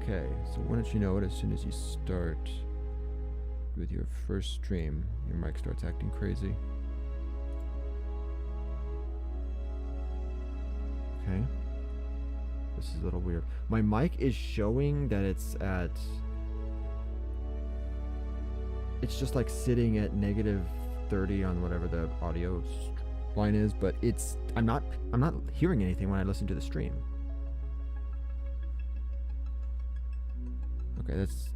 Okay, so why don't you know it as soon as you start with your first stream, your mic starts acting crazy. Okay. This is a little weird. My mic is showing that it's just like sitting at -30 on whatever the audio line is, but I'm not hearing anything when I listen to the stream. Okay, that's...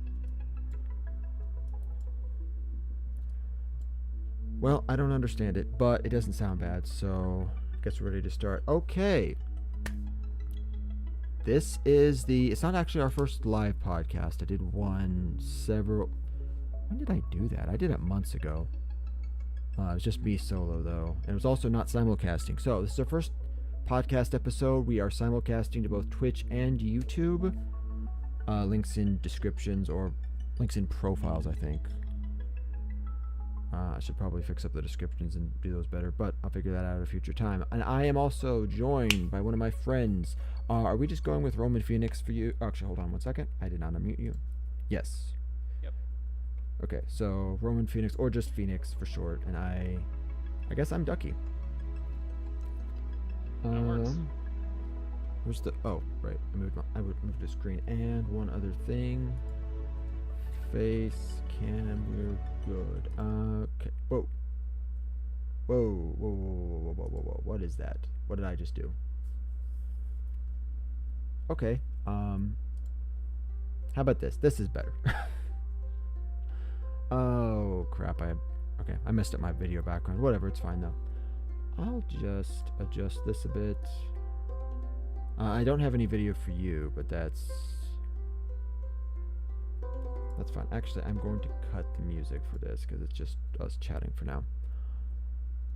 Well, I don't understand it, but it doesn't sound bad, so I guess we're ready to start. Okay. This is it's not actually our first live podcast. I did one when did I do that? I did it months ago. It was just me solo, though. And it was also not simulcasting. So, this is our first podcast episode. We are simulcasting to both Twitch and YouTube. Links in descriptions, or links in profiles, I think. I should probably fix up the descriptions and do those better, but I'll figure that out at a future time. And I am also joined by one of my friends. Are we just going with Roman Phoenix for you? Actually, hold on one second. I did not unmute you. Yes. Yep. Okay, so Roman Phoenix, or just Phoenix for short, and I guess I'm Ducky. That works. Where's the... Oh, right. I would move the screen. And one other thing. Face cam, we're good. Okay. Whoa. Whoa. What is that? What did I just do? Okay. How about this? This is better. Oh, crap. Okay, I messed up my video background. Whatever, it's fine though. I'll just adjust this a bit. I don't have any video for you, but that's fine. Actually, I'm going to cut the music for this because it's just us chatting for now.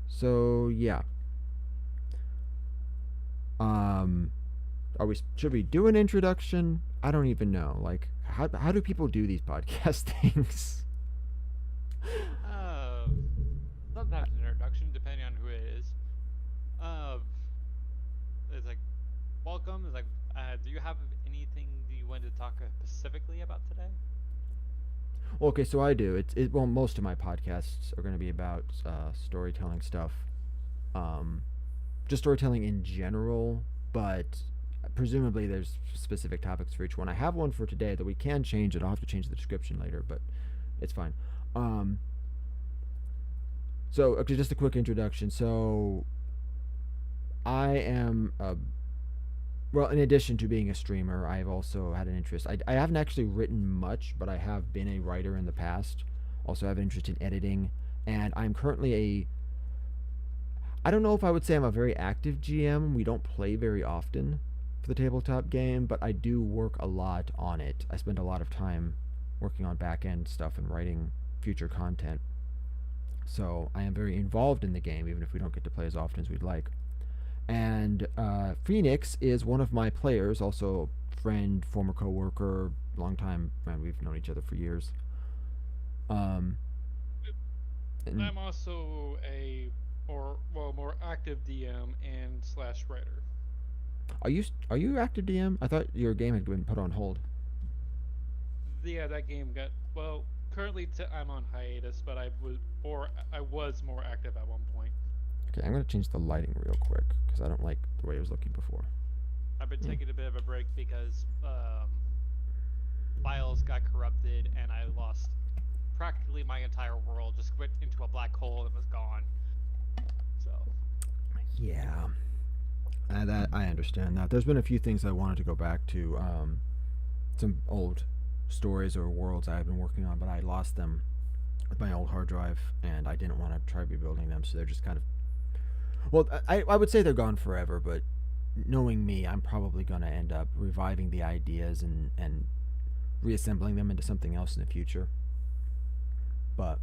So yeah. Should we do an introduction? I don't even know. Like, how do people do these podcast things? Sometimes an introduction, depending on who it is. It's like, welcome. It's like, do you have anything you wanted to talk specifically about today? Well, okay, so I do. Well, most of my podcasts are going to be about storytelling stuff. Just storytelling in general, but presumably there's specific topics for each one. I have one for today that we can change it. I'll have to change the description later, but it's fine. So, okay, just a quick introduction. So, I am well, in addition to being a streamer, I've also had an interest. I haven't actually written much, but I have been a writer in the past. Also have an interest in editing, and I'm currently I don't know if I would say I'm a very active GM. We don't play very often for the tabletop game, but I do work a lot on it. I spend a lot of time working on back-end stuff and writing future content. So I am very involved in the game, even if we don't get to play as often as we'd like. And Phoenix is one of my players, also friend, former co-worker, long time friend. We've known each other for years. I'm also a more active DM and / writer. Are you active DM? I thought your game had been put on hold. Yeah, that game got currently I'm on hiatus, but I was more active at one point. Okay, I'm going to change the lighting real quick because I don't like the way it was looking before. I've been taking a bit of a break because files got corrupted and I lost practically my entire world. Just went into a black hole and was gone. So. Yeah. That I understand that. There's been a few things I wanted to go back to, some old stories or worlds I had been working on, but I lost them with my old hard drive, and I didn't want to try rebuilding them, so they're just kind of... Well, I would say they're gone forever, but knowing me, I'm probably going to end up reviving the ideas and reassembling them into something else in the future. But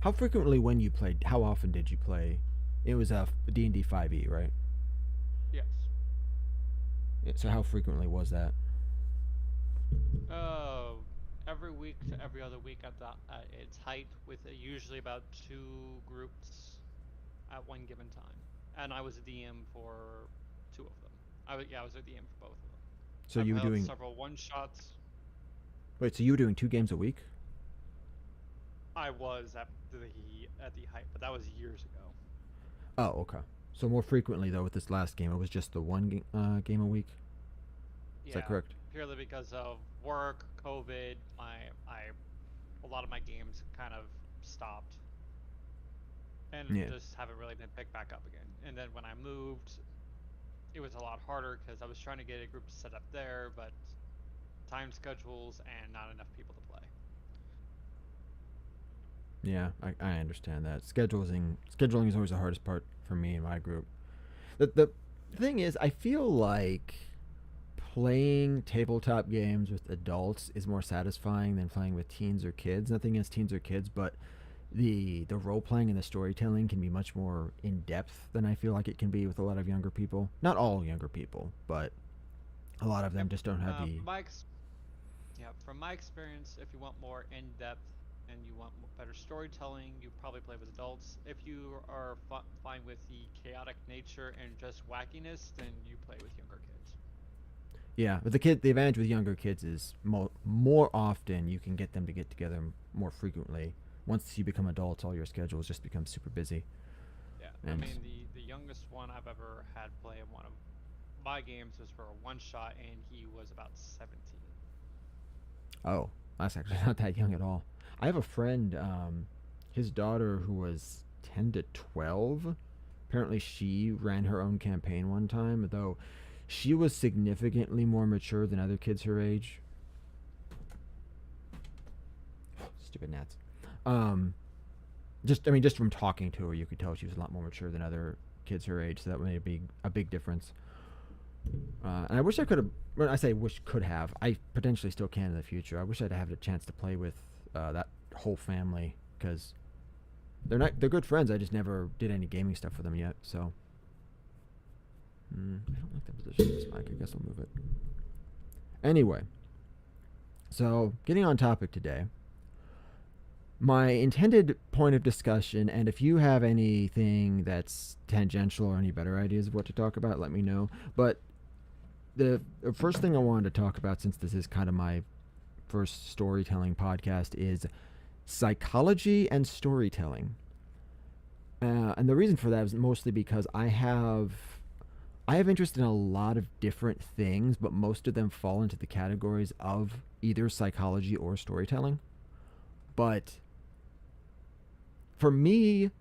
how frequently when you played, how often did you play? It was a D&D 5e, right? Yes. So how frequently was that? Every week to every other week at its height, with usually about 2 groups at one given time. And I was a DM for 2 of them. I was a DM for both of them. So I've you were held doing several one shots. wait, so you were doing 2 games a week? I was at the height, but that was years ago. Oh, okay. So more frequently though with this last game, it was just the game a week. Is that Yeah, correct? purely because of work, COVID. I a lot of my games kind of stopped and Yeah. just haven't really been picked back up again. And then when I moved, it was a lot harder because I was trying to get a group set up there, but time schedules and not enough people to play. Yeah, I understand that. Scheduling is always the hardest part for me and my group. The thing is, I feel like playing tabletop games with adults is more satisfying than playing with teens or kids. Nothing against teens or kids, but the role playing and the storytelling can be much more in depth than I feel like it can be with a lot of younger people. Not all younger people, but a lot of them Yep. just don't have the. Yeah, from my experience, if you want more in depth and you want better storytelling, you probably play with adults. If you are fine with the chaotic nature and just wackiness, then you play with younger kids. Yeah, but the advantage with younger kids is more often you can get them to get together more frequently. Once you become adults, all your schedules just become super busy. Yeah, I And mean the youngest one I've ever had play in one of my games was for a one shot, and he was about 17. oh, that's actually not that young at all. I have a friend, his daughter who was 10 to 12. Apparently, she ran her own campaign one time, though she was significantly more mature than other kids her age. Stupid gnats. Um, just from talking to her, you could tell she was a lot more mature than other kids her age. So that made a big difference. And I wish I could have. When I say wish could have, I potentially still can in the future. I wish I'd have a chance to play with that whole family because they're good friends. I just never did any gaming stuff for them yet. So I don't like the position of this mic. I guess I'll move it. Anyway, so getting on topic today. My intended point of discussion, and if you have anything that's tangential or any better ideas of what to talk about, let me know. But the first thing I wanted to talk about, since this is kind of my first storytelling podcast, is psychology and storytelling. And the reason for that is mostly because I have interest in a lot of different things, but most of them fall into the categories of either psychology or storytelling. But for me,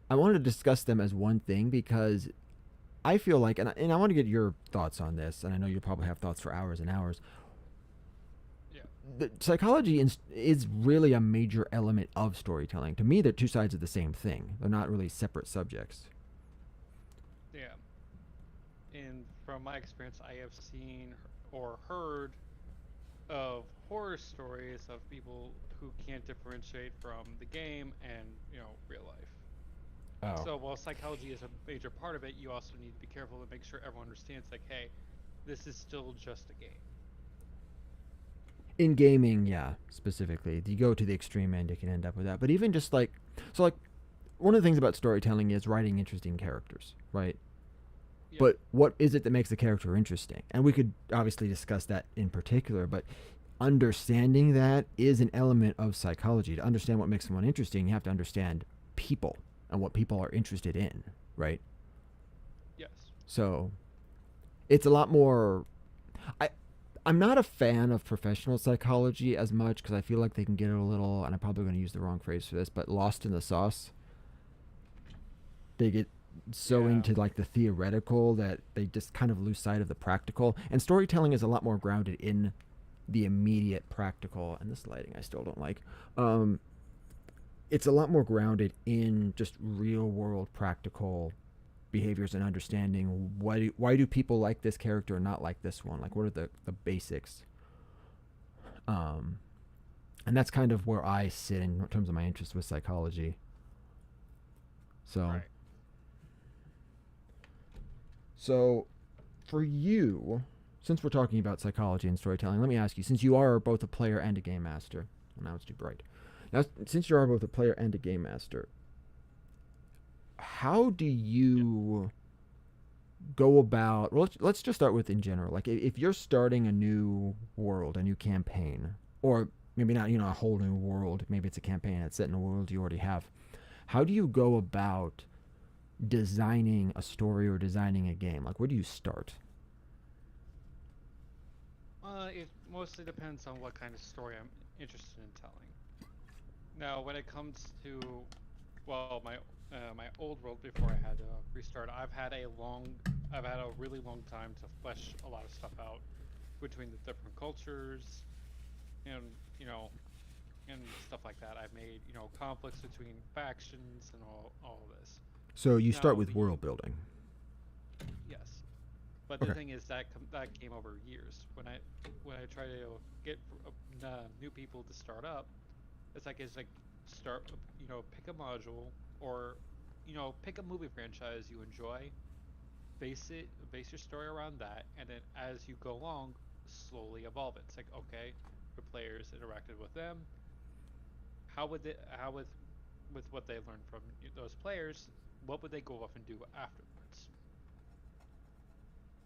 I wanted to discuss them as one thing because I feel like, and I want to get your thoughts on this, and I know you'll probably have thoughts for hours and hours. Yeah. The psychology is really a major element of storytelling. To me, they're two sides of the same thing. They're not really separate subjects. Yeah. And from my experience, I have seen or heard of horror stories of people who can't differentiate from the game and real life. Oh. So while psychology is a major part of it, you also need to be careful to make sure everyone understands, like, hey, this is still just a game. In gaming, yeah, specifically, if you go to the extreme end, it can end up with that. But even just like one of the things about storytelling is writing interesting characters, right? Yeah. But what is it that makes the character interesting? And we could obviously discuss that in particular, but understanding that is an element of psychology. To understand what makes someone interesting, you have to understand people and what people are interested in, right? Yes. So it's a lot more. I I'm not a fan of professional psychology as much because I feel like they can get a little, and I'm probably going to use the wrong phrase for this, but lost in the sauce. They get so Yeah. into like the theoretical that they just kind of lose sight of the practical. And storytelling is a lot more grounded in the immediate practical. And this lighting I still don't like. It's a lot more grounded in just real world practical behaviors and understanding why do people like this character and not like this one, like what are the basics. And that's kind of where I sit in terms of my interest with psychology. So Right. so for you, since we're talking about psychology and storytelling, let me ask you, since you are both a player and a game master, well, now it's too bright. Now, since you are both a player and a game master, how do you go about? Well, let's just start with in general. Like if you're starting a new world, a new campaign, or maybe not, a whole new world. Maybe it's a campaign that's set in a world you already have. How do you go about designing a story or designing a game? Like, where do you start? It mostly depends on what kind of story I'm interested in telling. Now, when it comes to, well, my old world before I had to restart, I've had a really long time to flesh a lot of stuff out between the different cultures and you know and stuff like that. I've made conflicts between factions and all of this. So you start Now with the world building. yes, but the Okay. thing is that came over years. When I try to get new people to start up, it's like start pick a module or pick a movie franchise you enjoy, base your story around that, and then as you go along, slowly evolve it. It's like okay, the players interacted with them. How with what they learned from those players, what would they go off and do afterwards?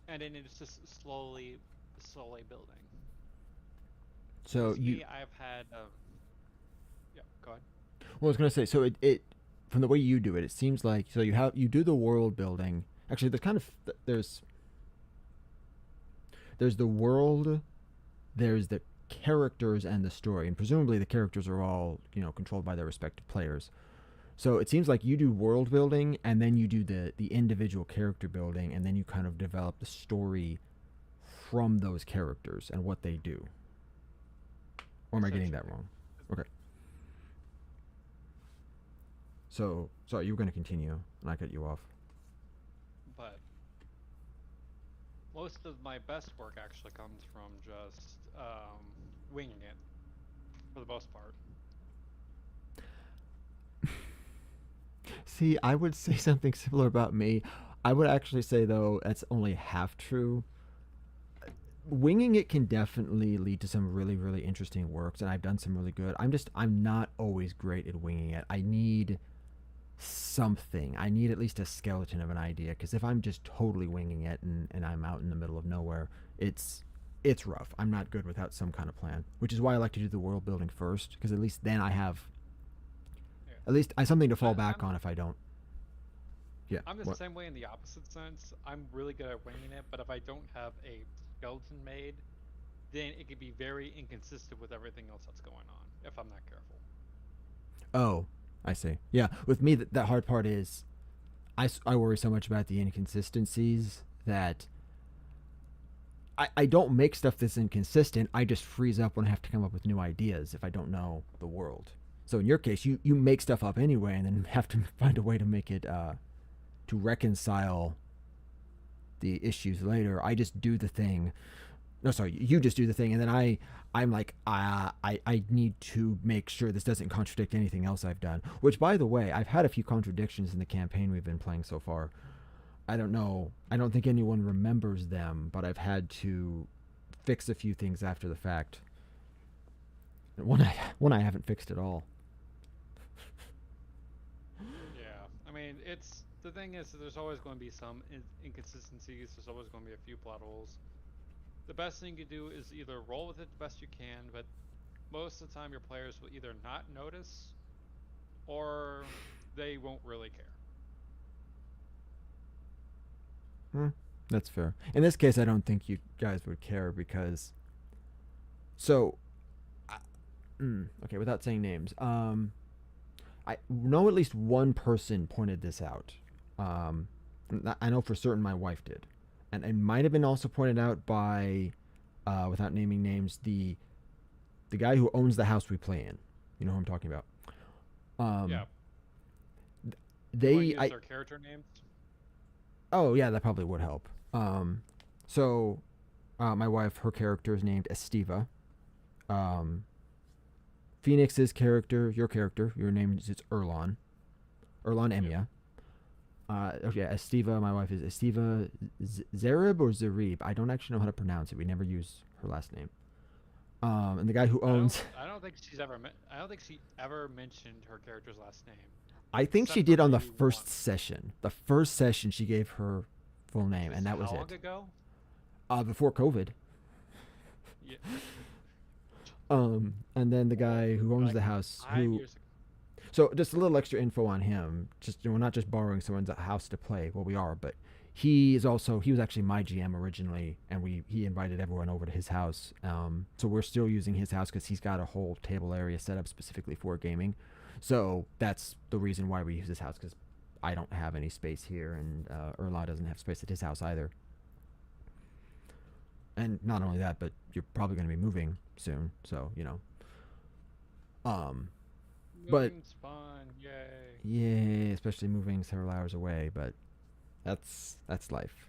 And then it's just slowly building. So Because you, me, I've had yeah, go ahead. well, I was gonna say, so it from the way you do it, it seems like so you do the world building. Actually, there's the world, there's the characters and the story, and presumably the characters are all controlled by their respective players. So it seems like you do world building, and then you do the individual character building, and then you kind of develop the story from those characters and what they do. Or am I getting that Essentially. wrong? Okay. So sorry, you were going to continue, and I cut you off. But most of my best work actually comes from just winging it for the most part. See, I would say something similar about me. I would actually say though that's only half true. Winging it can definitely lead to some really really interesting works, and I've done some really good. I'm not always great at winging it. I need something. I need at least a skeleton of an idea, because if I'm just totally winging it and I'm out in the middle of nowhere, it's rough. I'm not good without some kind of plan, which is why I like to do the world building first, because at least then I have Yeah, at least I something to fall I, back I'm on if I don't. Yeah. I'm the What? same way in the opposite sense. I'm really good at winging it, but if I don't have a skeleton made, then it could be very inconsistent with everything else that's going on if I'm not careful. Oh, I see. Yeah, with me that hard part is I worry so much about the inconsistencies that I don't make stuff that's inconsistent. I just freeze up when I have to come up with new ideas if I don't know the world. So in your case, you make stuff up anyway, and then have to find a way to make it to reconcile the issues later. I just do the thing. No, sorry, you just do the thing, and then I'm like, I need to make sure this doesn't contradict anything else I've done. Which, by the way, I've had a few contradictions in the campaign we've been playing so far. I don't know. I don't think anyone remembers them, but I've had to fix a few things after the fact. One I haven't fixed at all. Yeah, I mean, it's the thing is that there's always going to be some inconsistencies. There's always going to be a few plot holes. The best thing you do is either roll with it the best you can, but most of the time your players will either not notice or they won't really care. Hmm, that's fair. In this case, I don't think you guys would care because so. Okay, without saying names, I know at least one person pointed this out. Um, I know for certain my wife did, and it might have been also pointed out by, without naming names, the guy who owns the house we play in. You know who I'm talking about. Um, Yeah. You want to they, use their character names? oh yeah, that probably would help. So, my wife, her character is named Estiva. Um, Phoenix's character, your name is it's Erlon. Erlon Yep. Emia. Okay, Estiva, my wife is Estiva Zarib or Zarib. I don't actually know how to pronounce it. We never use her last name. And the guy who owns, I don't think she's ever. I don't think she ever mentioned her character's last name, I think she except for did on the maybe first once. session. The first session she gave her full name, This and is that was how it. long ago? Before COVID. Yeah. And then the Oh, guy who owns like the house, 5 years ago. so just a little extra info on him. Just we're not just borrowing someone's house to play. Well, we are, but he was actually my GM originally, and he invited everyone over to his house. So we're still using his house because he's got a whole table area set up specifically for gaming. So that's the reason why we use his house, because I don't have any space here, and Erla doesn't have space at his house either. And not only that, but you're probably going to be moving soon, so Um, but Moving's fun, yay. yeah, especially moving several hours away, but that's life.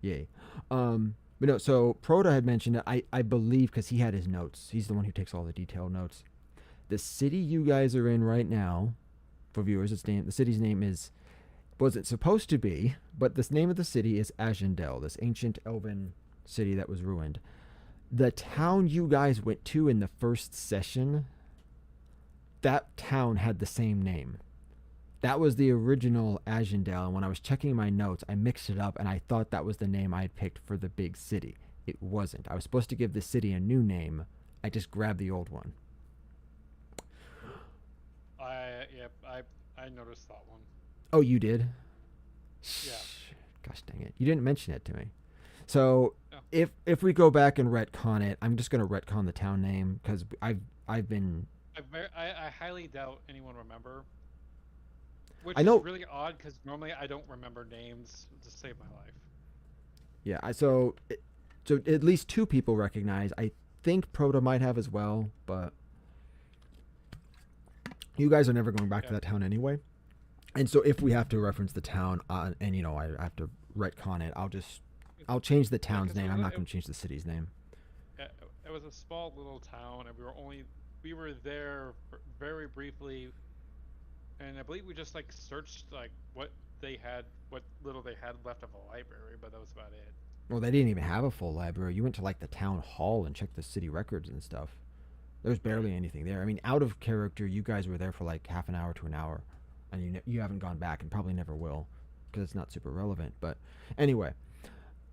Yay. But no, so Proto had mentioned that I believe because he had his notes. He's the one who takes all the detailed notes. The city you guys are in right now, for viewers, the city's name is wasn't supposed to be, but this name of the city is Ajendel, this ancient elven city that was ruined. The town you guys went to in the first session, that town had the same name. That was the original Ajendale, and when I was checking my notes, I mixed it up and I thought that was the name I had picked for the big city. It wasn't. I was supposed to give the city a new name. I just grabbed the old one. I noticed that one. Oh, you did? Yeah. Gosh dang it. You didn't mention it to me. So Yeah. if we go back and retcon it, I'm just gonna retcon the town name because I've been I highly doubt anyone remember, which I is know. really odd because normally I don't remember names to save my life. Yeah, so at least two people recognize. I think Proto might have as well, but you guys are never going back to Yeah. that town anyway. And so if we have to reference the town, and I have to retcon it, I'll change the Yeah, town's because name. I'm not going to change the city's name. it was a small little town, and we were there very briefly, and I believe we just like searched like what little they had left of a library, but that was about it. Well, they didn't even have a full library. You went to like the town hall and checked the city records and stuff. There's Right. barely anything there. I mean, out of character, you guys were there for like half an hour to an hour, and you haven't gone back and probably never will because it's not super relevant. But anyway,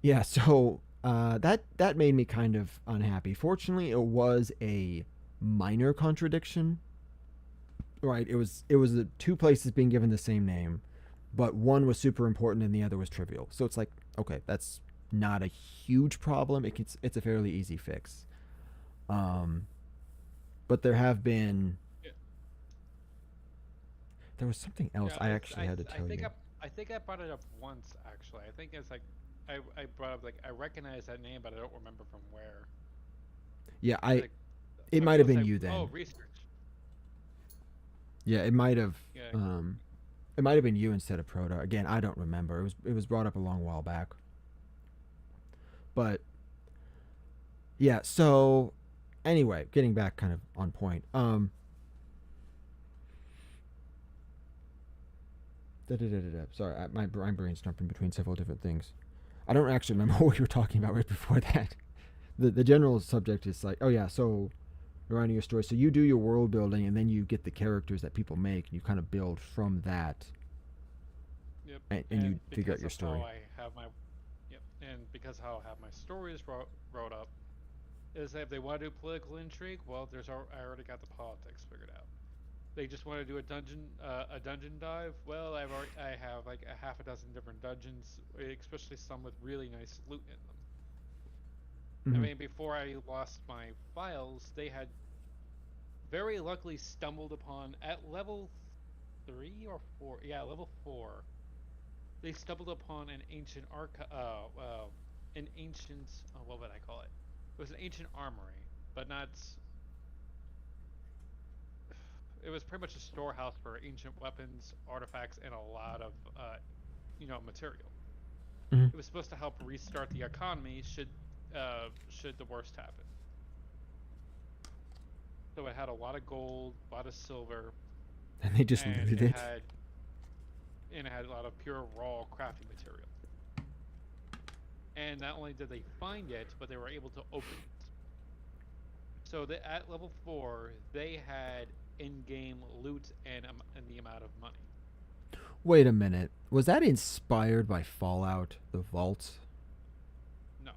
yeah. So that made me kind of unhappy. Fortunately, it was a minor contradiction. Right. It was the two places being given the same name, but one was super important and the other was trivial. So it's like, okay, that's not a huge problem. It's a fairly easy fix. Um, but Yeah. there was something else Yeah, I actually had to tell you. I think I brought it up once actually. I think it's like I brought up like I recognize that name, but I don't remember from where. Yeah, Like it when might have people been say, you "Oh, then. research." Yeah, it might have. Yeah. Um, it might have been you instead of Proto. Again, I don't remember. It was brought up a long while back. But yeah, so anyway, getting back kind of on point. Sorry, my brain's jumping between several different things. I don't actually remember what we were talking about right before that. The general subject is like, oh yeah, so writing your story. So you do your world building, and then you get the characters that people make, and you kind of build from that, Yep. and you And figure out because your of how story. I have my Yep. And because how I have my stories wrote up is that if they want to do political intrigue, well, I already got the politics figured out. They just want to do a dungeon dive. Well, I have like a half a dozen different dungeons, especially some with really nice loot in them. I Mm-hmm. mean, before I lost my files, they had very luckily stumbled upon at level 3 or 4. Yeah, level 4. They stumbled upon an ancient an ancient. What would I call it? It was an ancient armory, but not. It was pretty much a storehouse for ancient weapons, artifacts, and a lot of material. Mm-hmm. It was supposed to help restart the economy should the worst happen. So it had a lot of gold, a lot of silver, And they just and looted it. it had a lot of pure raw crafting material. And not only did they find it, but they were able to open it. So that at level 4, they had in-game loot and the amount of money. Wait a minute. Was that inspired by Fallout, the vault? No,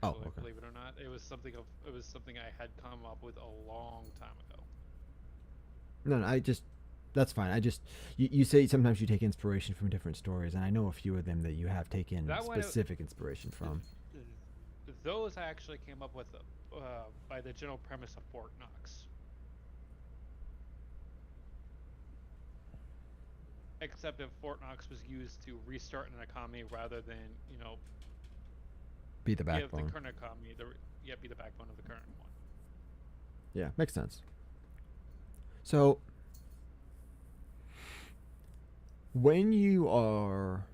Oh, actually, okay. believe it or not, it was something I had come up with a long time ago. No, no, I just that's fine. I just you say sometimes you take inspiration from different stories, and I know a few of them that you have taken That one, specific inspiration from. those I actually came up with by the general premise of Fort Knox. Except if Fort Knox was used to restart an economy rather than, Be the give the backbone. current economy be the backbone of the current one. Yeah, makes sense. So when you are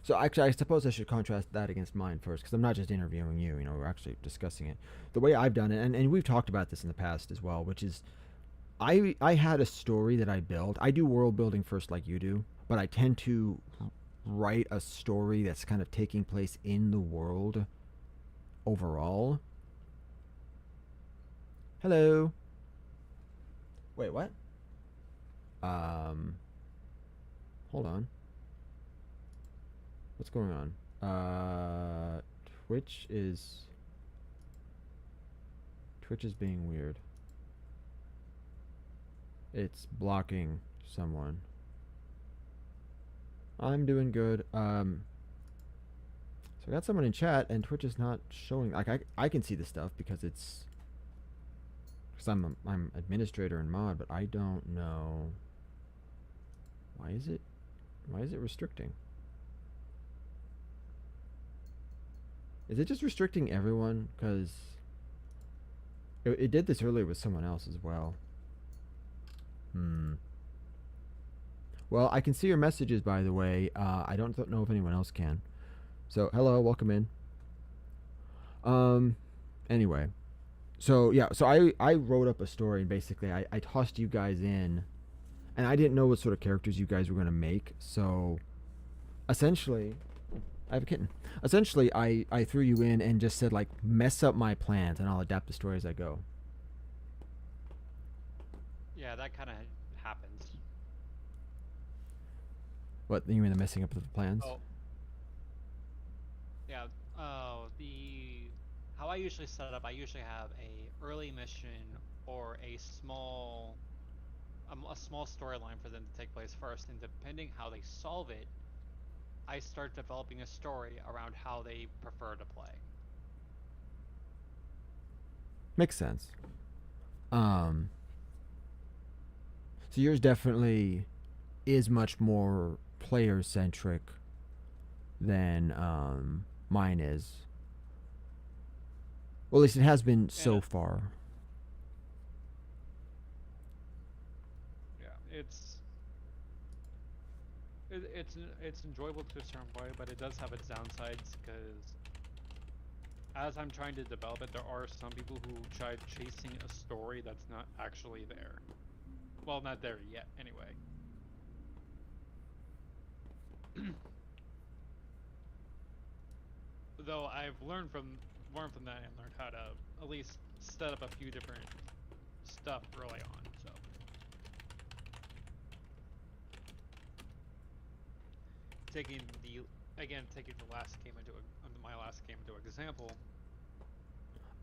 so actually, I suppose I should contrast that against mine first, because I'm not just interviewing you. You know, we're actually discussing it. The way I've done it, and we've talked about this in the past as well, which is I had a story that I built. I do world building first, like you do, but I tend to write a story that's kind of taking place in the world overall. Hello. Wait, what? Um, hold on. What's going on? Twitch is Twitch is being weird. It's blocking someone. I'm doing good. So I got someone in chat, and Twitch is not showing. Like I can see the stuff because I'm administrator and mod, but I don't know why is it restricting? Is it just restricting everyone? Because it did this earlier with someone else as well. Hmm. Well, I can see your messages, by the way. I don't know if anyone else can. So, hello, welcome in. Um, anyway, so yeah, so I wrote up a story, and basically I tossed you guys in, and I didn't know what sort of characters you guys were gonna make. So essentially, I have a kitten. Essentially, I threw you in and just said, like, mess up my plans, and I'll adapt the story as I go. Yeah, that kind of happens. What, you mean the messing up of the plans? Oh, yeah. The how I usually set up, I usually have a early mission or a small storyline for them to take place first, and depending how they solve it, I start developing a story around how they prefer to play. Makes sense. Um, so yours definitely is much more player centric than mine is. Well, at least it has been And so far. yeah, it's enjoyable to a certain point, but it does have its downsides because as I'm trying to develop it, there are some people who try chasing a story that's not actually there. Well, not there yet, anyway. Though I've learned from that and learned how to at least set up a few different stuff early on. So taking the taking my last game into example,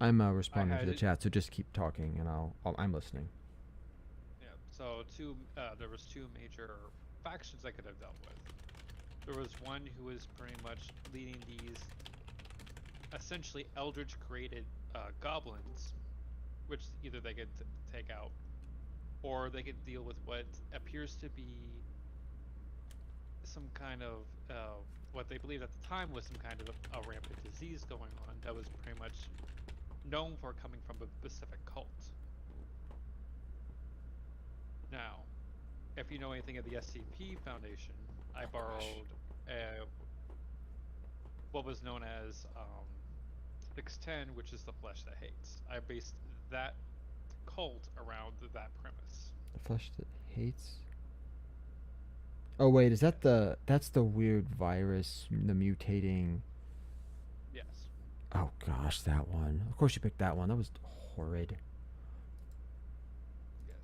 I'm I responding to had the chat, so just keep talking, and I'm listening. yeah. So there was two major factions I could have dealt with. There was one who was pretty much leading these essentially eldritch created goblins, which either they could take out, or they could deal with what appears to be some kind of what they believed at the time was some kind of a rampant disease going on that was pretty much known for coming from a specific cult. Now, if you know anything of the SCP Foundation, I borrowed what was known as 610, which is the flesh that hates. I based that cult around that premise. The flesh that hates. Oh wait, is that Yes. that's the weird virus, the mutating? Yes. Oh gosh, that one. Of course you picked that one. That was horrid. Yes.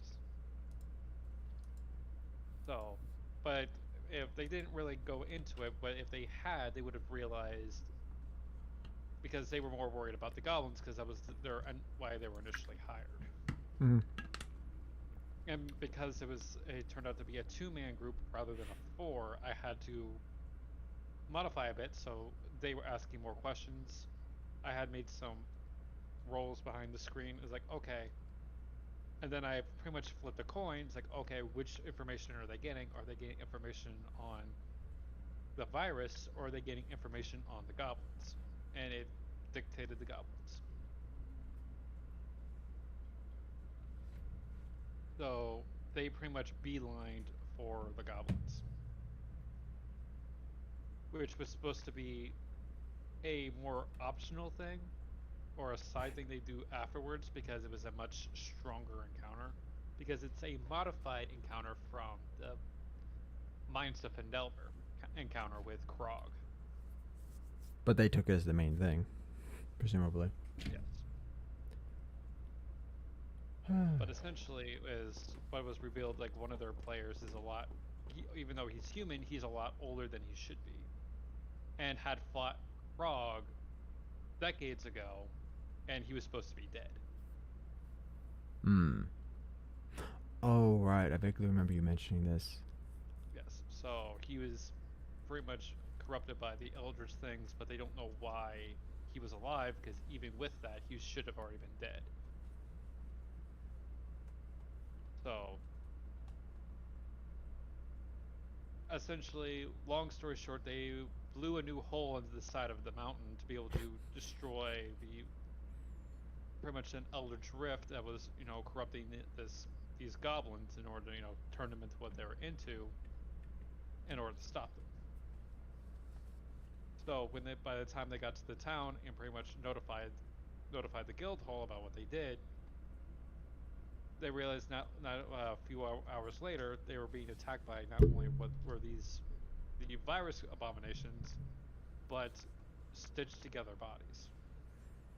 But if they didn't really go into it, but if they had, they would have realized because they were more worried about the goblins because that was why they were initially hired. Mm-hmm. And because it turned out to be a two-man group rather than a four, I had to modify a bit so they were asking more questions. I had made some rolls behind the screen. It's like, okay. And then I pretty much flipped a coin. It's like, okay, which information are they getting? Are they getting information on the virus or are they getting information on the goblins? And it dictated the goblins. So they pretty much beelined for the goblins, which was supposed to be a more optional thing or a side thing they do afterwards because it was a much stronger encounter. Because it's a modified encounter from the Mines of Fendelver encounter with Krog. But they took it as the main thing, presumably. Yes. But essentially, is what was revealed. Like one of their players is a lot, even though he's human, he's a lot older than he should be, and had fought Krog decades ago, and he was supposed to be dead. Hmm. Oh, right. I vaguely remember you mentioning this. Yes. So he was pretty much corrupted by the Eldritch things, but they don't know why he was alive because even with that, he should have already been dead. So essentially, long story short, they blew a new hole into the side of the mountain to be able to destroy the pretty much an eldritch rift that was, corrupting these goblins in order to, turn them into what they were into in order to stop them. So by the time they got to the town and pretty much notified the guild hall about what they did, they realized not a few hours later they were being attacked by not only what were the virus abominations, but stitched together bodies.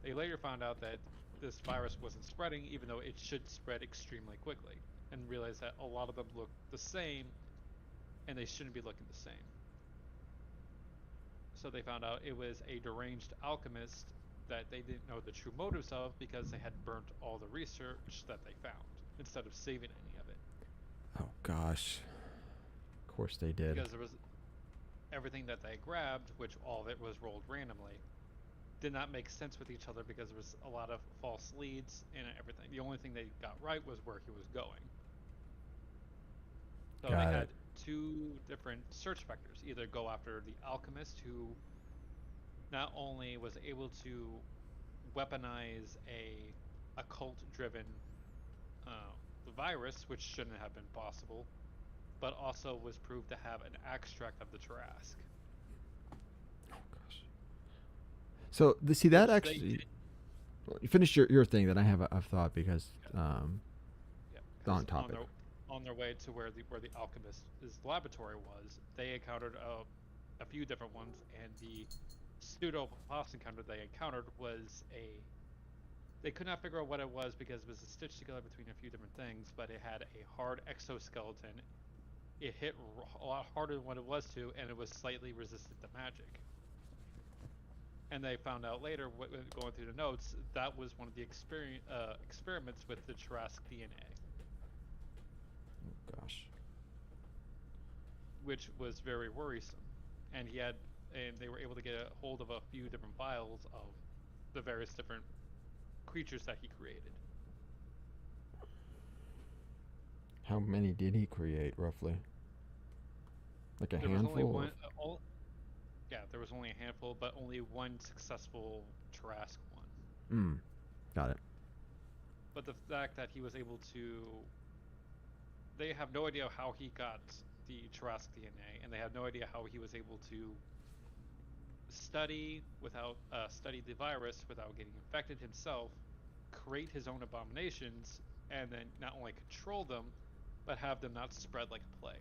They later found out that this virus wasn't spreading, even though it should spread extremely quickly, and realized that a lot of them look the same, and they shouldn't be looking the same. So they found out it was a deranged alchemist that they didn't know the true motives of because they had burnt all the research that they found instead of saving any of it. Oh, gosh. Of course they did. Because there was everything that they grabbed, which all of it was rolled randomly, did not make sense with each other because there was a lot of false leads and everything. The only thing they got right was where he was going. So they Got it. had two different search vectors. Either go after the alchemist who not only was able to weaponize a occult driven uh, virus, which shouldn't have been possible, but also was proved to have an extract of the Tarask, Oh, gosh. So, see, that which they actually. did. Well, you finish your thing, then I have a thought because Yeah, yeah, because on topic. on their way to where the alchemist's laboratory was, they encountered a few different ones, and the pseudo boss encounter they encountered was they could not figure out what it was because it was stitched together between a few different things, but it had a hard exoskeleton. It hit a lot harder than what it was to, and it was slightly resistant to magic. And they found out later, going through the notes, that was one of the experiments with the Trask DNA, Oh, gosh. which was very worrisome. And they were able to get a hold of a few different vials of the various different creatures that he created. How many did he create, roughly? Like a There was only handful? one. Yeah, there was only a handful, but only one successful Trask one. Hmm. Got it. But the fact that he was able to, they have no idea how he got the Trask DNA, and they have no idea how he was able to study the virus without getting infected himself, create his own abominations, and then not only control them, but have them not spread like a plague.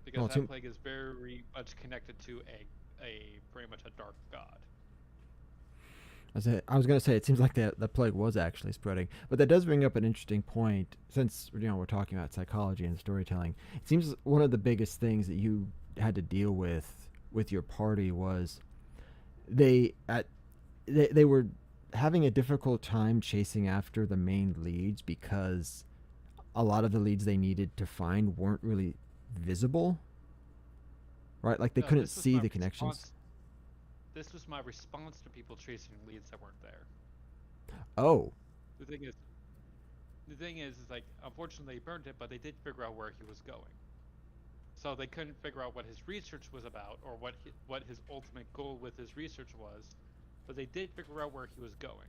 Well, Because it that seemed, plague is very much connected to a pretty much a dark god. I was gonna say it seems like the plague was actually spreading, but that does bring up an interesting point. Since we're talking about psychology and storytelling, it seems one of the biggest things that you had to deal with your party was they at they were having a difficult time chasing after the main leads because a lot of the leads they needed to find weren't really visible, right? Like they No, couldn't see the connections. this was my response to people chasing leads that weren't there. Oh, The thing is, is like, unfortunately, they burned it, but they did figure out where he was going. So they couldn't figure out what his research was about or what his ultimate goal with his research was, but they did figure out where he was going.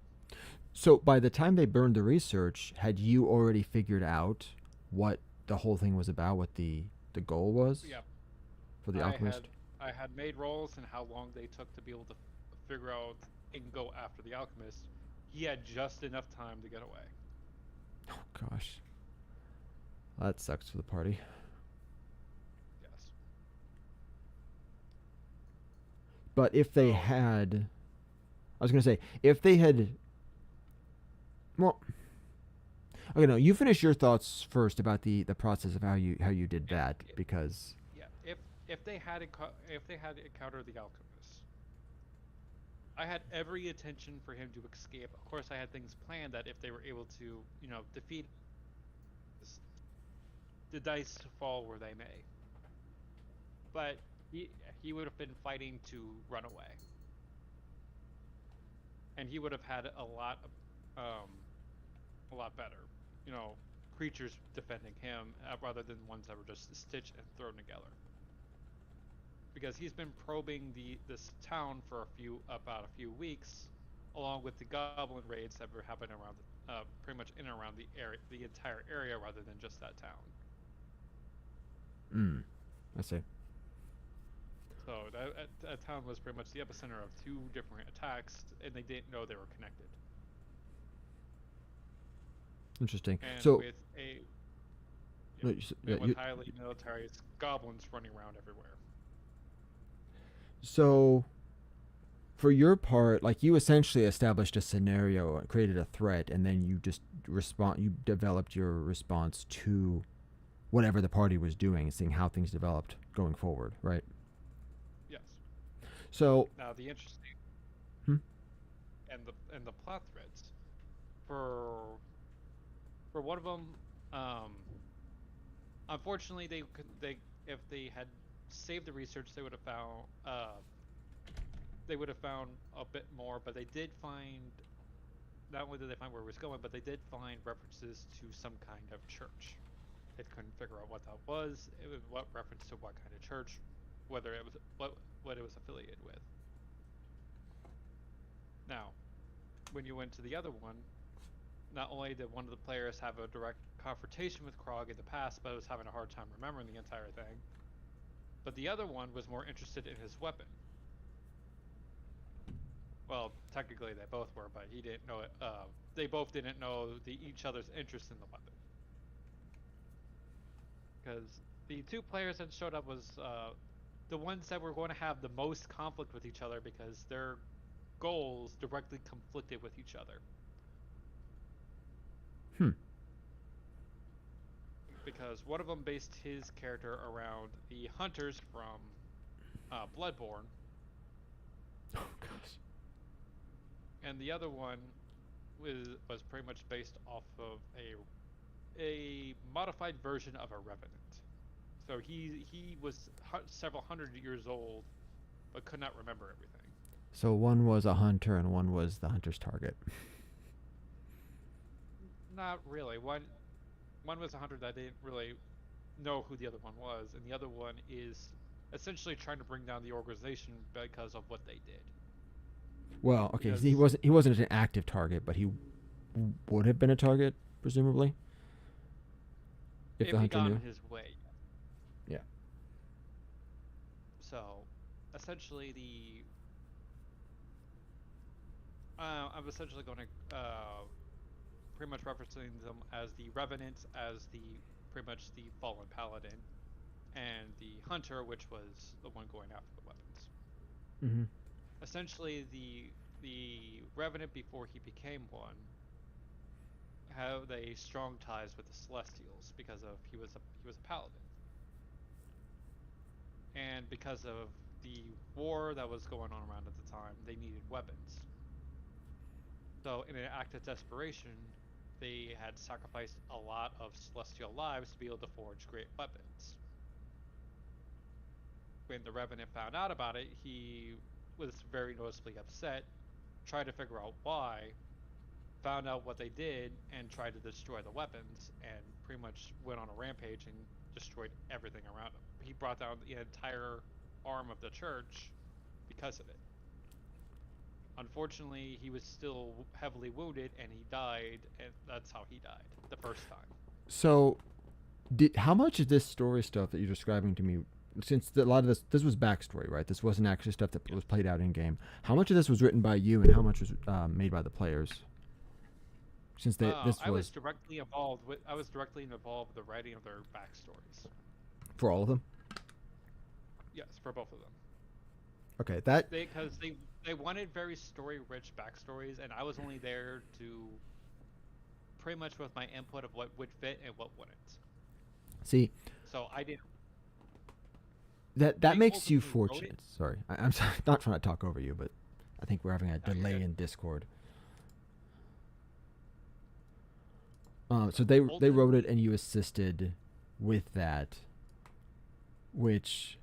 so by the time they burned the research, had you already figured out what the whole thing was about, what the goal was Yeah, for the I had alchemist? I had made rolls and how long they took to be able to figure out and go after the alchemist. He had just enough time to get away. Oh gosh, that sucks for the party. Yes. But if they So had, I was gonna say, if they had, well, okay, no, you finish your thoughts first about the process of how you did if that because, yeah, if they had if they had encountered the alchemist, I had every intention for him to escape. Of course, I had things planned that if they were able to, defeat us, the dice fall where they may. But he would have been fighting to run away, and he would have had a lot better, you know, creatures defending him rather than ones that were just stitched and thrown together. Because he's been probing this town for about a few weeks, along with the goblin raids that were happening around pretty much in and around the entire area, rather than just that town. I see. So that town was pretty much the epicenter of two different attacks, and they didn't know they were connected. Interesting. And So, with a yeah, no, and with highly militarized goblins running around everywhere. so for your part, like you essentially established a scenario, created a threat, and then you just respond. You developed your response to whatever the party was doing, seeing how things developed going forward, right? Yes. So, Now the interesting hmm? and the plot threads for one of them, um, unfortunately, they if they had saved the research, they would have found a bit more. But they did find, not only did they find where it was going, but they did find references to some kind of church. They couldn't figure out what that was. It was what reference to what kind of church, whether it was what it was affiliated with. Now, when you went to the other one, not only did one of the players have a direct confrontation with Krog in the past, but was having a hard time remembering the entire thing, but the other one was more interested in his weapon. Well, technically they both were, but he didn't know it. They both didn't know each other's interest in the weapon, because the two players that showed up was the ones that were going to have the most conflict with each other because their goals directly conflicted with each other. Hmm. Because one of them based his character around the hunters from Bloodborne, Oh gosh. and the other one was pretty much based off of a modified version of a revenant. So he was several hundred years old, but could not remember everything. So one was a hunter and one was the hunter's target. Not really. One was a hunter that didn't really know who the other one was, and the other one is essentially trying to bring down the organization because of what they did. Well, okay, he Because wasn't an active target, but he would have been a target, presumably, if the if he hunter got in knew. his way. Yeah. So essentially, I'm essentially going to pretty much referencing them as the revenants, as the pretty much the fallen paladin, and the hunter, which was the one going after the weapons. Mm-hmm. Essentially, the Revenant before he became one had a strong ties with the Celestials because of he was a paladin, and because of the war that was going on around at the time, they needed weapons. So, in an act of desperation, they had sacrificed a lot of celestial lives to be able to forge great weapons. When the Revenant found out about it, he was very noticeably upset, tried to figure out why, found out what they did, and tried to destroy the weapons, and pretty much went on a rampage and destroyed everything around him. He brought down the entire arm of the church because of it. Unfortunately, he was still heavily wounded and he died, and that's how he died the first time. So, how much of this story stuff that you're describing to me, since a lot of this was backstory, right? This wasn't actually stuff that was played out in game. How much of this was written by you, and how much was made by the players? Since this I was was directly involved with I was directly involved with the writing of their backstories. for all of them. Yes, for both of them. Okay, that They wanted very story rich backstories, and I was only there to pretty much with my input of what would fit and what wouldn't. see So I didn't. that I makes you ultimately wrote it. fortunate. Sorry, I'm sorry, not trying to talk over you, but I think we're having a No, you're delay good. in Discord. So they wrote Ultimately, it, and you assisted with that, which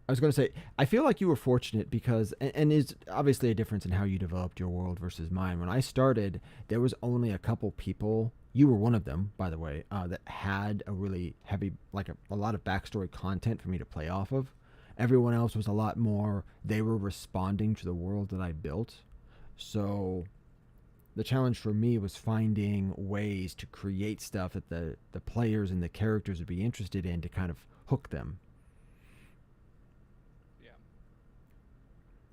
I was going to say, I feel like you were fortunate because, and is obviously a difference in how you developed your world versus mine. When I started, there was only a couple people. You were one of them, by the way, that had a really heavy, like a lot of backstory content for me to play off of. Everyone else was a lot more, they were responding to the world that I built. So the challenge for me was finding ways to create stuff that the players and the characters would be interested in to kind of hook them. yeah.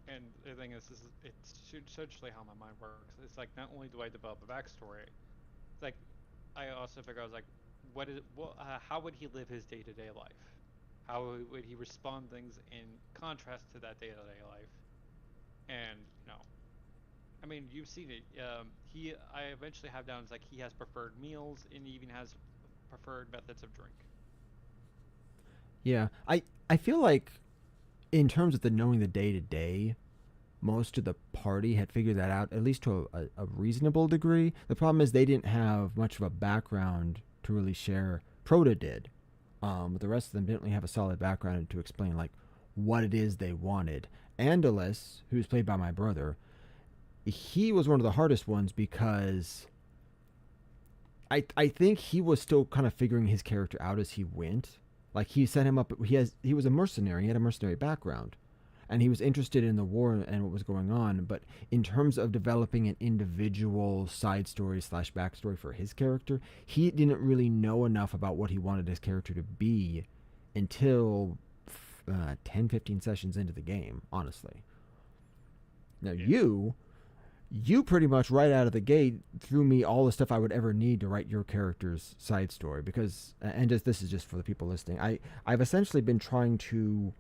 And the thing is it's essentially how my mind works. It's like not only do I develop a backstory, it's like I also figure out like how would he live his day to day life? How would he respond to things in contrast to that day to day life? And I mean, you've seen it. I eventually have down. It's like he has preferred meals and he even has preferred methods of drink. Yeah, I feel like in terms of the knowing the day to day, most of the party had figured that out at least to a reasonable degree. The problem is they didn't have much of a background to really share. Proto did, but the rest of them didn't really have a solid background to explain like what it is they wanted. Andalis, who's played by my brother, he was one of the hardest ones because I think he was still kind of figuring his character out as he went. Like he set him up. He was a mercenary. He had a mercenary background, and he was interested in the war and what was going on. But in terms of developing an individual side story slash backstory for his character, he didn't really know enough about what he wanted his character to be until 10, 15 sessions into the game. Honestly, now Yeah. you pretty much right out of the gate threw me all the stuff I would ever need to write your character's side story because and just this is just for the people listening. I've essentially been trying to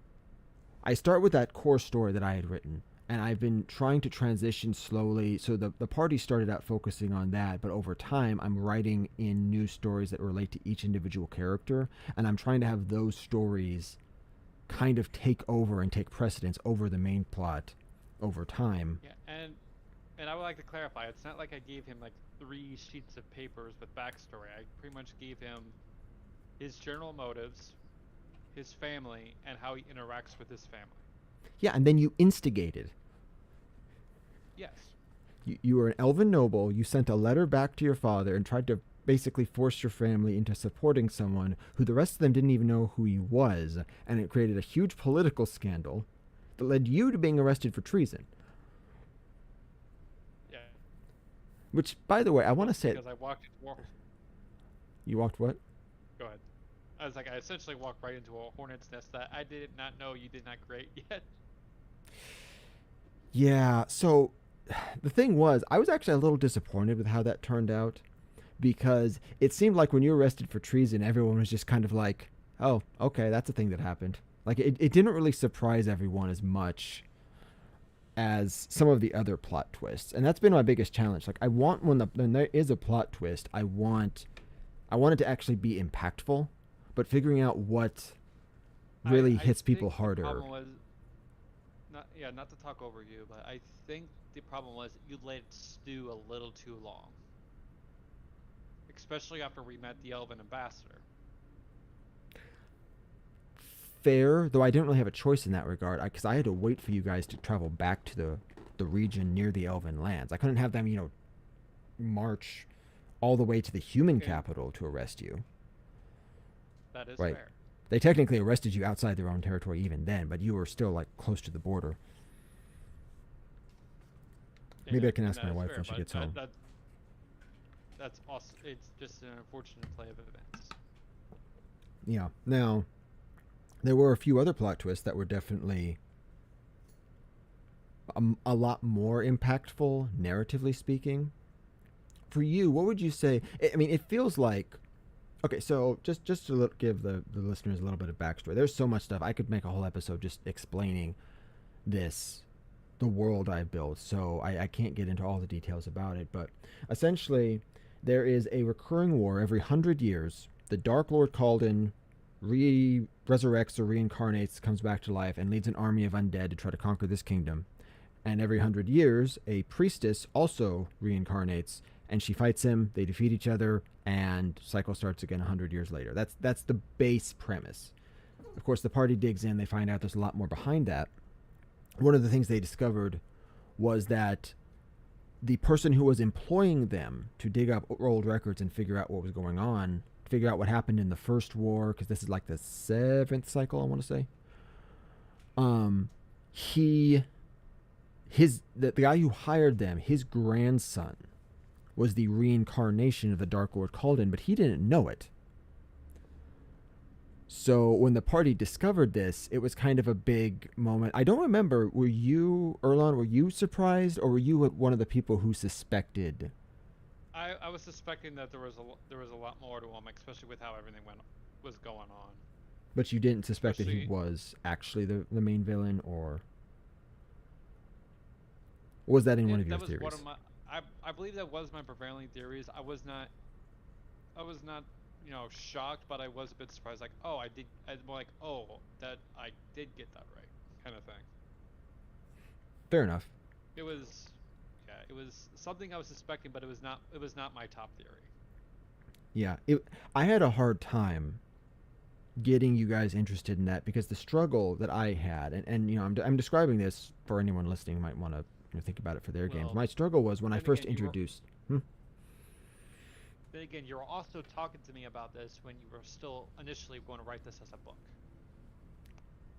I start with that core story that I had written and I've been trying to transition slowly. So the party started out focusing on that, but over time I'm writing in new stories that relate to each individual character and I'm trying to have those stories kind of take over and take precedence over the main plot over time. Yeah, and I would like to clarify. It's not like I gave him like 3 sheets of papers with backstory. I pretty much gave him his general motives, his family, and how he interacts with his family. Yeah, and then you instigated. Yes. You were an elven noble. You sent a letter back to your father and tried to basically force your family into supporting someone who the rest of them didn't even know who he was. And it created a huge political scandal that led you to being arrested for treason. Yeah. Which, by the way, I want to say... Because I walked into war. You walked what? Go ahead. I was like, I essentially walked right into a hornet's nest that I did not know you did not create yet. Yeah, so the thing was, I was actually a little disappointed with how that turned out because it seemed like when you were arrested for treason, everyone was just kind of like, oh, okay, that's a thing that happened. Like, it didn't really surprise everyone as much as some of the other plot twists, and that's been my biggest challenge. Like, I want when there is a plot twist, I want it to actually be impactful, but figuring out what really I hits people think the harder. problem was not to talk over you, but I think the problem was you let it stew a little too long, especially after we met the Elven Ambassador. Fair, though I didn't really have a choice in that regard, because I had to wait for you guys to travel back to the region near the Elven lands. I couldn't have them, march all the way to the human And capital to arrest you. that is Right. fair. They technically arrested you outside their own territory even then, but you were still like close to the border. Maybe Yeah, I can and ask that my is wife fair, when she but gets home. that's also it's just an unfortunate play of events. Yeah. Now, there were a few other plot twists that were definitely a lot more impactful, narratively speaking. For you, what would you say? I mean, it feels like. Okay, so just to give the listeners a little bit of backstory, there's so much stuff. I could make a whole episode just explaining this, the world I've built, so I can't get into all the details about it. But essentially, there is a recurring war every 100 years. The Dark Lord Kalden resurrects or reincarnates, comes back to life, and leads an army of undead to try to conquer this kingdom. And every 100 years, a priestess also reincarnates, and she fights him. They defeat each other, and cycle starts again 100 years later. That's the base premise. Of course, the party digs in. They find out there's a lot more behind that. One of the things they discovered was that the person who was employing them to dig up old records and figure out what was going on, figure out what happened in the first war, because this is like the 7th cycle, I want to say. He the guy who hired them, his grandson, was the reincarnation of the Dark Lord Kalden, but he didn't know it. So when the party discovered this, it was kind of a big moment. I don't remember, were you, Erlon, were you surprised, or were you one of the people who suspected? I was suspecting that there was a lot more to him, especially with how everything was going on. But you didn't suspect that he Especially, was actually the main villain, or was that in one of your that was one theories? of my. I believe that was my prevailing theories. I was not shocked, but I was a bit surprised. Like, oh, I did. I'm like, oh, that I did get that right, kind of thing. Fair enough. It was, yeah, it was something I was suspecting, but it was not. It was not my top theory. Yeah, I had a hard time getting you guys interested in that because the struggle that I had, and I'm describing this for anyone listening who might want to think about it for their games. Well, My struggle was when I then first again, introduced. you were also talking to me about this when you were still initially going to write this as a book.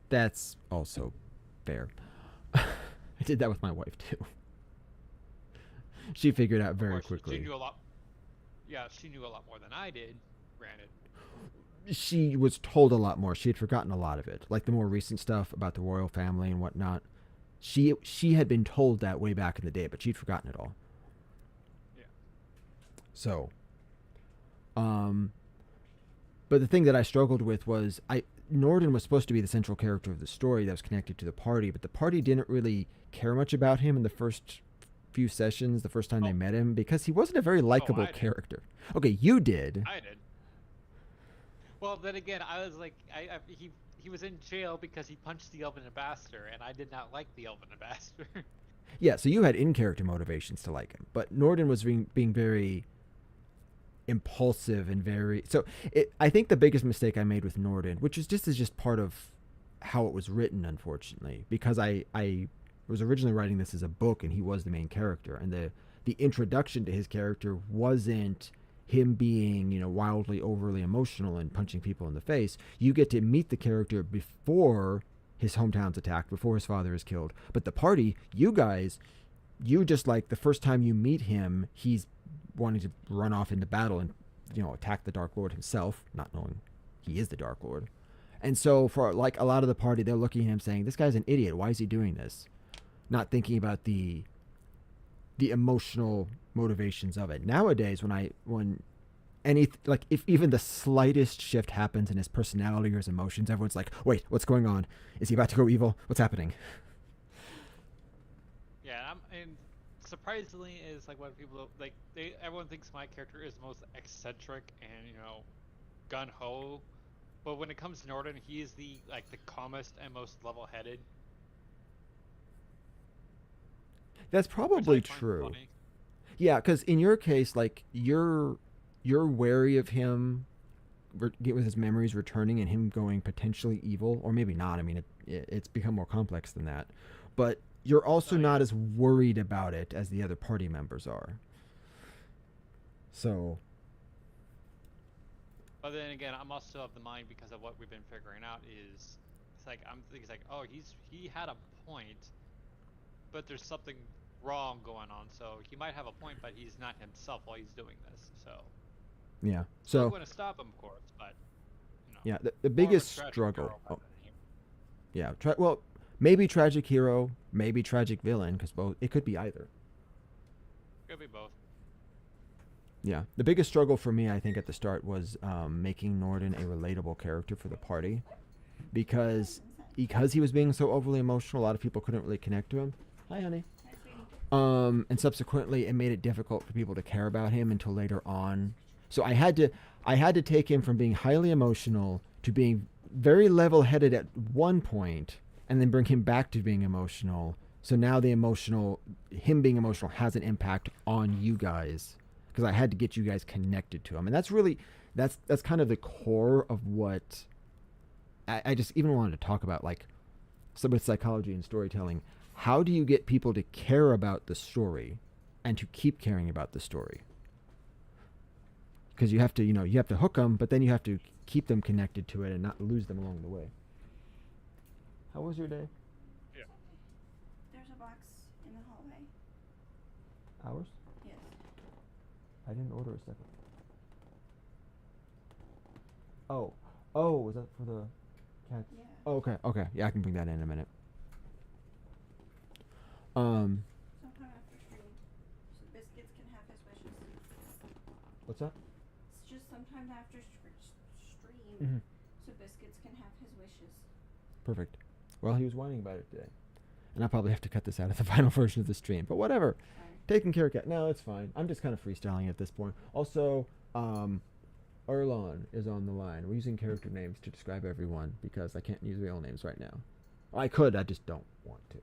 That's also fair. I did that with my wife too. She figured out Of very course, she quickly. knew a lot. Yeah, she knew a lot more than I did. Granted. She was told a lot more. She had forgotten a lot of it, like the more recent stuff about the royal family and whatnot. She had been told that way back in the day, but she'd forgotten it all. Yeah. So, but the thing that I struggled with was Norden was supposed to be the central character of the story that was connected to the party, but the party didn't really care much about him in the first few sessions, the first time they Oh, met him, because he wasn't a very oh, likable I did. character. Okay, you did. I did. Well, then again, I was like, he was in jail because he punched the Elven Ambassador, and I did not like the Elven Ambassador. Yeah, so you had in-character motivations to like him, but Norden was being very impulsive and very I think the biggest mistake I made with Norden, which is just part of how it was written, unfortunately, because I was originally writing this as a book and he was the main character, and the introduction to his character wasn't him being wildly overly emotional and punching people in the face. You get to meet the character before his hometown's attacked, before his father is killed. But the party, you guys, you just like the first time you meet him, he's wanting to run off into battle and attack the Dark Lord himself, not knowing he is the Dark Lord. And so for like a lot of the party, they're looking at him saying, "This guy's an idiot. Why is he doing this?" Not thinking about the emotional motivations of it. Nowadays, when if even the slightest shift happens in his personality or his emotions, everyone's like, "Wait, what's going on? Is he about to go evil? What's happening?" and surprisingly is like what people like. Everyone thinks my character is the most eccentric and gun ho, but when it comes to Norden, he is the calmest and most level headed, That's which I probably find true. funny. Yeah, because in your case, like you're wary of him get with his memories returning and him going potentially evil, or maybe not. I mean, it's become more complex than that, but you're also Oh not yeah. as worried about it as the other party members are. So But then again, I'm also of the mind because of what we've been figuring out is it's like, oh, he had a point, but there's something wrong going on. So he might have a point, but he's not himself while he's doing this. So yeah, still so going to stop him, of course, but yeah, the more of a biggest tragic struggle. hero Oh, rather than hero. yeah, well, maybe tragic hero, maybe tragic villain, because both it could be either. Could be both. Yeah, the biggest struggle for me, I think, at the start was making Norden a relatable character for the party, because he was being so overly emotional, a lot of people couldn't really connect to him. Hi, honey. And subsequently, it made it difficult for people to care about him until later on. So I had to take him from being highly emotional to being very level-headed at one point, and then bring him back to being emotional. So now him being emotional has an impact on you guys, because I had to get you guys connected to him, and that's kind of the core of what I just even wanted to talk about, like some with psychology and storytelling. How do you get people to care about the story and to keep caring about the story? Because you have to hook them, but then you have to keep them connected to it and not lose them along the way. How was your day? Yeah. There's a box in the hallway. Hours? Yes. I didn't order a second. Oh, oh, was that for the cats? Yeah. Oh, okay, okay, yeah, I can bring that in a minute. Um, Sometime after stream, so Biscuits can have his wishes. what's that? It's just sometime after stream, Mm-hmm. so Biscuits can have his wishes. Perfect. Well, he was whining about it today, and I probably have to cut this out of the final version of the stream. But whatever. Sorry. Taking care of cat. No, it's fine. I'm just kind of freestyling at this point. Also, Erlon is on the line. We're using character names to describe everyone because I can't use real names right now. I could, I just don't want to.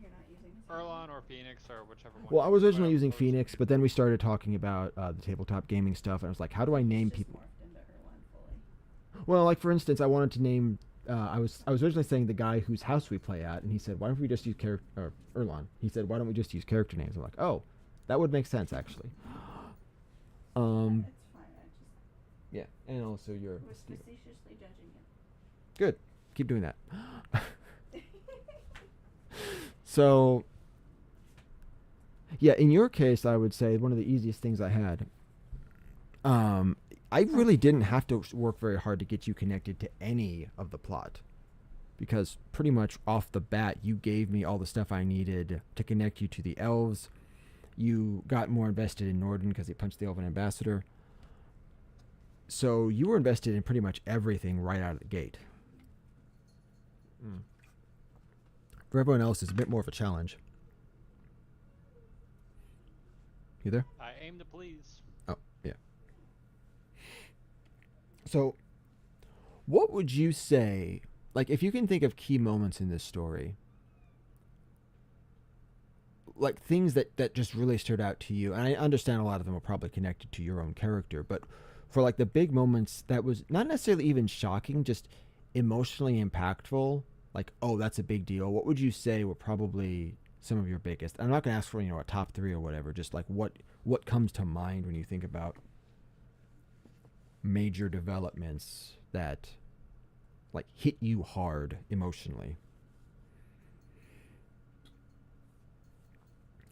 You're not using his Erlon or Phoenix or whichever one. Well, I was originally whatever using floats. Phoenix, but then we started talking about the tabletop gaming stuff, and I was like, how do I name He's just people? morphed into Erwan fully. Well, like for instance, I wanted to name. I was originally saying the guy whose house we play at, and he said, "Why don't we just use character?" Erlon. He said, "Why don't we just use character names?" I'm like, "Oh, that would make sense actually." Yeah, it's fine. I just Yeah, and also you're was Steven. facetiously judging him. Good. Keep doing that. So, yeah, in your case, I would say one of the easiest things I had. I really didn't have to work very hard to get you connected to any of the plot, because pretty much off the bat, you gave me all the stuff I needed to connect you to the elves. You got more invested in Norden because he punched the elven ambassador. So you were invested in pretty much everything right out of the gate. For everyone else, it's a bit more of a challenge. You there? I aim to please. Oh, yeah. So, what would you say, like, if you can think of key moments in this story, like things that just really stood out to you, and I understand a lot of them are probably connected to your own character, but for like the big moments that was not necessarily even shocking, just emotionally impactful, like, oh, that's a big deal, what would you say were probably some of your biggest? I'm not going to ask for, a top 3 or whatever, just like what comes to mind when you think about major developments that like hit you hard emotionally.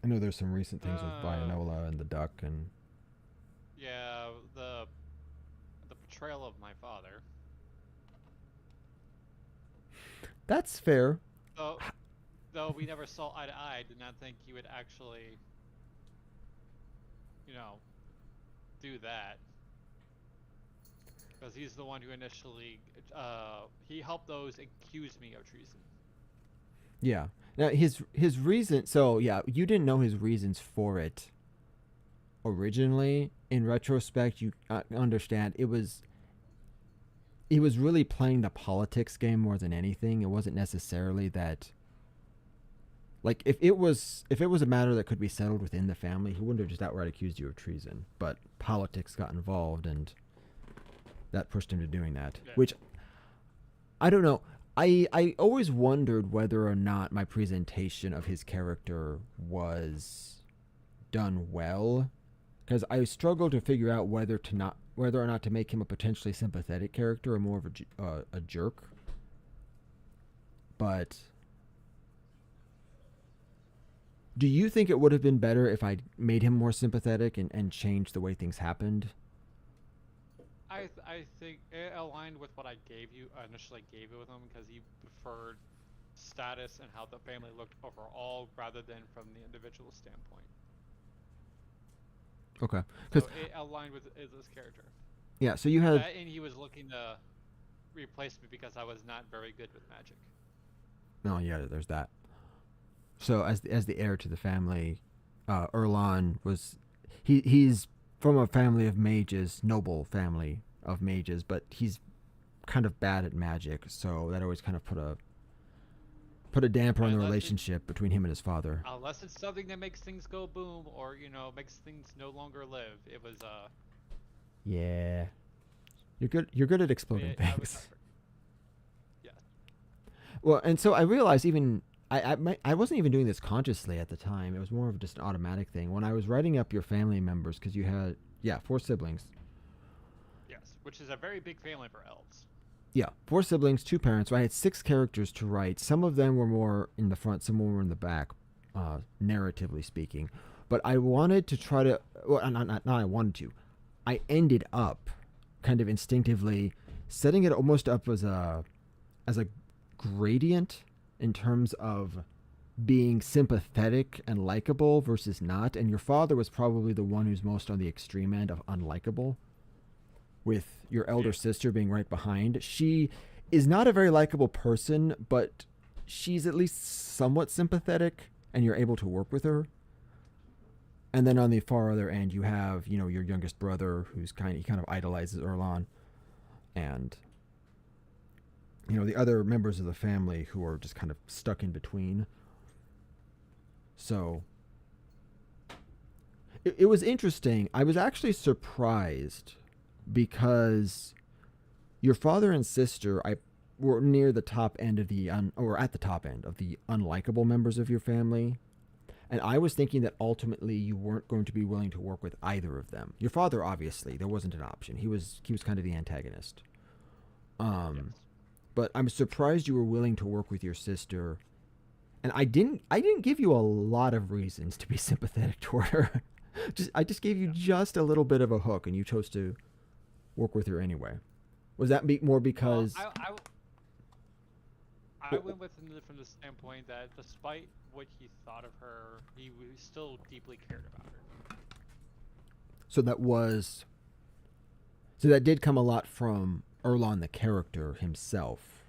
I know there's some recent things with Vionola and the duck, and Yeah, the portrayal of my father. that's fair. Though, though we never saw eye to eye, I did not think he would actually, do that. Because he's the one who initially, he helped those accuse me of treason. Yeah, Now his reason. So yeah, you didn't know his reasons for it originally. In retrospect, you understand it was he was really playing the politics game more than anything. It wasn't necessarily that. Like if it was a matter that could be settled within the family, he wouldn't have just outright accused you of treason. But politics got involved, and that pushed him to doing that. Yeah. Which I don't know. I always wondered whether or not my presentation of his character was done well, because I struggled to figure out whether or not to make him a potentially sympathetic character or more of a jerk. But do you think it would have been better if I made him more sympathetic and changed the way things happened? I think it aligned with what I initially gave you with him, because you preferred status and how the family looked overall rather than from the individual standpoint. Okay, So because it aligned with his character. yeah, so you had And he was looking to replace me because I was not very good with magic. no, yeah, there's that. So as the heir to the family, Erlon was he's from a family of mages, noble family of mages, but he's kind of bad at magic, so that always kind of put a damper on the Unless it- relationship between him and his father. Unless it's something that makes things go boom, or makes things no longer live. It was Yeah, you're good at exploding I was things. yeah. Well, and so I realized even I wasn't even doing this consciously at the time. It was more of just an automatic thing. When I was writing up your family members, because you had 4 siblings. Yes, which is a very big family for elves. Yeah, 4 siblings, 2 parents. So I had 6 characters to write. Some of them were more in the front, some were in the back, narratively speaking. But I wanted to try to. Well, not I wanted to. I ended up kind of instinctively setting it almost up as a gradient in terms of being sympathetic and likable versus not. And your father was probably the one who's most on the extreme end of unlikable, with your elder sister being right behind. She is not a very likable person, but she's at least somewhat sympathetic, and you're able to work with her. And then on the far other end, you have, your youngest brother, who's he kind of idolizes Erlon, and the other members of the family who are just kind of stuck in between. So it was interesting. I was actually surprised because your father and sister were near the top end of or at the top end of the unlikable members of your family. And I was thinking that ultimately you weren't going to be willing to work with either of them. Your father, obviously, there wasn't an option. He was kind of the antagonist. Yes. But I'm surprised you were willing to work with your sister. And I didn't give you a lot of reasons to be sympathetic toward her. I just gave you just a little bit of a hook, and you chose to work with her anyway. Was that more because Well, I went with him from the standpoint that despite what he thought of her, he still deeply cared about her. so that did come a lot from Erlon the character himself?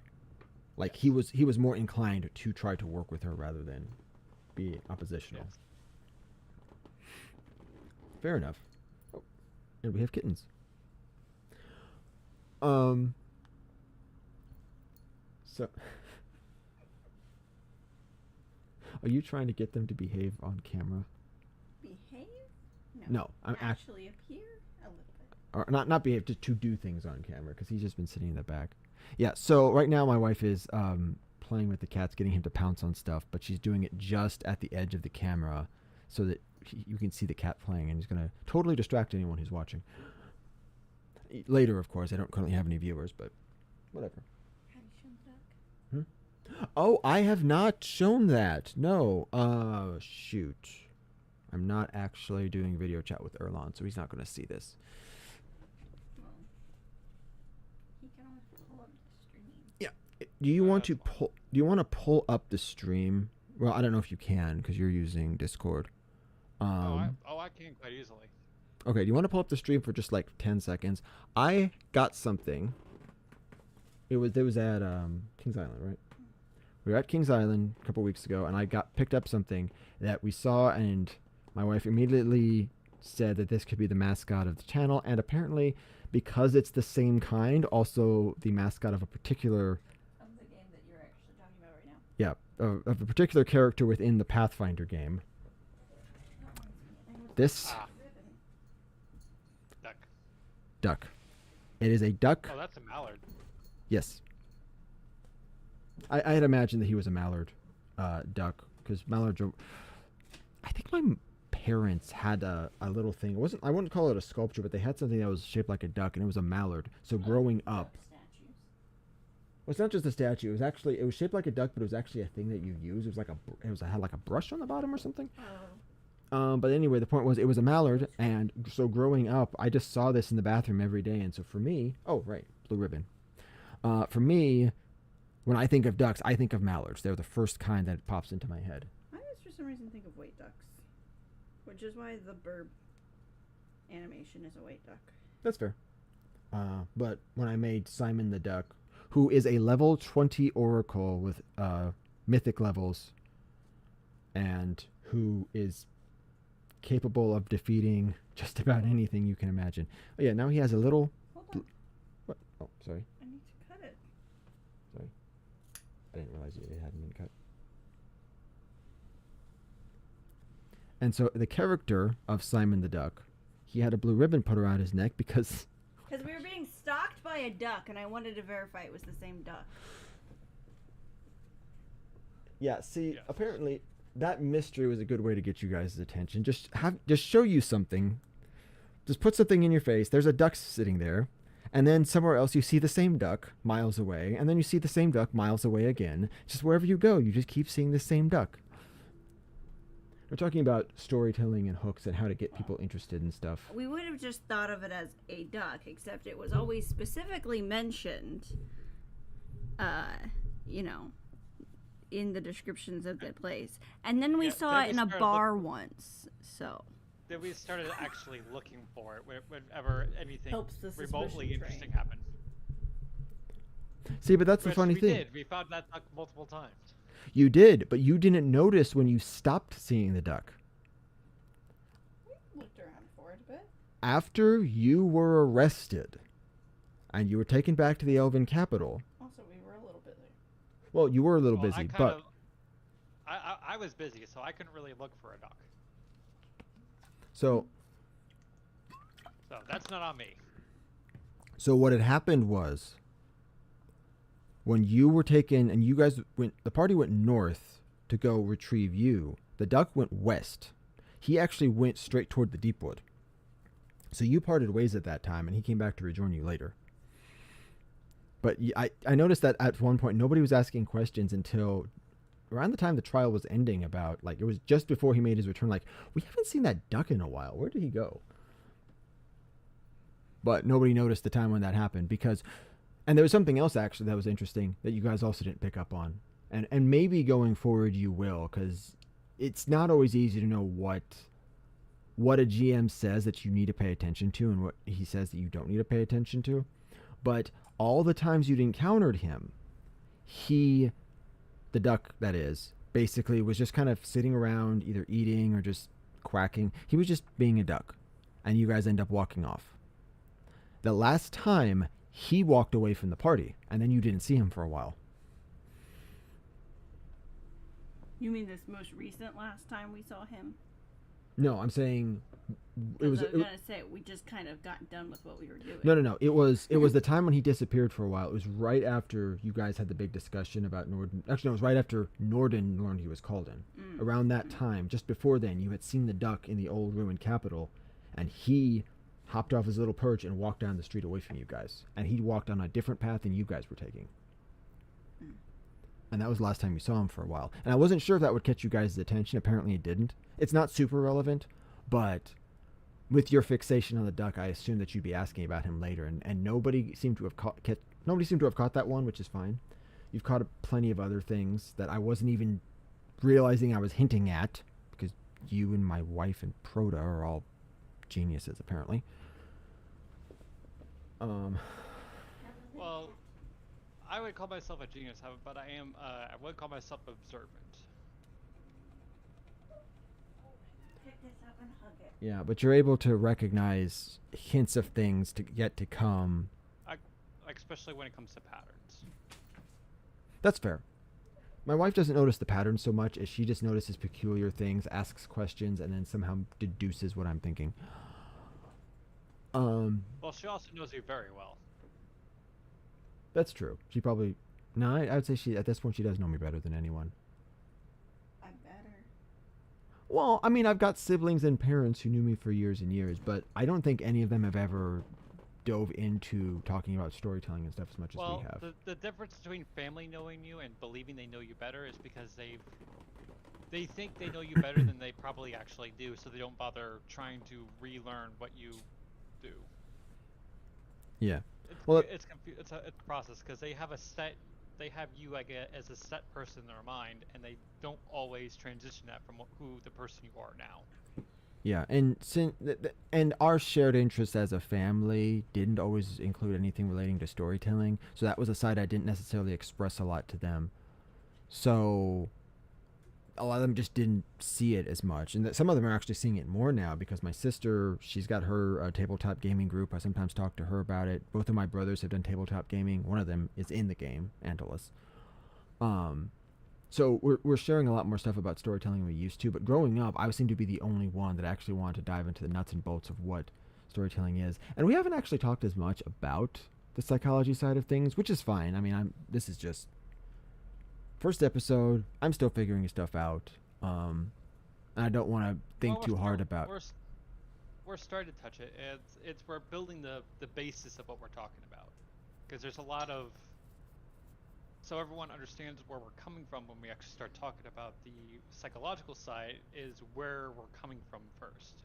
Like he was more inclined to try to work with her rather than be oppositional. Yes. Fair enough. Oh, and we have kittens. So are you trying to get them to behave on camera? Behave? No, I'm actually appear a little bit. or not behave, to do things on camera, because he's just been sitting in the back. Yeah, so right now my wife is playing with the cats, getting him to pounce on stuff, but she's doing it just at the edge of the camera so that you can see the cat playing, and he's going to totally distract anyone who's watching. Later, of course, I don't currently have any viewers, but whatever. Have you shown the duck? Oh, I have not shown that. No. Shoot. I'm not actually doing video chat with Erlon, so he's not going to see this. Well, he can always pull up the stream. Do you want to That's fine. pull? Do you want to pull up the stream? Well, I don't know if you can because you're using Discord. I can quite easily. Okay. Do you want to pull up the stream for just like 10 seconds? I got something. It was at Kings Island, right? We were at Kings Island a couple weeks ago, and I picked up something that we saw, and my wife immediately said that this could be the mascot of the channel, and apparently, because it's the same kind, also the mascot of a particular Of the game that you're actually talking about right now. of a particular character within the Pathfinder game. This Duck. duck. It is a duck. Oh, that's a mallard. Yes. I had imagined that he was a mallard duck, because mallards are... I think my parents had a little thing. It wasn't... I wouldn't call it a sculpture, but they had something that was shaped like a duck, and it was a mallard. So growing up... Statues. Well, it's not just a statue. It was shaped like a duck, but it was actually a thing that you use. It had like a brush on the bottom or something. Oh. But anyway, the point was it was a mallard, and so growing up, I just saw this in the bathroom every day, and so for me... Oh, right. Blue ribbon. For me... When I think of ducks, I think of mallards. They're the first kind that pops into my head. I always, for some reason, think of white ducks, which is why the burb animation is a white duck. That's fair. But when I made Simon the Duck, who is a level 20 oracle with mythic levels, and who is capable of defeating just about anything you can imagine. Oh yeah, now he has a little... Hold on. What? Oh, sorry. I need to cut it. Sorry. I didn't realize it hadn't been cut. And so the character of Simon the Duck, he had a blue ribbon put around his neck because... Because we were being stalked by a duck, and I wanted to verify it was the same duck. Yeah, see, Yes. apparently that mystery was a good way to get you guys' attention. Just show you something. Just put something in your face. There's a duck sitting there. And then somewhere else you see the same duck miles away. And then you see the same duck miles away again. Just wherever you go, you just keep seeing the same duck. We're talking about storytelling and hooks and how to get people interested in stuff. We would have just thought of it as a duck, except it was always specifically mentioned, in the descriptions of the place. And then we Yeah, saw then it we in a started bar once, so. Then we started actually looking for it whenever anything Helps the remotely suspicion interesting train. happened. See, but that's the Which funny we thing. did. We found that duck multiple times. You did, but you didn't notice when you stopped seeing the duck. We looked around for it a bit. After you were arrested and you were taken back to the Elven capital. Also, we were a little busy. Well, you were a little Well, busy, I but I was busy, so I couldn't really look for a duck. so That's not on me. so what had happened was when you were taken and you guys the party went north to go retrieve you, the duck went west. He actually went straight toward the Deepwood. So you parted ways at that time, and he came back to rejoin you later. But I noticed that at one point nobody was asking questions until around the time the trial was ending. About it was just before he made his return. Like, we haven't seen that duck in a while. Where did he go? But nobody noticed the time when that happened because, and there was something else actually that was interesting that you guys also didn't pick up on, and maybe going forward you will, because it's not always easy to know what a GM says that you need to pay attention to and what he says that you don't need to pay attention to. But all the times you'd encountered him, the duck that is, basically was just kind of sitting around either eating or just quacking. He was just being a duck, and you guys end up walking off. The last time he walked away from the party, and then you didn't see him for a while. You mean this most recent last time we saw him? No, I'm saying it 'Cause was. I was gonna say we just kind of got done with what we were doing. No. It was the time when he disappeared for a while. It was right after you guys had the big discussion about Norden. Actually, no, it was right after Norden learned he was called in. Around that time, just before then, you had seen the duck in the old ruined capital, and he hopped off his little perch and walked down the street away from you guys. And he walked on a different path than you guys were taking. And that was the last time you saw him for a while. And I wasn't sure if that would catch you guys' attention. Apparently it didn't. It's not super relevant, but with your fixation on the duck, I assumed that you'd be asking about him later. And nobody seemed to have caught that one, which is fine. You've caught plenty of other things that I wasn't even realizing I was hinting at, because you and my wife and Proda are all geniuses, apparently. Well, I would call myself a genius, but I am. I would call myself observant. Pick this up and hug it. Yeah, but you're able to recognize hints of things to yet to come. I, like especially when it comes to patterns. That's fair. My wife doesn't notice the patterns so much as she just notices peculiar things, asks questions, and then somehow deduces what I'm thinking. Well, she also knows you very well. That's true. She probably no, I would say she at this point she does know me better than anyone. I'm better. Well, I mean, I've got siblings and parents who knew me for years and years, but I don't think any of them have ever dove into talking about storytelling and stuff as much as Well, we have. the difference between family knowing you and believing they know you better is because they think they know you better than they probably actually do, so they don't bother trying to relearn what you do. Yeah. It's Well, it's a process because they have you like as a set person in their mind, and they don't always transition that from who the person you are now. yeah, and our shared interests as a family didn't always include anything relating to storytelling, so that was a side I didn't necessarily express a lot to them. So a lot of them just didn't see it as much, and that some of them are actually seeing it more now because my sister, she's got her tabletop gaming group. I sometimes talk to her about it. Both of my brothers have done tabletop gaming. One of them is in the game, Angelus. So we're sharing a lot more stuff about storytelling than we used to. But growing up, I seem to be the only one that actually wanted to dive into the nuts and bolts of what storytelling is. And we haven't actually talked as much about the psychology side of things, which is fine. I mean, this is just first episode. I'm still figuring stuff out. And I don't want to think too hard about. We're starting to touch it. It's we're building the basis of what we're talking about, because there's a lot of, so everyone understands where we're coming from when we actually start talking about the psychological side is where we're coming from first.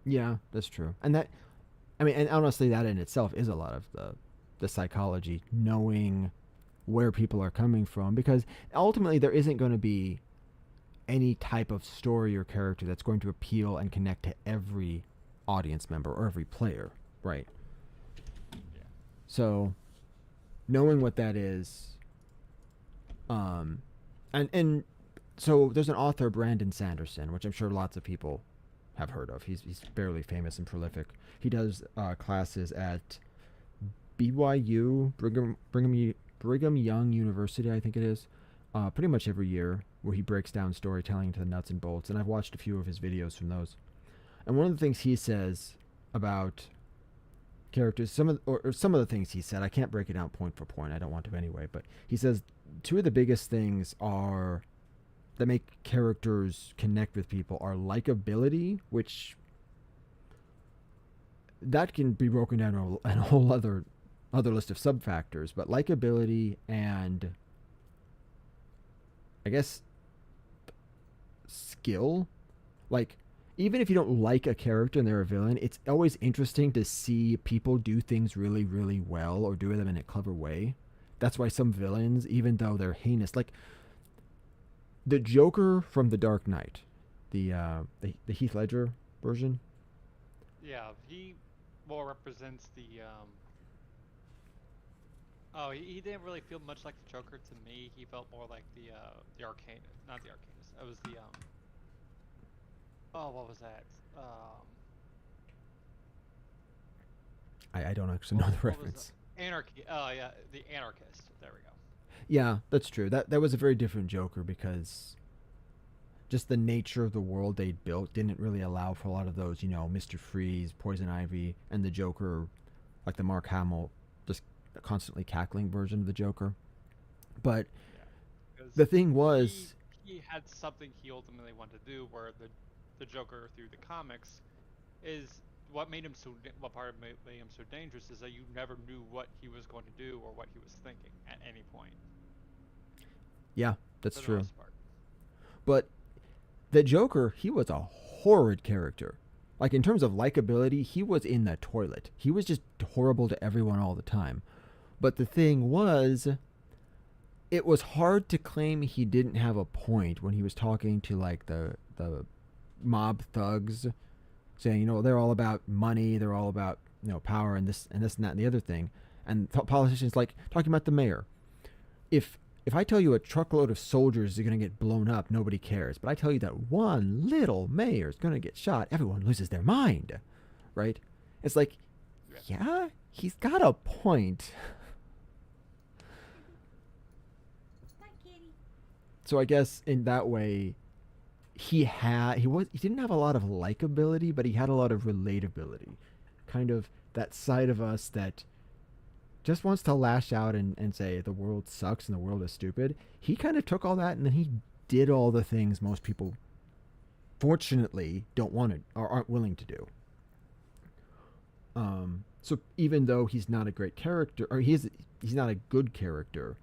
Yeah, that's true. And that, I mean, and honestly, that in itself is a lot of the psychology, knowing where people are coming from, because ultimately there isn't going to be any type of story or character that's going to appeal and connect to every audience member or every player, right? Yeah. So knowing what that is, and so there's an author, Brandon Sanderson, which I'm sure lots of people have heard of. He's fairly famous and prolific. He does classes at BYU, Brigham Young University, I think it is, pretty much every year, where he breaks down storytelling to the nuts and bolts. And I've watched a few of his videos from those. And one of the things he says about characters, some of the things he said, I can't break it down point for point. I don't want to anyway. But he says two of the biggest things are that make characters connect with people are likability, which that can be broken down in a whole other list of sub factors, but likability and I guess skill. Like, even if you don't like a character and they're a villain, it's always interesting to see people do things really, really well or do them in a clever way. That's why some villains, even though they're heinous, like the Joker from The Dark Knight, the Heath Ledger version. Yeah, he more represents the Oh, he didn't really feel much like the Joker to me. He felt more like the Arcane, not the Arcanist. It was the Oh, what was that? I don't actually know the reference. Anarchy. Oh yeah, the Anarchist. There we go. Yeah, that's true. That was a very different Joker because just the nature of the world they'd built didn't really allow for a lot of those, Mr. Freeze, Poison Ivy, and the Joker, like the Mark Hamill, just constantly cackling version of the Joker. But Yeah, the thing was, he had something he ultimately wanted to do, where the Joker through the comics is what made him what part of made him so dangerous is that you never knew what he was going to do or what he was thinking at any point. yeah, that's For the true. most part. But the Joker, he was a horrid character. Like, in terms of likability, he was in the toilet. He was just horrible to everyone all the time. But the thing was, it was hard to claim he didn't have a point when he was talking to, like, the mob thugs, saying, they're all about money, they're all about, power, and this and that and the other thing. And politicians like talking about the mayor. If I tell you a truckload of soldiers are going to get blown up, nobody cares. But I tell you that one little mayor is going to get shot, everyone loses their mind, right? It's like, yeah, he's got a point. Bye, kitty. So I guess in that way, he didn't have a lot of likability, but he had a lot of relatability. Kind of that side of us that just wants to lash out and say the world sucks and the world is stupid. He kind of took all that and then he did all the things most people fortunately don't want to or aren't willing to do. So even though he's not a great character, or he's not a good character,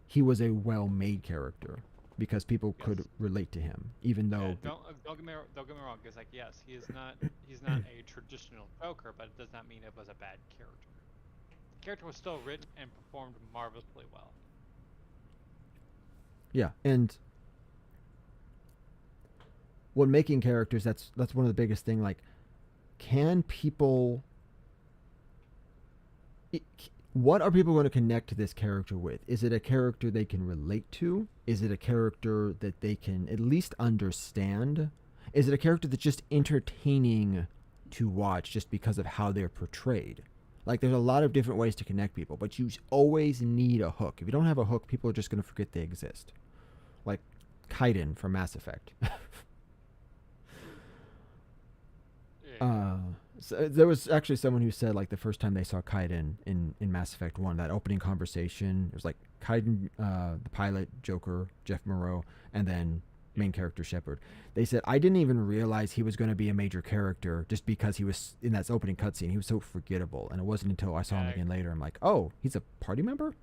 he was a well-made character because people could relate to him, even though. Don't get me wrong. Because like yes, he's not a traditional Joker, but it does not mean it was a bad character. The character was still written and performed marvelously well. Yeah, and when making characters, that's one of the biggest thing. Like, can people? What are people going to connect to this character with? Is it a character they can relate to? Is it a character that they can at least understand? Is it a character that's just entertaining to watch just because of how they're portrayed? Like, there's a lot of different ways to connect people, but you always need a hook. If you don't have a hook, people are just going to forget they exist. Like Kaiden from Mass Effect. So there was actually someone who said, like, the first time they saw Kaiden in Mass Effect 1, that opening conversation, it was like Kaiden, the pilot, Joker, Jeff Moreau, and then main character Shepard. They said, I didn't even realize he was going to be a major character just because he was in that opening cutscene. He was so forgettable. And it wasn't until I saw him again later, I'm like, oh, he's a party member?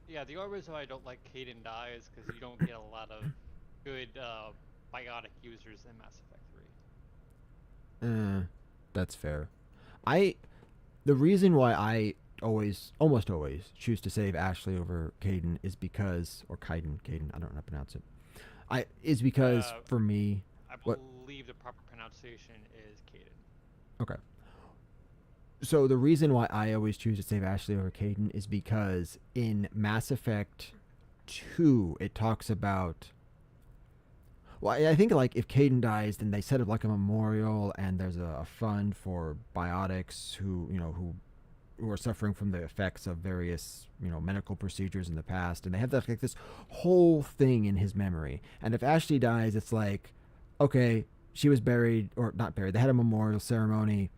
Yeah, the only reason why I don't like Kaiden die is because you don't get a lot of good biotic users in Mass Effect 3. That's fair. The reason why I almost always choose to save Ashley over Kaiden is because, or Kaiden, I don't know how to pronounce it. Is because for me, I believe the proper pronunciation is Kaiden. Okay. So the reason why I always choose to save Ashley over Kaiden is because in Mass Effect 2, it talks about. Well, I think, like, if Kaiden dies, then they set up like a memorial, and there's a fund for biotics who are suffering from the effects of various medical procedures in the past, and they have like this whole thing in his memory. And if Ashley dies, it's like, okay, she was buried, or not buried. They had a memorial ceremony,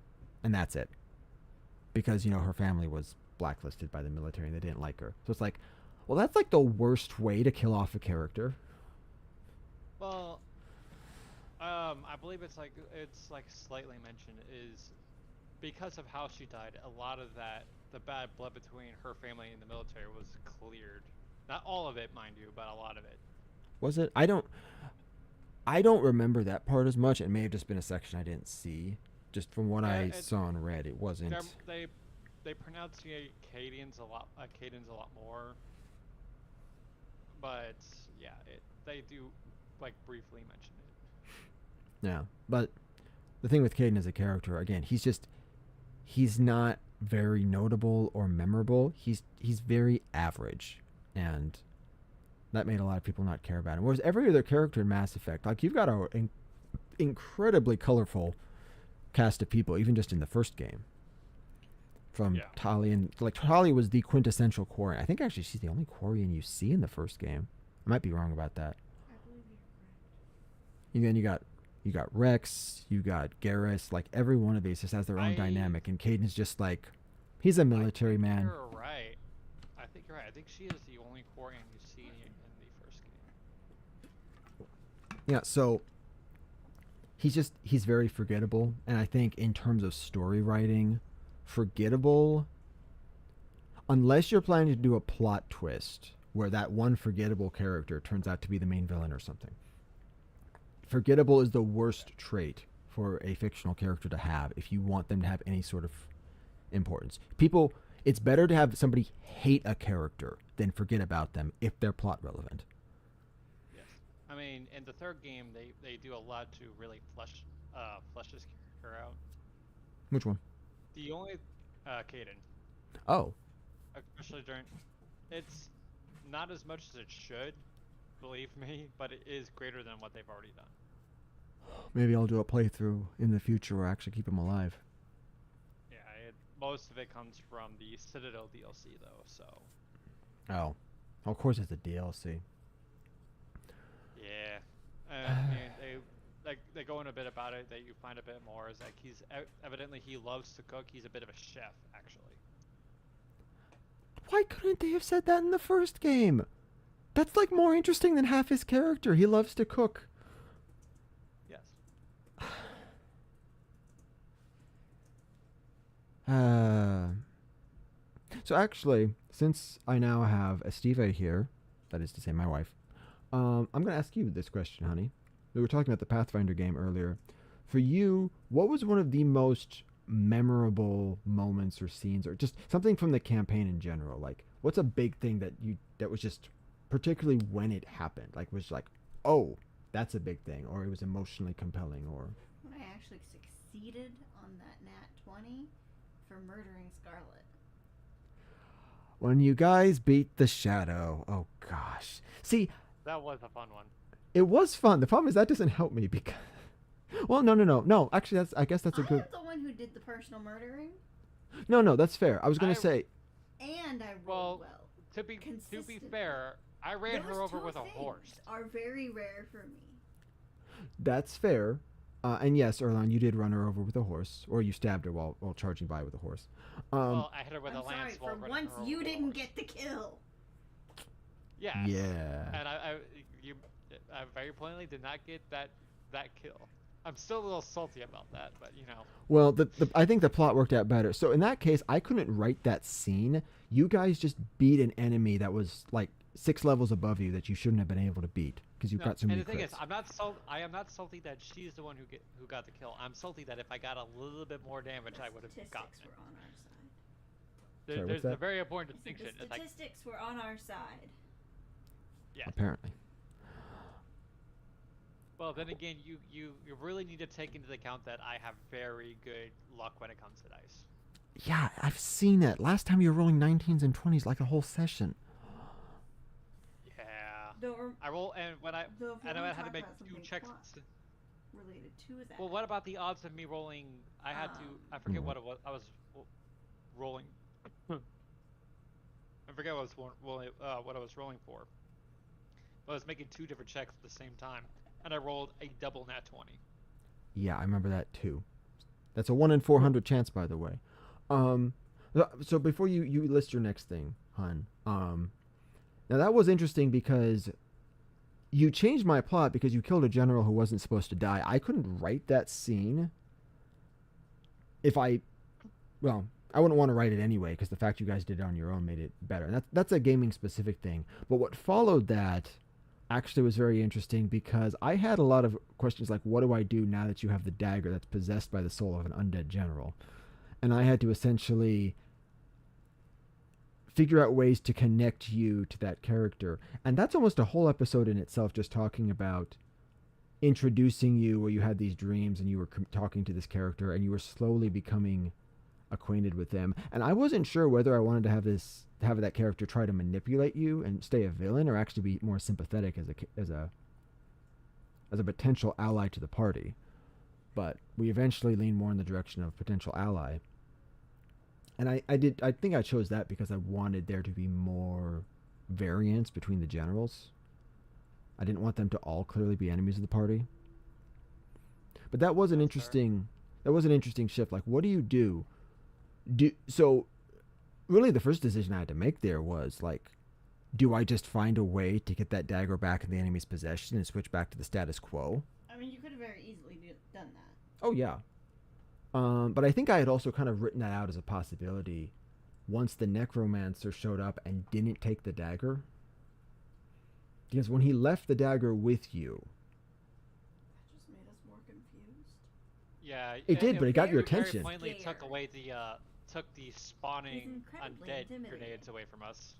and that's it, because her family was blacklisted by the military and they didn't like her. So it's like, well, that's like the worst way to kill off a character. Well, I believe it's like slightly mentioned is because of how she died. A lot of the bad blood between her family and the military was cleared. Not all of it, mind you, but a lot of it. Was it? I don't remember that part as much. It may have just been a section I didn't see. Just from what I saw and read, it wasn't. They pronunciate Cadians a lot more. But yeah, they do like briefly mention it. Yeah, but the thing with Kaiden as a character, again, he's not very notable or memorable. He's very average, and that made a lot of people not care about him. Whereas every other character in Mass Effect, like, you've got an incredibly colorful cast of people, even just in the first game. From Tali, and like Tali was the quintessential Quarian. I think actually she's the only Quarian you see in the first game. I might be wrong about that. I believe you're correct. And then you got Rex, you got Garrus. Like, every one of these just has their own dynamic, and Caiden's just like, he's a military man. You're right. I think you're right. I think she is the only Quarian you see in the first game. Yeah, so he's very forgettable, and I think in terms of story writing, forgettable, unless you're planning to do a plot twist where that one forgettable character turns out to be the main villain or something. Forgettable is the worst trait for a fictional character to have if you want them to have any sort of importance. It's better to have somebody hate a character than forget about them if they're plot relevant. Yes. I mean, in the third game, they do a lot to really flesh this character out. Which one? The only Kaiden. Oh. especially during. It's not as much as it should, believe me, but it is greater than what they've already done. Maybe I'll do a playthrough in the future where I actually keep him alive. Yeah, most of it comes from the Citadel DLC though, so. Oh. Of course it's a DLC. Yeah, and they go in a bit about it that you find a bit more is like evidently he loves to cook. He's a bit of a chef actually. Why couldn't they have said that in the first game? That's like more interesting than half his character. He loves to cook. Yes. So actually, since I now have Estiva here, that is to say my wife, I'm going to ask you this question, honey. We were talking about the Pathfinder game earlier. For you, what was one of the most memorable moments or scenes or just something from the campaign in general? Like, what's a big thing that was just particularly when it happened? Like, was like, oh, that's a big thing, or it was emotionally compelling, or When I actually succeeded on that nat 20 for murdering Scarlet. when you guys beat the Shadow. Oh gosh. See, That was a fun one. it was fun. The problem is that doesn't help me because well, no. Actually, I guess that's a I good. am the one who did the personal murdering, No, that's fair. I was gonna say, and I Well, rolled well. To be Consistently. fair, I ran Those her over two with a things horse. are very rare for me. that's fair. And yes, Erlan, you did run her over with a horse, or you stabbed her while charging by with a horse. Well, I hit her with I'm a lance sorry, while for running once her over you with a didn't horse. get the kill. Yes. Yeah. And I very plainly did not get that kill. I'm still a little salty about that, but you know. Well, I think the plot worked out better. So in that case, I couldn't write that scene. You guys just beat an enemy that was like 6 levels above you that you shouldn't have been able to beat because you've No, got so many and the thing crits. is, I am not salty that she's the one who got the kill. I'm salty that if I got a little bit more damage, I would have gotten Statistics it. were on our side. Sorry, what's There's that? a very important I said distinction. the It's like, statistics were on our side. yes. Apparently. Well, then again, you really need to take into account that I have very good luck when it comes to dice. Yeah, I've seen it. Last time you were rolling 19s and 20s like a whole session. Yeah. Though, I roll and when I though if you and I wanna had to talk make about 2 something checks. plot related to that. Well, what about the odds of me rolling? I had to. I forget what it was. I was rolling. I forget what I was rolling for. But I was making 2 different checks at the same time, and I rolled a double nat 20. Yeah, I remember that too. That's a 1 in 400 chance, by the way. So before you list your next thing, hun. Now that was interesting because you changed my plot because you killed a general who wasn't supposed to die. I couldn't write that scene. Well, I wouldn't want to write it anyway because the fact you guys did it on your own made it better. And that's a gaming specific thing. But what followed that actually was very interesting because I had a lot of questions like, what do I do now that you have the dagger that's possessed by the soul of an undead general? And I had to essentially figure out ways to connect you to that character. And that's almost a whole episode in itself, just talking about introducing you where you had these dreams and you were talking to this character and you were slowly becoming acquainted with them. And I wasn't sure whether I wanted to have that character try to manipulate you and stay a villain or actually be more sympathetic as a potential ally to the party. But we eventually leaned more in the direction of potential ally. And I think I chose that because I wanted there to be more variance between the generals. I didn't want them to all clearly be enemies of the party. But that was an interesting shift. Like, what do you do? So really the first decision I had to make there was like, do I just find a way to get that dagger back in the enemy's possession and switch back to the status quo? I mean, you could have very easily done that. Oh yeah. But I think I had also kind of written that out as a possibility once the necromancer showed up and didn't take the dagger. Because when he left the dagger with you, That just made us more confused. Yeah, It did, but it got your very attention. plainly took Scared. away took the spawning incredibly undead intimidating. grenades away from us.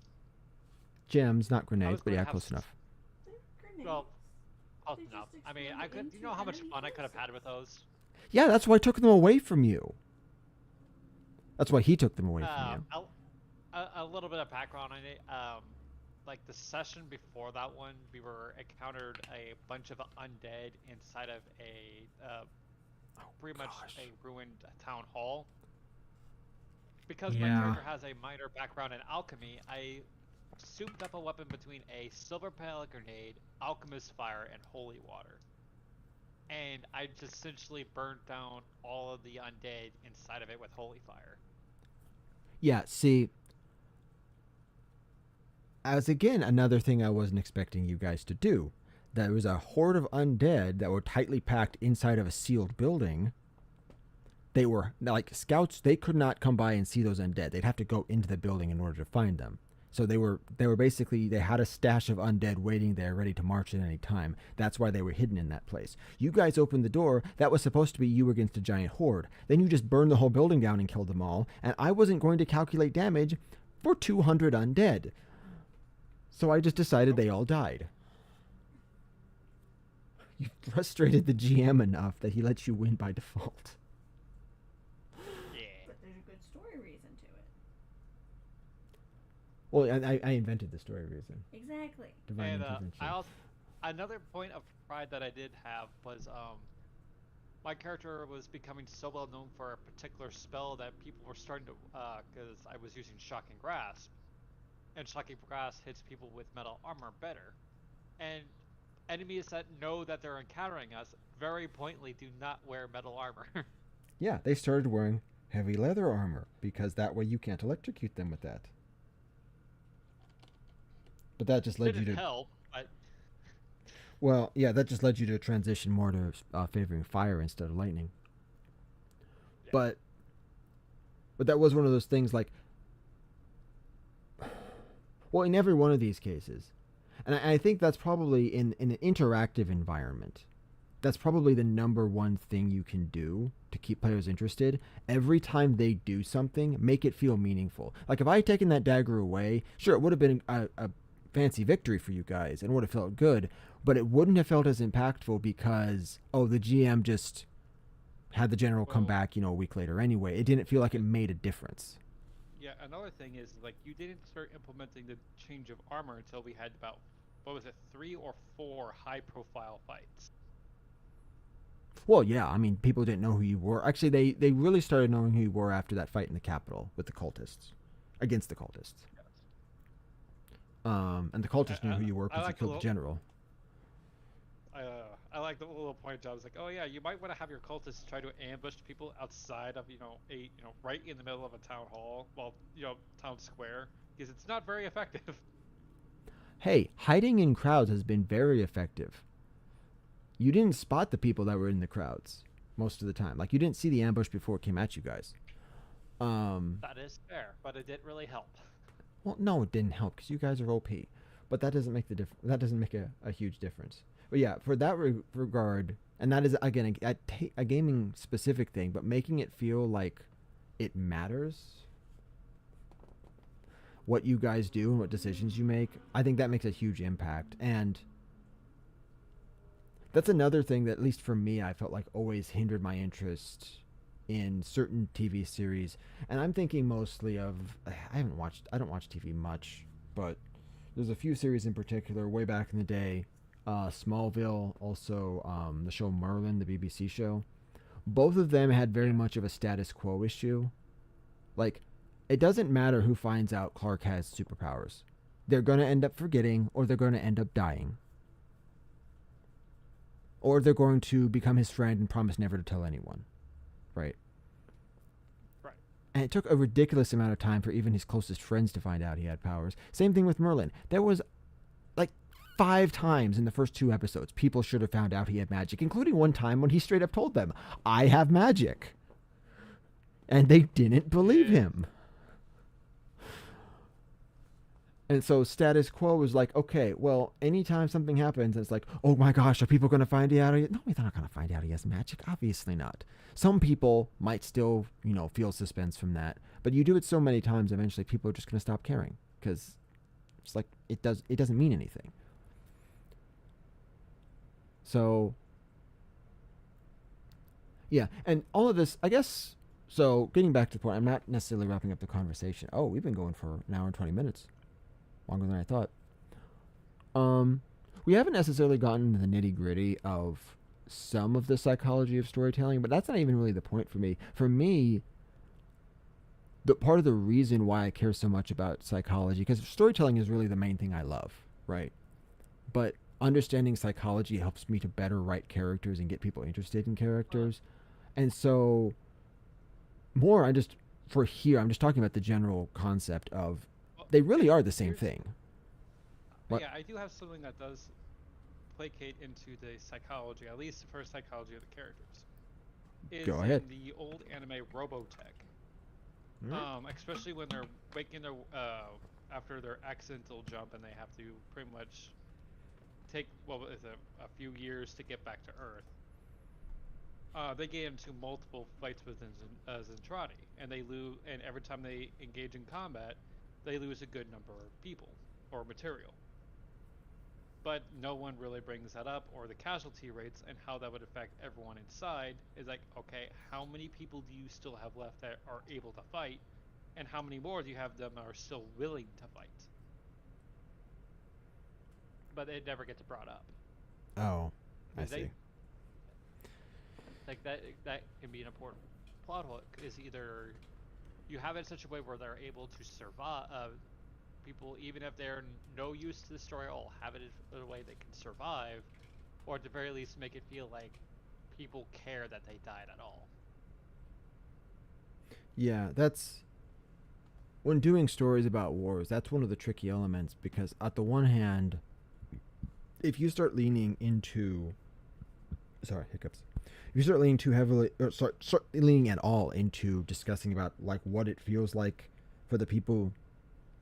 gems, not grenades, was but gonna yeah, have close s- enough. They're grenades. Well, close They enough. just I mean, exploded do you know how much into fun I enemy could have had with those? Yeah, that's why I took them away from you. That's why he took them away from you. a little bit of background on it. Like the session before that one, we were encountered a bunch of undead inside of a Oh pretty much gosh. a ruined town hall. Because my Yeah. character has a minor background in alchemy, I souped up a weapon between a silver pellet grenade, alchemist fire, and holy water. And I just essentially burnt down all of the undead inside of it with holy fire. Yeah. See, as again another thing I wasn't expecting you guys to do. There was a horde of undead that were tightly packed inside of a sealed building. They were like scouts. They could not come by and see those undead. They'd have to go into the building in order to find them. So they were basically, they had a stash of undead waiting there, ready to march at any time. That's why they were hidden in that place. You guys opened the door. That was supposed to be you against a giant horde. Then you just burned the whole building down and killed them all. And I wasn't going to calculate damage for 200 undead. So I just decided they all died. You frustrated the GM enough that he lets you win by default. Yeah. But there's a good story reason to it. Well, I invented the story reason. Exactly. Divine And intervention. I also, another point of pride that I did have was my character was becoming so well known for a particular spell that people were starting to, because I was using Shocking Grasp, and Shocking Grasp hits people with metal armor better. And enemies that know that they're encountering us very pointedly do not wear metal armor. Yeah, they started wearing heavy leather armor because that way you can't electrocute them with that. But that just led you Didn't to help, but well, yeah, that just led you to transition more to favoring fire instead of lightning. yeah. But that was one of those things like, well, in every one of these cases, and I think that's probably in an interactive environment. That's probably the number one thing you can do to keep players interested. Every time they do something, make it feel meaningful. Like if I had taken that dagger away, sure, it would have been a fancy victory for you guys and would have felt good, but it wouldn't have felt as impactful because, oh, the GM just had the general come Well, back, a week later anyway. It didn't feel like it made a difference. yeah, another thing is like you didn't start implementing the change of armor until we had about what was it, 3 or 4 high-profile fights. Well, yeah, I mean, people didn't know who you were. Actually, they really started knowing who you were after that fight in the Capitol with the cultists, against the cultists. Yes. And the cultists knew who you were I because you like the killed the little, general. I like the little point. I was like, oh yeah, you might want to have your cultists try to ambush people outside of right in the middle of a town hall, well, town square, because it's not very effective. Hey, hiding in crowds has been very effective. You didn't spot the people that were in the crowds most of the time. Like you didn't see the ambush before it came at you guys. That is fair, but it didn't really help. Well, no, it didn't help because you guys are OP, but that doesn't make that doesn't make a huge difference. But yeah, for that regard, and that is again a gaming specific thing, but making it feel like it matters what you guys do and what decisions you make, I think that makes a huge impact. And that's another thing that, at least for me, I felt like always hindered my interest in certain TV series. And I'm thinking mostly of, I don't watch TV much, but there's a few series in particular way back in the day. Smallville, also the show Merlin, the BBC show. Both of them had very much of a status quo issue. Like, it doesn't matter who finds out Clark has superpowers. They're going to end up forgetting, or they're going to end up dying. Or they're going to become his friend and promise never to tell anyone. Right? Right. And it took a ridiculous amount of time for even his closest friends to find out he had powers. Same thing with Merlin. There was like 5 times in the first 2 episodes people should have found out he had magic, including one time when he straight up told them, I have magic. And they didn't believe him. And so status quo was like, okay, well, anytime something happens, it's like, oh my gosh, are people going to find out? No, they're not going to find out he has magic. Obviously not. Some people might still, feel suspense from that. But you do it so many times, eventually people are just going to stop caring. Because it's like, it doesn't mean anything. So, yeah. And all of this, I guess, So getting back to the point, I'm not necessarily wrapping up the conversation. Oh, we've been going for an hour and 20 minutes, longer than I thought. Um, we haven't necessarily gotten to the nitty gritty of some of the psychology of storytelling, but that's not even really the point for me. For me, the part of the reason why I care so much about psychology, because storytelling is really the main thing I love, right? But understanding psychology helps me to better write characters and get people interested in characters. And so, more, I just, for here, I'm just talking about the general concept of Well, they really okay, are the same here's thing. What? yeah, I do have something that does placate into the psychology, at least the first psychology of the characters, Go is ahead. in the old anime Robotech. Alright. Especially when they're making their after their accidental jump and they have to pretty much take what is it, a few years to get back to Earth. They get into multiple fights with Zentradi, and they lose. And every time they engage in combat, they lose a good number of people or material. But no one really brings that up, or the casualty rates and how that would affect everyone inside. Is like, okay, how many people do you still have left that are able to fight, and how many more do you have them that are still willing to fight? But it never gets brought up Oh, I because see. like that can be an important plot hook. Is either you have it in such a way where they're able to survive. People, even if they're no use to the story at all, have it in a way they can survive, or at the very least make it feel like people care that they died at all. Yeah, that's when doing stories about wars. That's one of the tricky elements because, at the one hand, if you start leaning into, sorry, hiccups. If you start leaning too heavily, or start leaning at all into discussing about like what it feels like for the people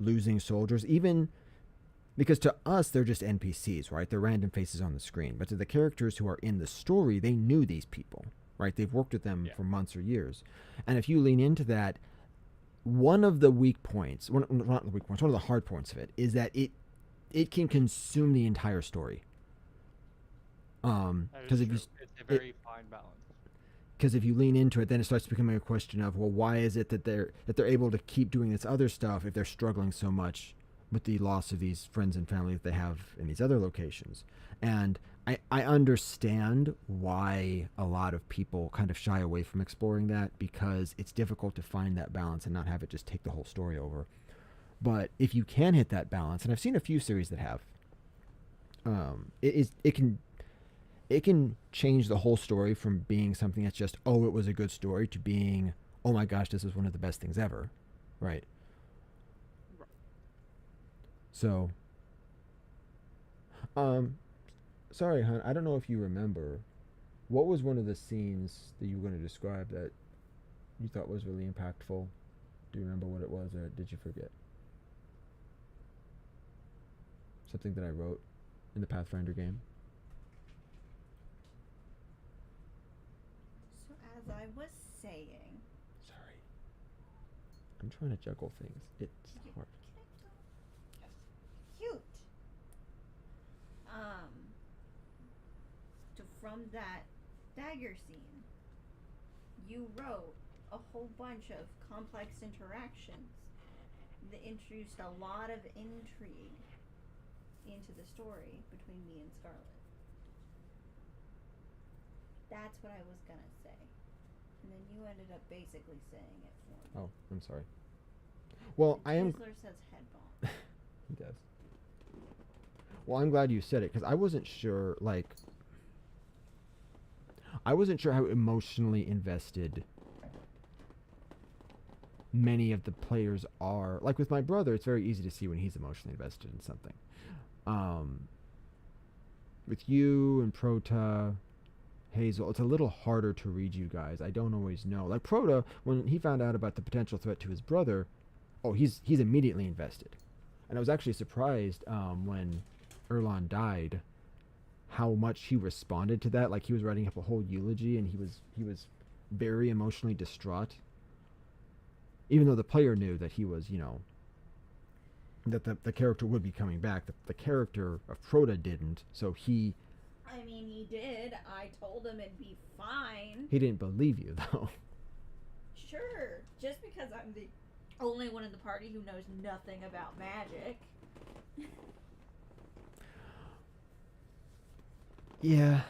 losing soldiers, even because to us they're just NPCs, right? They're random faces on the screen, but to the characters who are in the story, they knew these people, right? They've worked with them Yeah. for months or years, and if you lean into that, one of the weak points, not the weak points, one of the hard points of it is that it can consume the entire story. That Because is if you true. It's a very fine balance. because if you lean into it, then it starts becoming a question of, well, why is it that they're able to keep doing this other stuff if they're struggling so much with the loss of these friends and family that they have in these other locations? And I understand why a lot of people kind of shy away from exploring that because it's difficult to find that balance and not have it just take the whole story over. But if you can hit that balance, and I've seen a few series that have, it can change the whole story from being something that's just, oh, it was a good story, to being, oh my gosh, this is one of the best things ever, right? Right. So, um, sorry, hon, I don't know if you remember, what was one of the scenes that you were going to describe that you thought was really impactful? Do you remember what it was, or did you forget? Something that I wrote in the Pathfinder game? So as I was saying, Sorry. I'm trying to juggle things. It's you- hard. cute. So from that dagger scene, you wrote a whole bunch of complex interactions that introduced a lot of intrigue into the story between me and Scarlet. That's what I was gonna say. And then you ended up basically saying it for me. Oh, I'm sorry. Well, I am. Kiesler says head bomb. He does. Well, I'm glad you said it because I wasn't sure. Like, I wasn't sure how emotionally invested many of the players are. Like with my brother, it's very easy to see when he's emotionally invested in something. With you and Prota, Hazel, it's a little harder to read you guys. I don't always know. Like Prota, when he found out about the potential threat to his brother, oh, he's immediately invested. And I was actually surprised when Erlon died, how much he responded to that. Like he was writing up a whole eulogy, and he was very emotionally distraught. Even though the player knew that he was, that the character would be coming back. The character of Prota didn't, so he I mean, he did. I told him it'd be fine. didn't believe you though. Sure, just because I'm the only one in the party who knows nothing about magic. Yeah,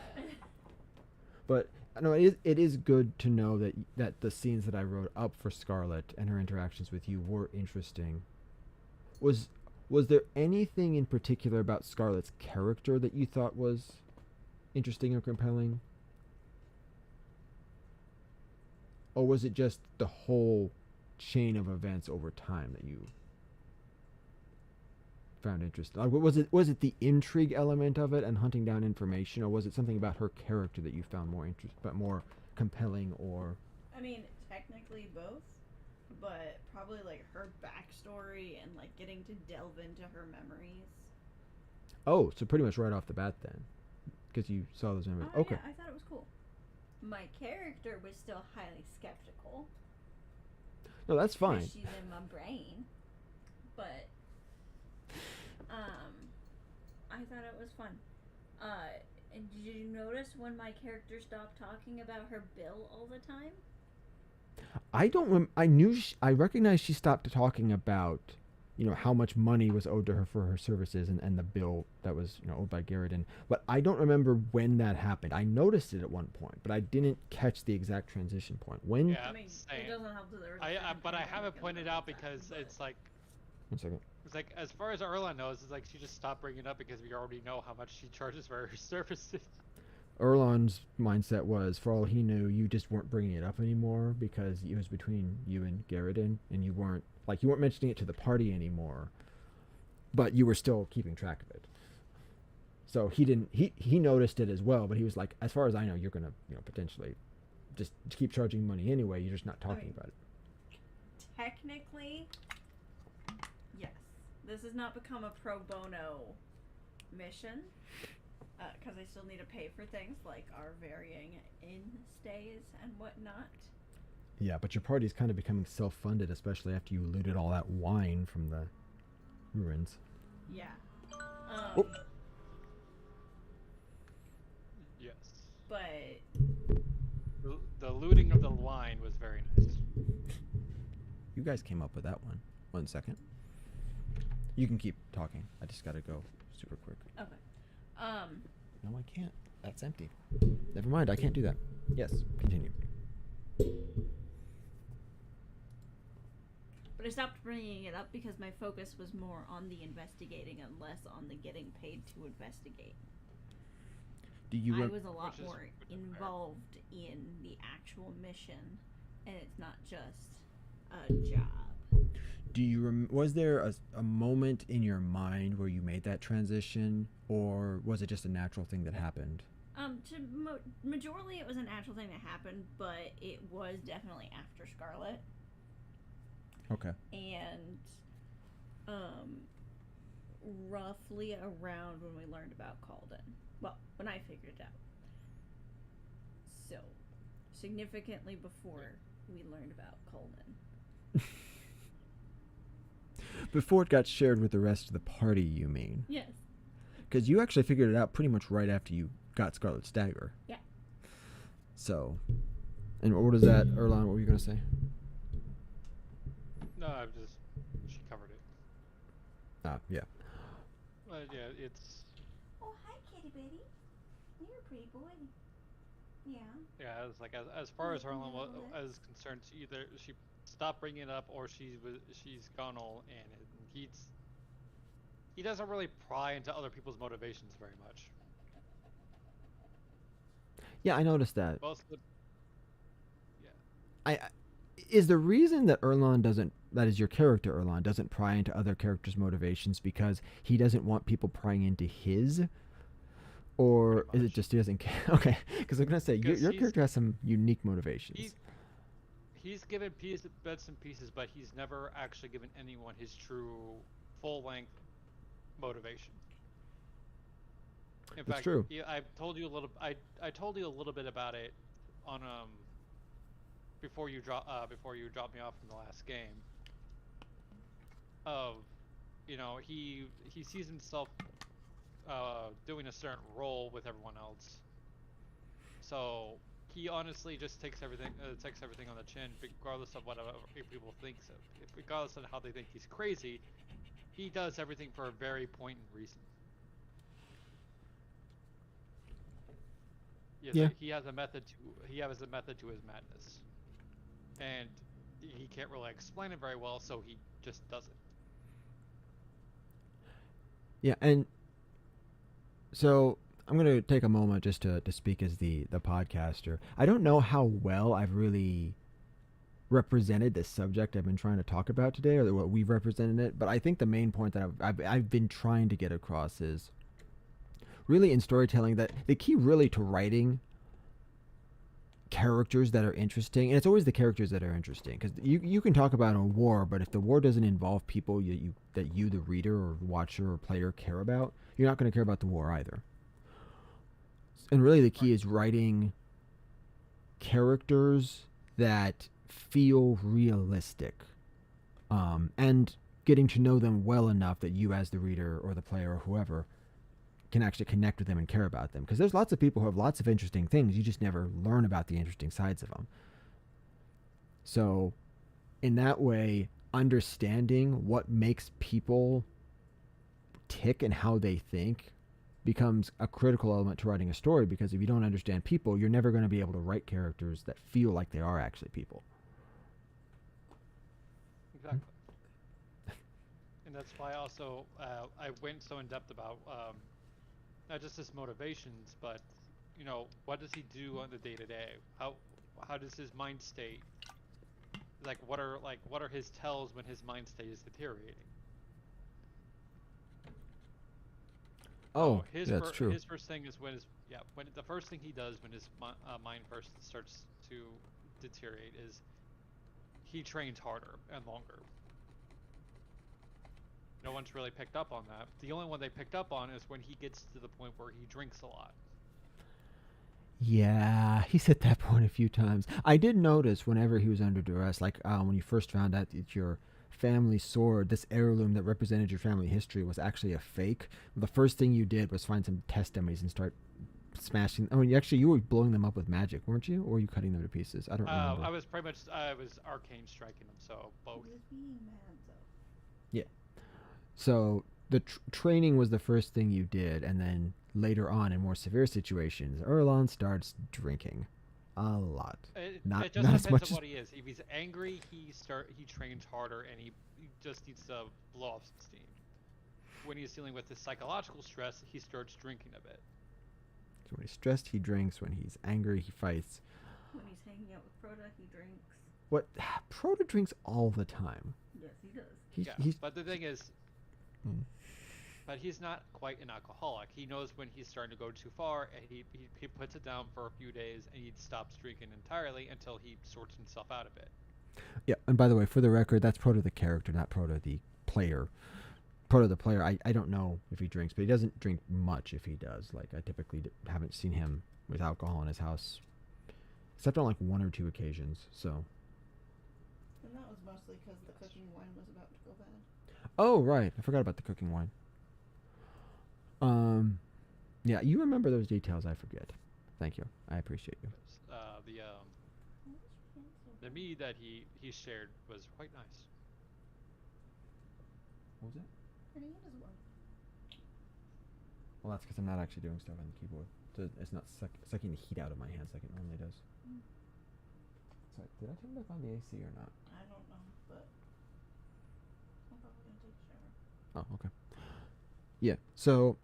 but no, it is good to know that the scenes that I wrote up for Scarlet and her interactions with you were interesting. Was was there anything in particular about Scarlet's character that you thought was interesting or compelling? Or was it just the whole chain of events over time that you found interesting? Like, was it the intrigue element of it and hunting down information, or was it something about her character that you found more compelling? Or I mean, technically both, but probably like her backstory and like getting to delve into her memories. oh, so pretty much right off the bat then, because you saw those memories. Oh Okay, yeah, I thought it was cool. My character was still highly skeptical. no, that's fine. She's in my brain, but I thought it was fun. And did you notice when my character stopped talking about her bill all the time? I don't. I recognized she stopped talking about, how much money was owed to her for her services and the bill that was owed by Garrett. But I don't remember when that happened. I noticed it at one point, but I didn't catch the exact transition point. When? Yeah, I mean, same. it doesn't help that there was. But I haven't pointed out because it's like, One second. as far as Erla knows, it's like she just stopped bringing it up because we already know how much she charges for her services. Erlon's mindset was, for all he knew, you just weren't bringing it up anymore because it was between you and Garrett, and you weren't mentioning it to the party anymore, but you were still keeping track of it. So he didn't. He noticed it as well, but he was like, as far as I know, you're gonna potentially just keep charging money anyway. You're just not talking about it. Technically, yes. This has not become a pro bono mission. Because I still need to pay for things like our varying inn stays and whatnot. Yeah, but your party's kind of becoming self-funded, especially after you looted all that wine from the ruins. Yeah. Oh. Yes. But The looting of the wine was very nice. You guys came up with that one. 1 second. You can keep talking. I just gotta go super quick. okay. No, I can't. That's empty. Never mind, I can't do that. Yes, continue. But I stopped bringing it up because my focus was more on the investigating and less on the getting paid to investigate. Do you I was a lot Which is- more which is fair. involved in the actual mission, and it's not just a job. Do you was there a moment in your mind where you made that transition, or was it just a natural thing that happened? Majorly it was a natural thing that happened, but it was definitely after Scarlet. Okay. And roughly around when we learned about Calden. Well, when I figured it out. So, significantly before we learned about Calden. Before it got shared with the rest of the party, you mean? Yes. Because you actually figured it out pretty much right after you got Scarlet's dagger. Yeah. So, and what is that, Erlon? What were you gonna say? No, she covered it. Yeah. But yeah, it's Oh, hi, kitty bitty. You're a pretty boy. Yeah. it's like as far as Harlan is concerned, either she stopped bringing it up or she's gone all in, and he doesn't really pry into other people's motivations very much. Yeah, I noticed that. Most of the Is the reason that that is your character, Erlon, doesn't pry into other characters' motivations because he doesn't want people prying into his? Or is it just he doesn't care? Okay, because I'm going to say, your character has some unique motivations. He's given bits and pieces, but he's never actually given anyone his true full-length motivation. In That's fact, true. I told you a little bit about it on before you dropped me off in the last game. He sees himself doing a certain role with everyone else. So he honestly just takes everything on the chin, regardless of whatever people thinks of. Regardless of how they think he's crazy, he does everything for a very poignant reason. Yeah. He has a method to his madness, and he can't really explain it very well, so he just does it. Yeah, and so I'm going to take a moment just to speak as the podcaster. I don't know how well I've really represented the subject I've been trying to talk about today, or what we've represented it. But I think the main point that I've been trying to get across is really in storytelling that the key really to writing characters that are interesting, and it's always the characters that are interesting, because you can talk about a war, but if the war doesn't involve people that you the reader or watcher or player care about, you're not going to care about the war either. And really the key is writing characters that feel realistic, and getting to know them well enough that you as the reader or the player or whoever can actually connect with them and care about them, because there's lots of people who have lots of interesting things, you just never learn about the interesting sides of them. So in that way, understanding what makes people tick and how they think becomes a critical element to writing a story, because if you don't understand people, you're never going to be able to write characters that feel like they are actually people. Exactly. And that's why also I went so in depth about not just his motivations, but what does he do on the day to day? How does his mind state? What are his tells when his mind state is deteriorating? Oh, that's true. His first thing is when the first thing he does when his mind first starts to deteriorate is he trains harder and longer. No one's really picked up on that. The only one they picked up on is when he gets to the point where he drinks a lot. Yeah, he's hit that point a few times. I did notice whenever he was under duress, like when you first found out that your family sword, this heirloom that represented your family history, was actually a fake. The first thing you did was find some test dummies and start smashing. Oh, you were blowing them up with magic, weren't you? Or were you cutting them to pieces? I don't remember. I was arcane striking them, so both. He was being mad though. Yeah. So the training was the first thing you did, and then later on, in more severe situations, Erlon starts drinking a lot. It Not just not as depends much on as what he is. If he's angry, he trains harder, and he just needs to blow off some steam. When he's dealing with his psychological stress, he starts drinking a bit. So when he's stressed, he drinks. When he's angry, he fights. When he's hanging out with Proto, he drinks. What? Proto drinks all the time. Yes, he does. He's But the thing is, Mm. but he's not quite an alcoholic. He knows when he's starting to go too far, and he puts it down for a few days, and he stops drinking entirely until he sorts himself out of it. Yeah, and by the way, for the record, that's Proto the character, not Proto the player. Proto the player, I don't know if he drinks, but he doesn't drink much if he does. Like, I typically haven't seen him with alcohol in his house, except on like one or two occasions, so. And that was mostly because the cooking wine was about to go bad. Oh, right. I forgot about the cooking wine. Yeah, you remember those details. I forget. Thank you. I appreciate you. The mead that he shared was quite nice. What was it? Her hand is warm. Well, that's because I'm not actually doing stuff on the keyboard. So it's not sucking the heat out of my hands like it normally does. Mm. So, did I turn back on the AC or not? I don't know, but I'm probably gonna take a shower. Oh, okay. Yeah. So,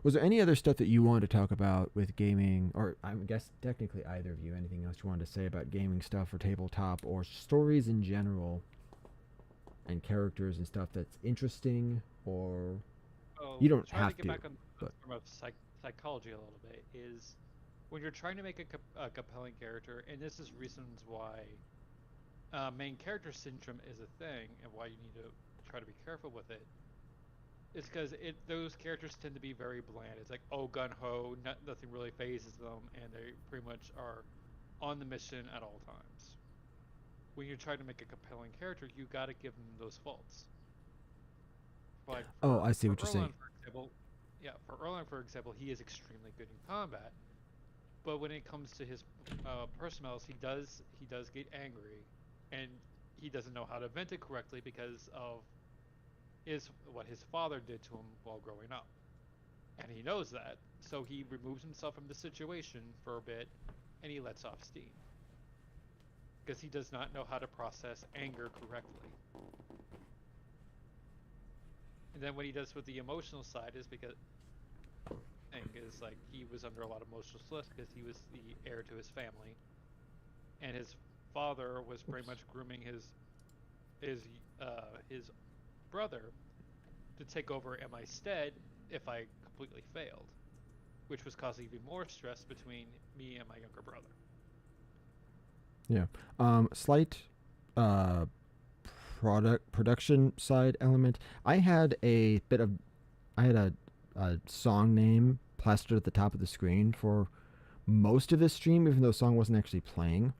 was there any other stuff that you wanted to talk about with gaming, or I guess technically either of you, anything else you wanted to say about gaming stuff or tabletop or stories in general and characters and stuff that's interesting, or you don't have to. to. Back on But from a psychology a little bit is when you're trying to make a compelling character, and this is reasons why main character syndrome is a thing and why you need to try to be careful with it. It's because those characters tend to be very bland. It's like, oh, gun ho, nothing really phases them, and they pretty much are on the mission at all times. When you're trying to make a compelling character, you got to give them those faults. Like I see what you're saying. For example, for Erlang, for example, he is extremely good in combat, But when it comes to his personals, he does get angry, and he doesn't know how to vent it correctly because of what his father did to him while growing up, and he knows that. So he removes himself from the situation for a bit, and he lets off steam because he does not know how to process anger correctly. And then what he does with the emotional side is because thing is like he was under a lot of emotional stress because he was the heir to his family, and his father was pretty much grooming his brother to take over in my stead if I completely failed, which was causing even more stress between me and my younger brother. Yeah. Slight uh production side element. I had a song name plastered at the top of the screen for most of this stream, even though the song wasn't actually playing.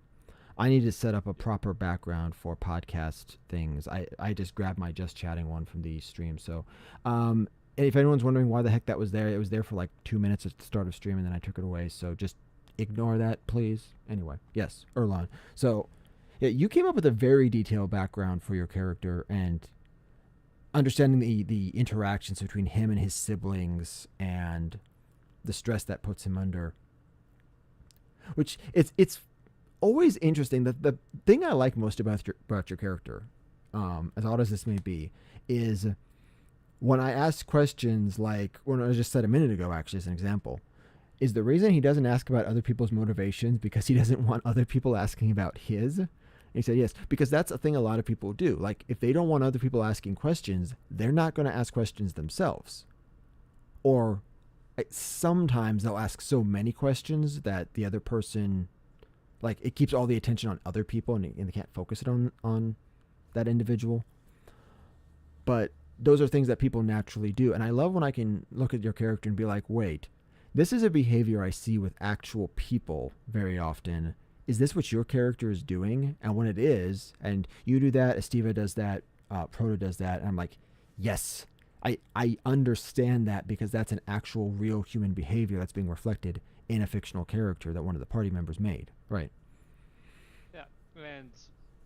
I need to set up a proper background for podcast things. I just grabbed my just chatting one from the stream. So, if anyone's wondering why the heck that was there, it was there for like 2 minutes at the start of stream, and then I took it away. So just ignore that, please. Anyway, yes, Erlon. So, yeah, you came up with a very detailed background for your character, and understanding the interactions between him and his siblings and the stress that puts him under. Which it's always interesting. The thing I like most about your character, as odd as this may be, is when I ask questions like when I just said a minute ago, actually, as an example, is the reason he doesn't ask about other people's motivations because he doesn't want other people asking about his? And he said yes, because that's a thing a lot of people do. Like, if they don't want other people asking questions, they're not going to ask questions themselves. Or sometimes they'll ask so many questions that the other person, like, it keeps all the attention on other people, and they can't focus it on that individual. But those are things that people naturally do. And I love when I can look at your character and be like, wait, this is a behavior I see with actual people very often. Is this what your character is doing? And when it is, and you do that, Estiva does that, Proto does that, and I'm like, yes, I understand that, because that's an actual real human behavior that's being reflected in a fictional character that one of the party members made. Right. Yeah, and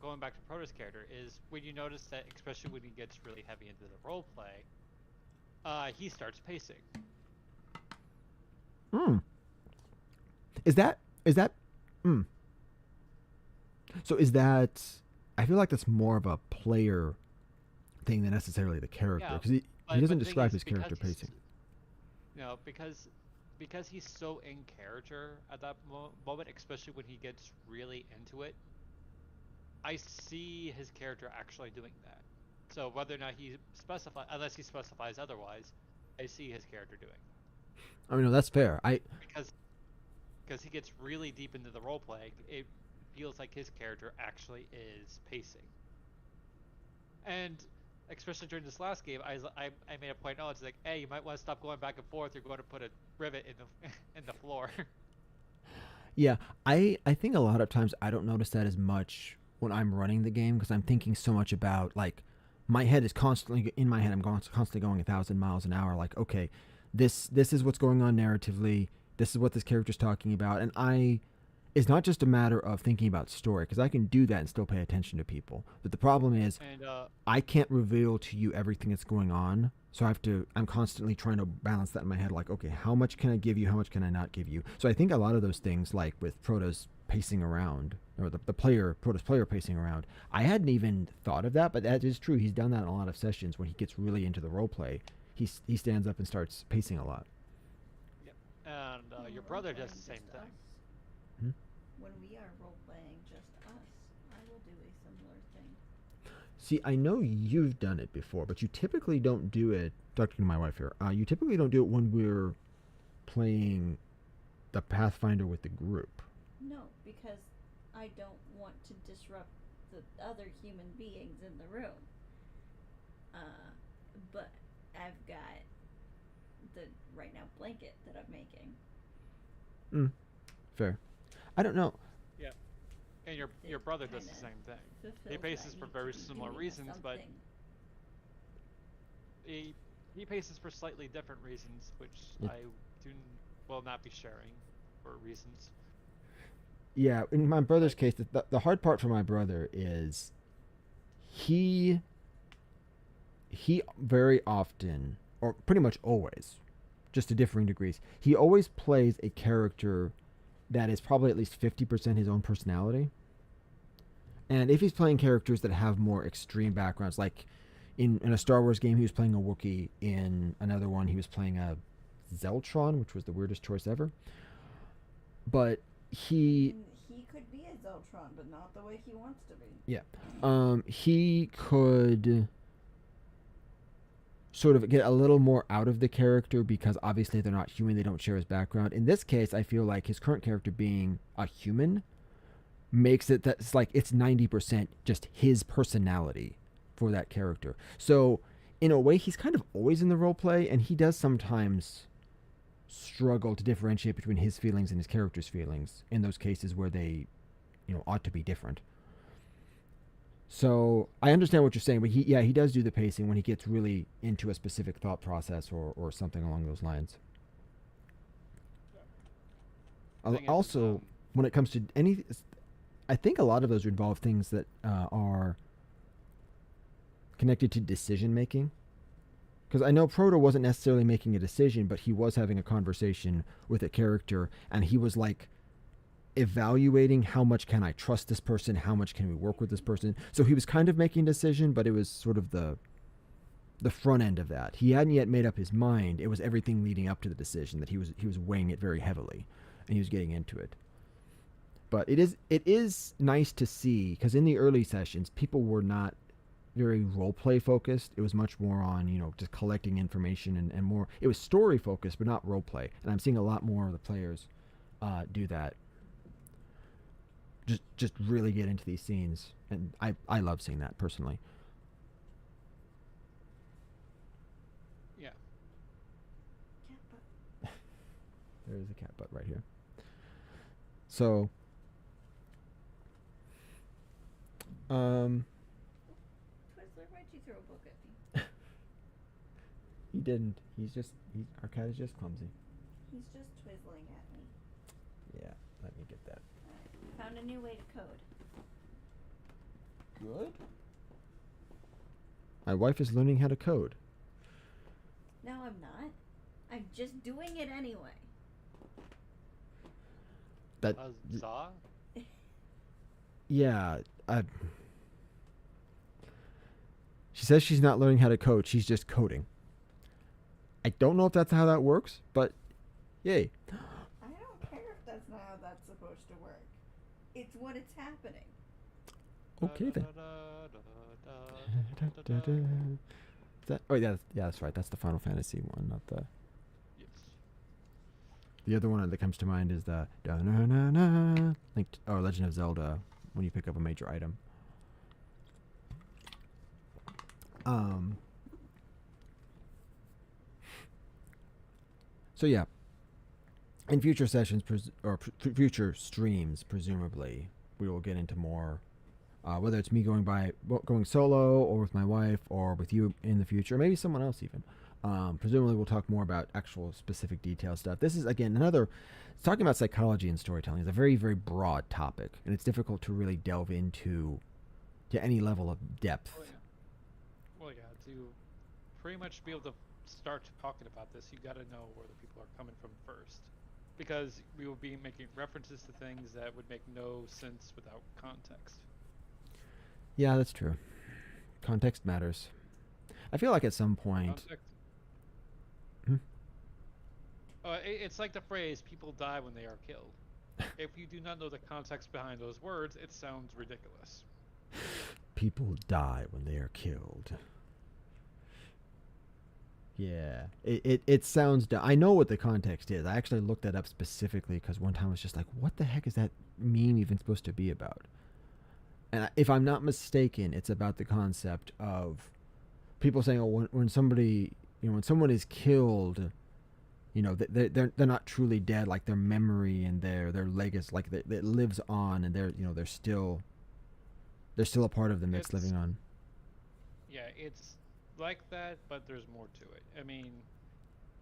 going back to Proto's character is when you notice that, especially when he gets really heavy into the role play, he starts pacing. Is that so is that, I feel like that's more of a player thing than necessarily the character, because he doesn't describe his character pacing. No, because he's so in character at that moment, especially when he gets really into it, I see his character actually doing that. So whether or not unless he specifies otherwise, I see his character doing that. I mean, no, that's fair. Because he gets really deep into the role play, it feels like his character actually is pacing. And especially during this last game, I made a point. Oh, it's like, hey, you might want to stop going back and forth. You're going to put a rivet in the in the floor. Yeah, I think a lot of times I don't notice that as much when I'm running the game, because I'm thinking so much about, like, my head is constantly in my head. I'm constantly going 1,000 miles an hour. Like, okay, this is what's going on narratively. This is what this character's talking about, and it's not just a matter of thinking about story, because I can do that and still pay attention to people. But the problem is, I can't reveal to you everything that's going on. So I'm constantly trying to balance that in my head. Like, okay, how much can I give you? How much can I not give you? So I think a lot of those things, like with Proto's pacing around, or Proto's player pacing around, I hadn't even thought of that, but that is true. He's done that in a lot of sessions when he gets really into the role play. He stands up and starts pacing a lot. Yep. And your brother does the same thing. When we are role-playing just us, I will do a similar thing. See, I know you've done it before, but you typically don't do it, talking to my wife here, you typically don't do it when we're playing the Pathfinder with the group. No, because I don't want to disrupt the other human beings in the room. But I've got the, right now, blanket that I'm making. Fair. I don't know. Yeah. And your brother does the same thing. He paces for very similar reasons, but he paces for slightly different reasons, which I will not be sharing. for reasons. Yeah, in my brother's Like, case, the hard part for my brother is he he very often, or pretty much always, just to differing degrees, he always plays a character that is probably at least 50% his own personality. And if he's playing characters that have more extreme backgrounds, like in a Star Wars game, he was playing a Wookiee. In another one, he was playing a Zeltron, which was the weirdest choice ever. But he, And he could be a Zeltron, but not the way he wants to be. yeah, he could sort of get a little more out of the character because obviously they're not human, they don't share his background. In this case, I feel like his current character being a human makes it that's like it's 90% just his personality for that character. So in a way he's kind of always in the role play, and he does sometimes struggle to differentiate between his feelings and his character's feelings in those cases where they, ought to be different. So I understand what you're saying, but he does do the pacing when he gets really into a specific thought process or something along those lines. thing is, Also, when it comes to any, I think a lot of those involve things that are connected to decision making. Because I know Proto wasn't necessarily making a decision, but he was having a conversation with a character, and he was like evaluating how much can I trust this person, how much can we work with this person. So he was kind of making a decision, but it was sort of the front end of that. He hadn't yet made up his mind. It was everything leading up to the decision that he was weighing it very heavily, and he was getting into it. But it is nice to see, because in the early sessions, people were not very role play focused. It was much more on just collecting information and more. It was story focused, but not role play. And I'm seeing a lot more of the players do that. Just really get into these scenes, and I love seeing that personally. yeah. Cat butt. There is a cat butt right here. So, Twizzler, why'd you throw a book at me? he didn't. Our cat is just clumsy. He's just twizzling at me. Yeah, let me get that. Alright, found a new way to code. Good. My wife is learning how to code. No, I'm not. I'm just doing it anyway. That Huzzah. yeah. She says she's not learning how to code. She's just coding. I don't know if that's how that works, but yay. I don't care if that's not how that's supposed to work. It's what it's happening. Okay then. Is that, oh yeah, that's right. That's the Final Fantasy one, not the. Yes. The other one that comes to mind is the da-na-na-na, Legend of Zelda, when you pick up a major item. So yeah, in future sessions future streams, presumably we will get into more. Whether it's me going solo, or with my wife, or with you in the future, maybe someone else even. Presumably we'll talk more about actual specific detail stuff. This is, again, talking about psychology and storytelling is a very, very broad topic, and it's difficult to really delve into to any level of depth. Well, yeah. To pretty much be able to start talking about this, you got to know where the people are coming from first, because we will be making references to things that would make no sense without context. Yeah, that's true. Context matters. I feel like at some point. Context. Hmm? It's like the phrase "people die when they are killed." If you do not know the context behind those words, it sounds ridiculous. People die when they are killed. Yeah, it sounds. I know what the context is. I actually looked that up specifically because one time I was just like, "What the heck is that meme even supposed to be about?" And if I'm not mistaken, it's about the concept of people saying, "Oh, when somebody, when someone is killed, they're not truly dead. Like their memory and their legacy, like it lives on, and they're still a part of them that's living on." Yeah, it's like that, but there's more to it. I mean,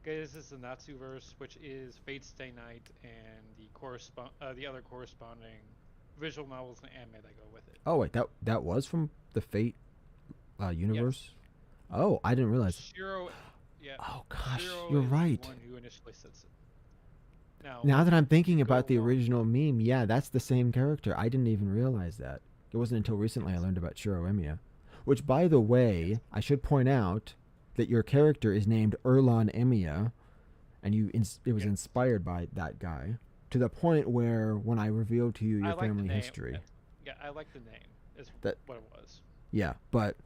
This is the Natsuverse, which is Fate Stay Night and the other corresponding visual novels and anime that go with it. Oh wait, that was from the Fate universe. Yes. Oh, I didn't realize. Shiro, yeah. Oh gosh, Shiro you're is right. the one who initially sets it. Now that I'm thinking go about the along- original meme, yeah, that's the same character. I didn't even realize that. It wasn't until recently I learned about Shiro Emiya. Which, by the way, I should point out that your character is named Erlon Emiya, and it was inspired by that guy, to the point where when I revealed to you I your like the family name. history, Yeah, I like the name. Is That- what it was. yeah, but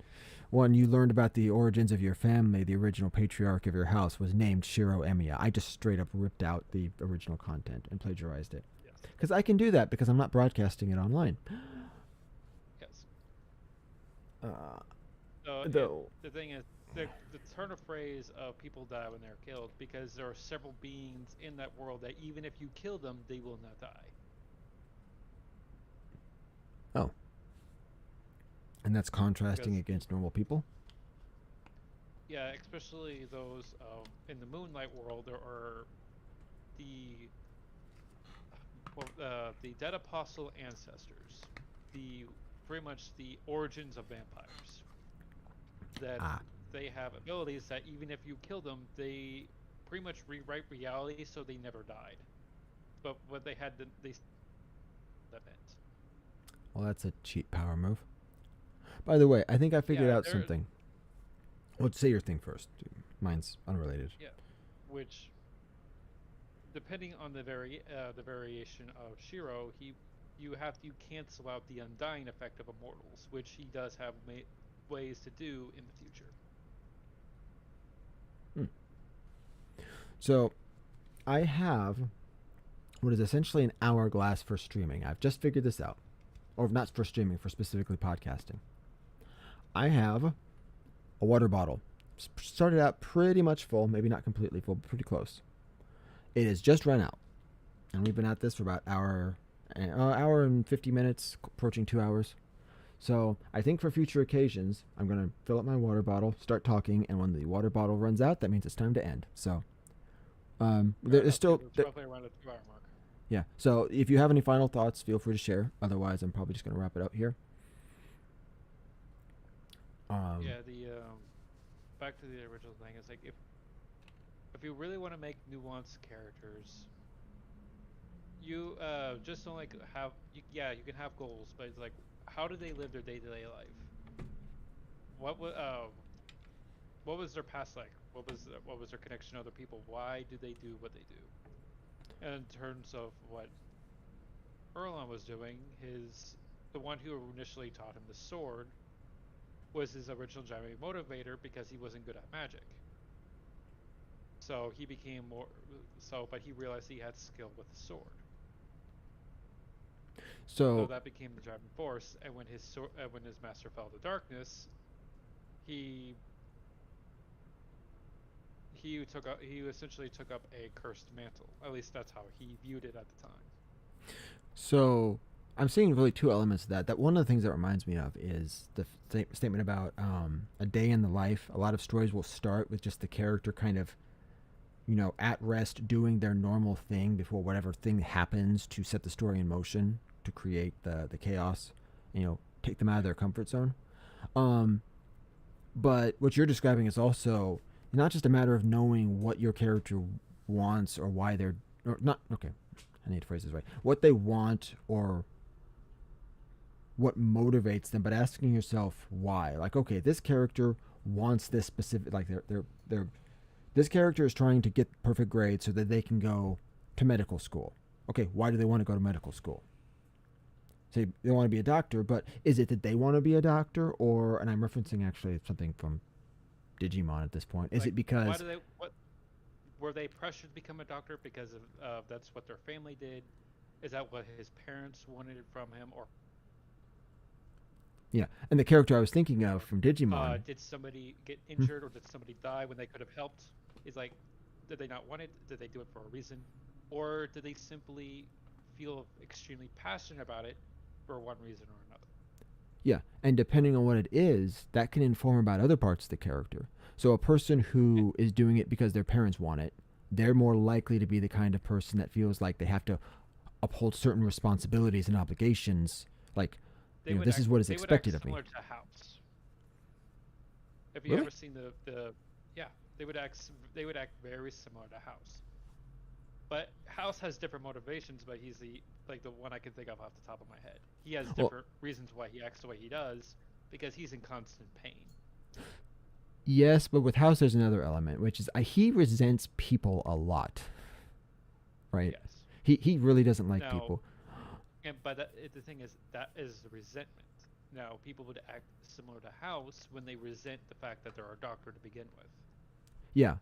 when you learned about the origins of your family, the original patriarch of your house was named Shiro Emiya. I just straight up ripped out the original content and plagiarized it. Yes. Because I can do that because I'm not broadcasting it online. Yes. Uh, So though. the thing is, the turn of phrase of people die when they're killed because there are several beings in that world that even if you kill them, they will not die. Oh. And that's contrasting Because- against normal people? Yeah, especially those in the Moonlight world. There are the the dead apostle ancestors, the pretty much the origins of vampires. That Ah. they have abilities that even if you kill them, they pretty much rewrite reality so they never died. But what they had, they that meant. Well, that's a cheap power move. By the way, I think I figured Yeah, out something. Well, say your thing first. Mine's unrelated. Yeah, which, depending on the variation of Shiro, you cancel out the undying effect of immortals, which he does have ways to do in the future. So, I have what is essentially an hourglass for streaming. I've just figured this out. Or not for streaming, for specifically podcasting. I have a water bottle. Started out pretty much full, maybe not completely full, but pretty close. It has just run out. And we've been at this for about hour and 50 minutes, approaching 2 hours. So I think for future occasions, I'm going to fill up my water bottle, start talking, and when the water bottle runs out, that means it's time to end. So there's still... It's roughly around a 2-hour mark. Yeah. So if you have any final thoughts, feel free to share. Otherwise, I'm probably just going to wrap it out here. Yeah, the back to the original thing is like if you really want to make nuanced characters, you just don't like have yeah, you can have goals, but it's like how do they live their day-to-day life? What was their past like? What was their connection to other people? Why do they do what they do? And in terms of what Erlon was doing, the one who initially taught him the sword was his original driving motivator because he wasn't good at magic. So he became but he realized he had skill with the sword. So that became the driving force. And when when his master fell to darkness, he essentially took up a cursed mantle. At least that's how he viewed it at the time. So I'm seeing really two elements of that. That one of the things that reminds me of is the statement about a day in the life. A lot of stories will start with just the character kind of, at rest doing their normal thing before whatever thing happens to set the story in motion to create the chaos, take them out of their comfort zone. But what you're describing is also not just a matter of knowing what your character wants or why they're or not. Okay, I need to phrase this right. What they want or what motivates them, but asking yourself why. Like, okay, this character wants this specific. Like, this character is trying to get perfect grades so that they can go to medical school. Okay, why do they want to go to medical school? Say they want to be a doctor, but is it that they want to be a doctor, or? And I'm referencing actually something from Digimon at this point. Is Like, it because why do they were they pressured to become a doctor because of that's what their family did? Is that what his parents wanted from him, or yeah? And the character I was thinking of from Digimon. did somebody get injured or did somebody die when they could have helped? Is like, did they not want it? Did they do it for a reason, or did they simply feel extremely passionate about it for one reason or another? Yeah, and depending on what it is, that can inform about other parts of the character. So a person who is doing it because their parents want it, they're more likely to be the kind of person that feels like they have to uphold certain responsibilities and obligations. Like, this is what is they would act expected of me. similar to House. If you Really? ever seen the yeah, they would act very similar to House. But House has different motivations, but he's the one I can think of off the top of my head. He has Well, different reasons why he acts the way he does because he's in constant pain. yes, but with House, there's another element, which is he resents people a lot, right? Yes. He really doesn't like Now, people. but the thing is that is the resentment. Now, people would act similar to House when they resent the fact that they're a doctor to begin with. Yeah.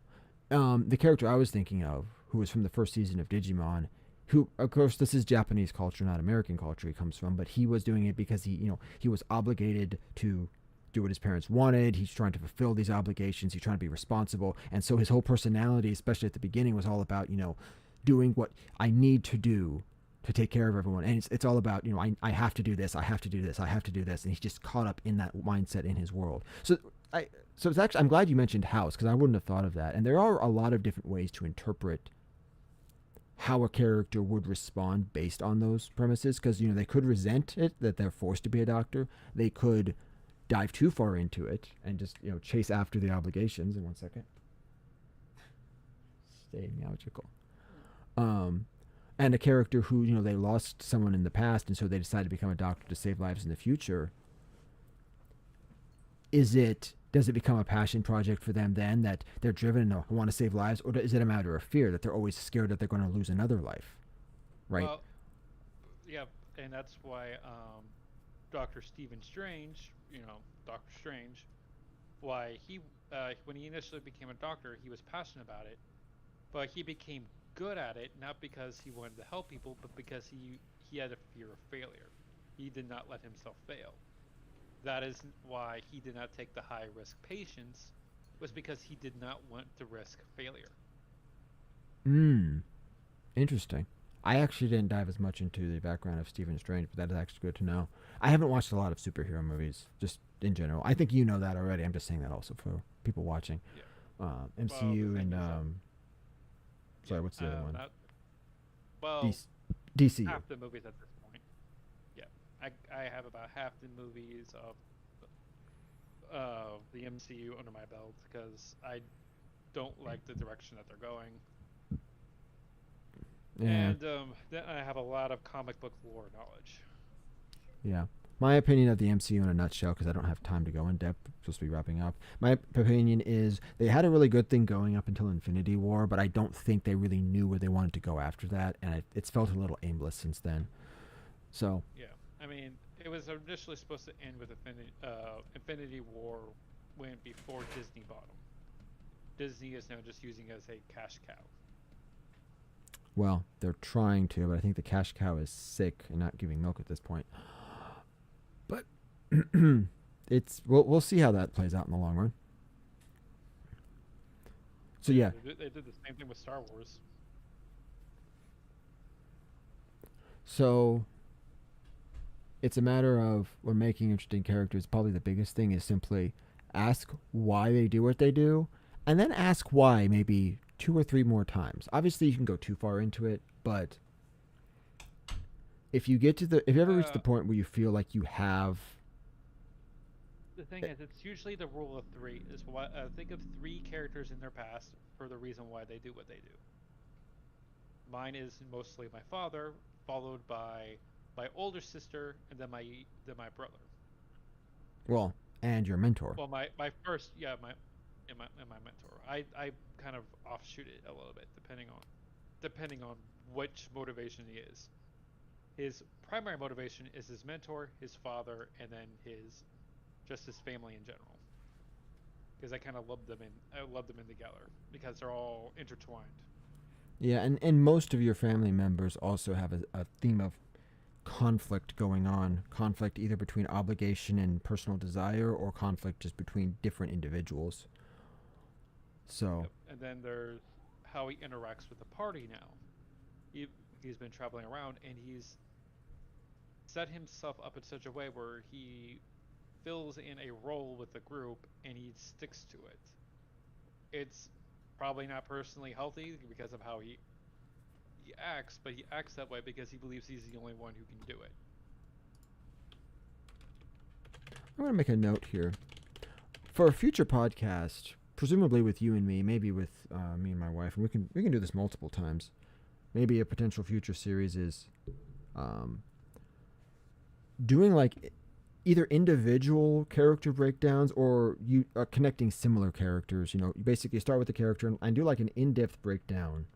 The character I was thinking of, who was from the first season of Digimon, who, of course, this is Japanese culture, not American culture. He comes from, but he was doing it because he was obligated to do what his parents wanted. He's trying to fulfill these obligations. He's trying to be responsible, and so his whole personality, especially at the beginning, was all about doing what I need to do to take care of everyone. And it's all about, I have to do this, I have to do this, I have to do this. And he's just caught up in that mindset in his world. So it's actually, I'm glad you mentioned House, because I wouldn't have thought of that. And there are a lot of different ways to interpret how a character would respond based on those premises, because they could resent it that they're forced to be a doctor. They could dive too far into it and just chase after the obligations. In one second, stay magical. And a character who they lost someone in the past, and so they decided to become a doctor to save lives in the future. Does it become a passion project for them then, that they're driven to want to save lives, or is it a matter of fear that they're always scared that they're going to lose another life, right? Well, yeah, and that's why Doctor Stephen Strange, Doctor Strange, why he when he initially became a doctor, he was passionate about it, but he became good at it not because he wanted to help people, but because he had a fear of failure. He did not let himself fail. That is why he did not take the high risk patients, was because he did not want to risk failure. Interesting. I actually didn't dive as much into the background of Stephen Strange, but that is actually good to know. I haven't watched a lot of superhero movies, just in general. I think you know that already. I'm just saying that also for people watching. Yeah. MCU and sorry, yeah, what's the other one? Well, DCU. half the movies at this point. Yeah, I have about half the movies of the MCU under my belt because I don't like the direction that they're going. Yeah. And then I have a lot of comic book lore knowledge. Yeah. My opinion of the MCU in a nutshell, because I don't have time to go in depth, supposed to be wrapping up. My opinion is they had a really good thing going up until Infinity War, but I don't think they really knew where they wanted to go after that, and it's felt a little aimless since then. So. Yeah, I mean, it was initially supposed to end with Infinity War when before Disney bought them. Disney is now just using it as a cash cow. Well, they're trying to, but I think the cash cow is sick and not giving milk at this point. But we'll see how that plays out in the long run. So yeah, They did the same thing with Star Wars. So it's a matter of we're making interesting characters. Probably the biggest thing is simply ask why they do what they do, and then ask why maybe 2 or 3 more times. Obviously, you can go too far into it, but if you ever reach the point where you feel like you have. The thing is, it's usually the rule of 3. Is what think of 3 characters in their past for the reason why they do what they do. Mine is mostly my father, followed by my older sister, and then my brother. Well, and your mentor. Well, my first, yeah, my mentor. I kind of offshoot it a little bit depending on which motivation he is. His primary motivation is his mentor, his father, and then his family in general. Because I kind of love them in together because they're all intertwined. Yeah, and most of your family members also have a theme of conflict going on. Conflict either between obligation and personal desire, or conflict just between different individuals. So. Yep. And then there's how he interacts with the party now. He's been traveling around and he's set himself up in such a way where he fills in a role with the group and he sticks to it. it's probably not personally healthy because of how he acts, but he acts that way because he believes he's the only one who can do it. I'm going to make a note here. For a future podcast, presumably with you and me, maybe with me and my wife, and we can do this multiple times. Maybe a potential future series is doing like either individual character breakdowns or you connecting similar characters. You basically start with the character and do like an in-depth breakdown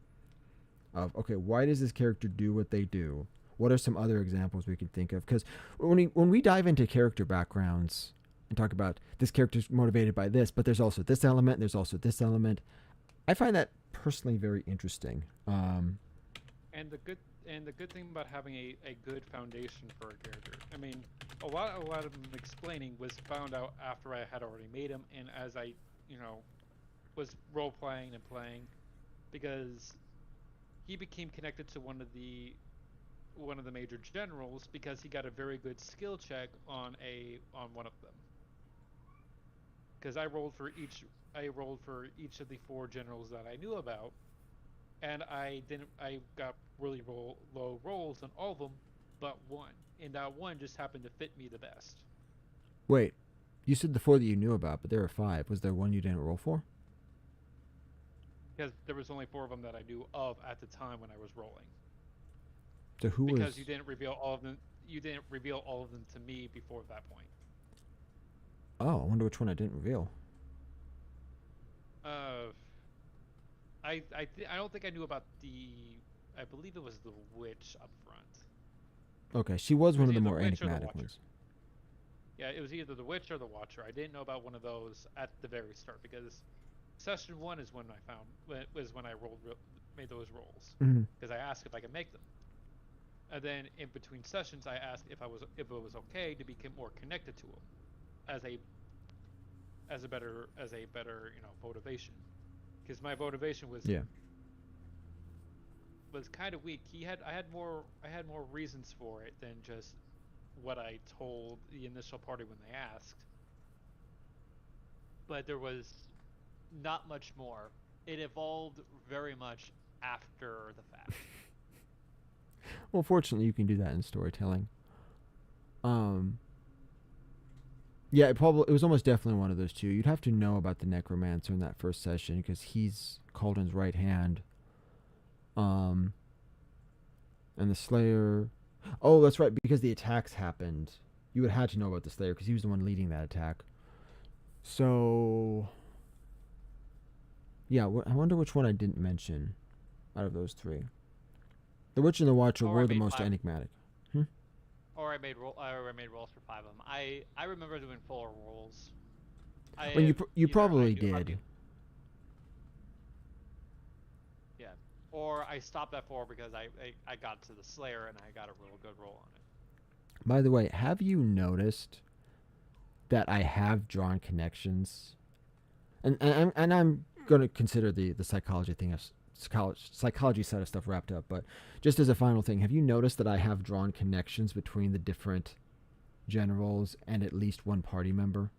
of, okay, why does this character do what they do? What are some other examples we can think of? Because when we dive into character backgrounds and talk about this character's motivated by this, but there's also this element, and there's also this element, I find that personally very interesting. And the good thing about having a good foundation for a character, I mean, a lot of him explaining was found out after I had already made him, and as I, was role playing and playing, because he became connected to one of the major generals because he got a very good skill check on one of them. Because I rolled for each of the 4 generals that I knew about, and I got really low rolls on all of them but one, and that one just happened to fit me the best. Wait, you said the 4 that you knew about, but there were 5. Was there one you didn't roll for? Because there was only 4 of them that I knew of at the time when I was rolling. So who because was? you didn't reveal all of them. You didn't reveal all of them to me before that point. Oh, I wonder which one I didn't reveal. I don't think I knew about the. I believe it was the witch up front. Okay, she was one of the either more the witch or the enigmatic watcher. ones. Yeah, it was either the witch or the watcher. I didn't know about one of those at the very start because session 1 is when I made those rolls Mm-hmm. because I asked if I could make them. And then in between sessions, I asked if it was okay to become more connected to him, as a better motivation, because my motivation was kind of weak. I had more reasons for it than just what I told the initial party when they asked. But there was not much more. It evolved very much after the fact. Well, fortunately, you can do that in storytelling. Yeah, it was almost definitely one of those 2. You'd have to know about the necromancer in that first session because he's Calden's right hand. And the Slayer. Oh, that's right, because the attacks happened. You would have had to know about the Slayer because he was the one leading that attack. So, yeah, I wonder which one I didn't mention out of those 3. The Witch and the Watcher were the most enigmatic. Or I made rolls for 5 of them. I remember doing 4 rolls. Well, you probably did. Yeah. Or I stopped at 4 because I got to the Slayer and I got a real good roll on it. By the way, have you noticed that I have drawn connections? And I'm going to consider the psychology thing as psychology side of stuff wrapped up, but just as a final thing, have you noticed that I have drawn connections between the different generals and at least one party member?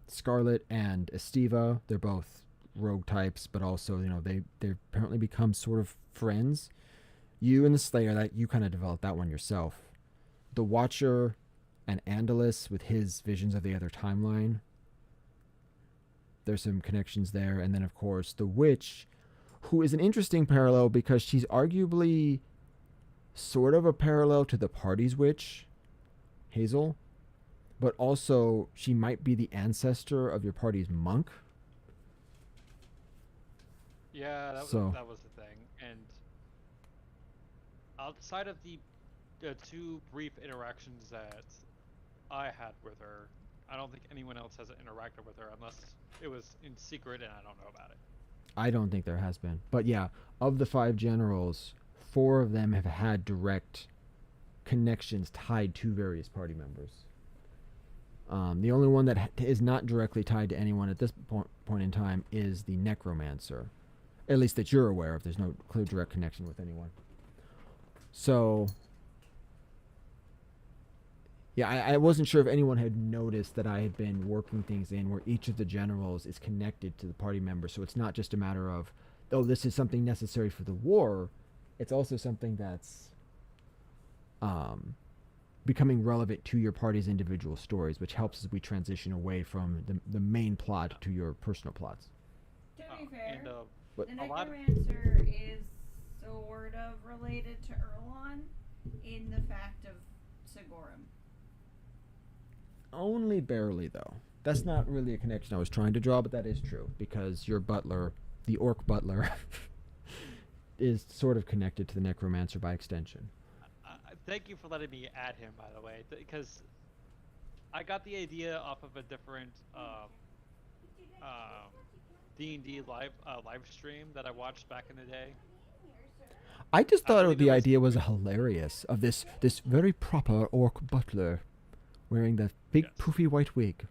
Scarlet and Estiva, they're both rogue types, but also, they apparently become sort of friends. You and the Slayer, that you kind of developed that one yourself. The Watcher and Andalus with his visions of the other timeline, there's some connections there. And then, of course, the Witch, who is an interesting parallel because she's arguably sort of a parallel to the party's witch, Hazel, but also she might be the ancestor of your party's monk. Yeah, that was the thing. And outside of the 2 brief interactions that I had with her, I don't think anyone else has interacted with her unless it was in secret and I don't know about it. I don't think there has been. But yeah, of the 5 generals, 4 of them have had direct connections tied to various party members. The only one that is not directly tied to anyone at this point in time is the necromancer. At least that you're aware of. There's no clear direct connection with anyone. So, Yeah, I wasn't sure if anyone had noticed that I had been working things in where each of the generals is connected to the party member. So it's not just a matter of, oh, this is something necessary for the war. It's also something that's um, becoming relevant to your party's individual stories, which helps as we transition away from the main plot to your personal plots. To be fair, And But the a lot. necromancer is sort of related to Erlon in the fact of Sigorum. only barely, though. That's not really a connection I was trying to draw, but that is true because your butler, the orc butler, is sort of connected to the necromancer by extension. Thank you for letting me add him, by the way, because I got the idea off of a different D&D live stream that I watched back in the day. I just I thought believe the it was- idea was hilarious of this very proper orc butler wearing the big Yes. poofy white wig.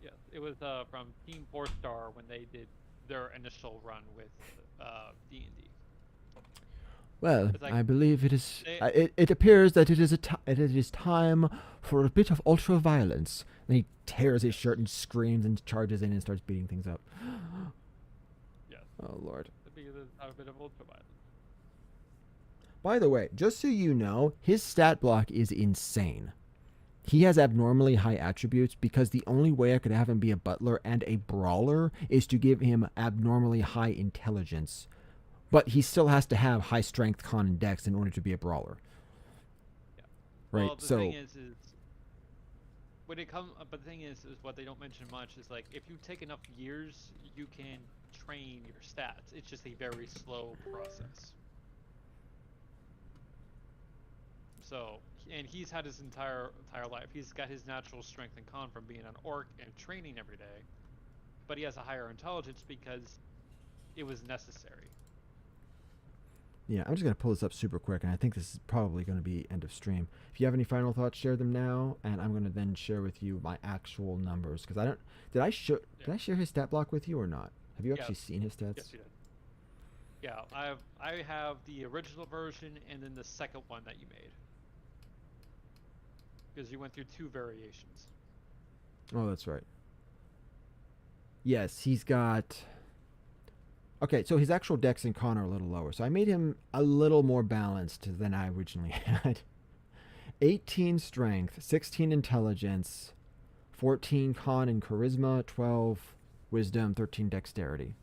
Yeah, it was from Team 4 Star when they did their initial run with D&D. Well, It's like- I believe it is. They- It appears that it is time for a bit of ultra violence. And he tears his shirt and screams and charges in and starts beating things up. Yes, Oh Lord! because it's a bit of ultraviolet. By the way, just so you know, his stat block is insane. He has abnormally high attributes because the only way I could have him be a butler and a brawler is to give him abnormally high intelligence. But he still has to have high strength, con, and dex in order to be a brawler. Yeah. Right. Well, the so thing is when it comes, but the thing is what they don't mention much is like if you take enough years, you can train your stats. It's just a very slow process. So, and he's had his entire life. He's got his natural strength and con from being an orc and training every day, but he has a higher intelligence because it was necessary. yeah, I'm just gonna pull this up super quick, and I think this is probably gonna be end of stream. If you have any final thoughts, share them now, and I'm gonna then share with you my actual numbers because I don't. Did I share his stat block with you or not? Have you actually Yes. seen his stats? Yes, you did. Yeah, I have the original version and then the second one that you made. Because you went through 2 variations. Oh, that's right. Yes, he's got. Okay, so his actual dex and con are a little lower, so I made him a little more balanced than I originally had. 18 strength, 16 intelligence, 14 con and charisma, 12 wisdom, 13 dexterity.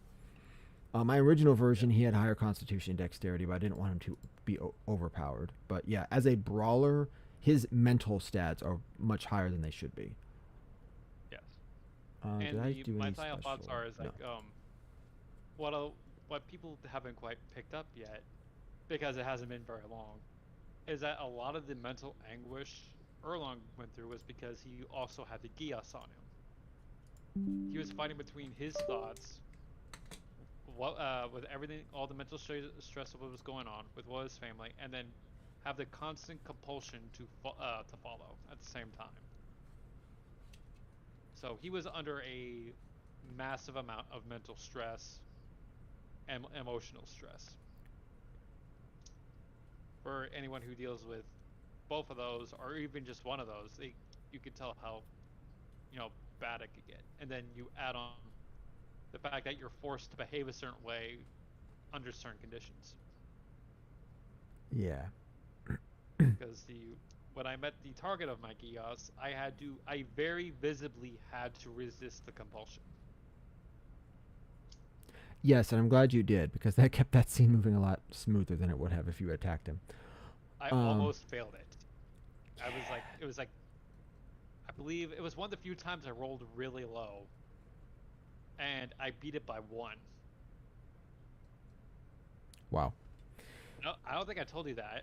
My original version, he had higher constitution and dexterity, but I didn't want him to be overpowered. But yeah, as a brawler, his mental stats are much higher than they should be. Yes. Did I do my any final thoughts special? are is like No. what people haven't quite picked up yet, because it hasn't been very long, is that a lot of the mental anguish Erlong went through was because he also had the Gias on him. He was fighting between his thoughts, with everything, all the mental stress of what was going on with his family, and then have the constant compulsion to follow at the same time. So he was under a massive amount of mental stress and emotional stress. For anyone who deals with both of those, or even just one of those, you could tell how, bad it could get. And then you add on the fact that you're forced to behave a certain way under certain conditions. Yeah. Because when I met the target of my Gios, I very visibly had to resist the compulsion. Yes, and I'm glad you did because that kept that scene moving a lot smoother than it would have if you attacked him. I almost failed it. It was like, I believe it was one of the few times I rolled really low, and I beat it by 1. Wow. No, I don't think I told you that.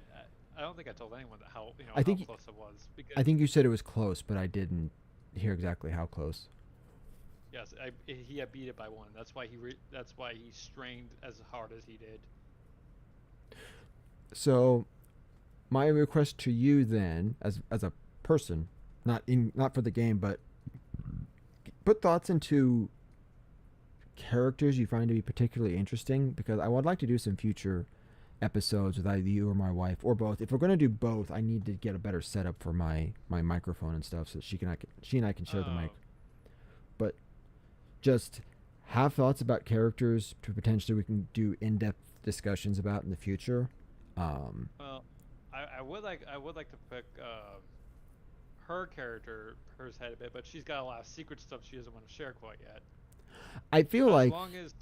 I don't think I told anyone how I think how close it was. Because I think you said it was close, but I didn't hear exactly how close. yes, he had beat it by 1. That's why he strained as hard as he did. So, my request to you then, as a person, not for the game, but put thoughts into characters you find to be particularly interesting, because I would like to do some future episodes with either you or my wife or both. If we're going to do both, I need to get a better setup for my microphone and stuff so she and I can share the mic. But just have thoughts about characters to potentially we can do in-depth discussions about in the future. Well, I would like to pick her character, hers head a bit, but she's got a lot of secret stuff she doesn't want to share quite yet. I feel But as like long as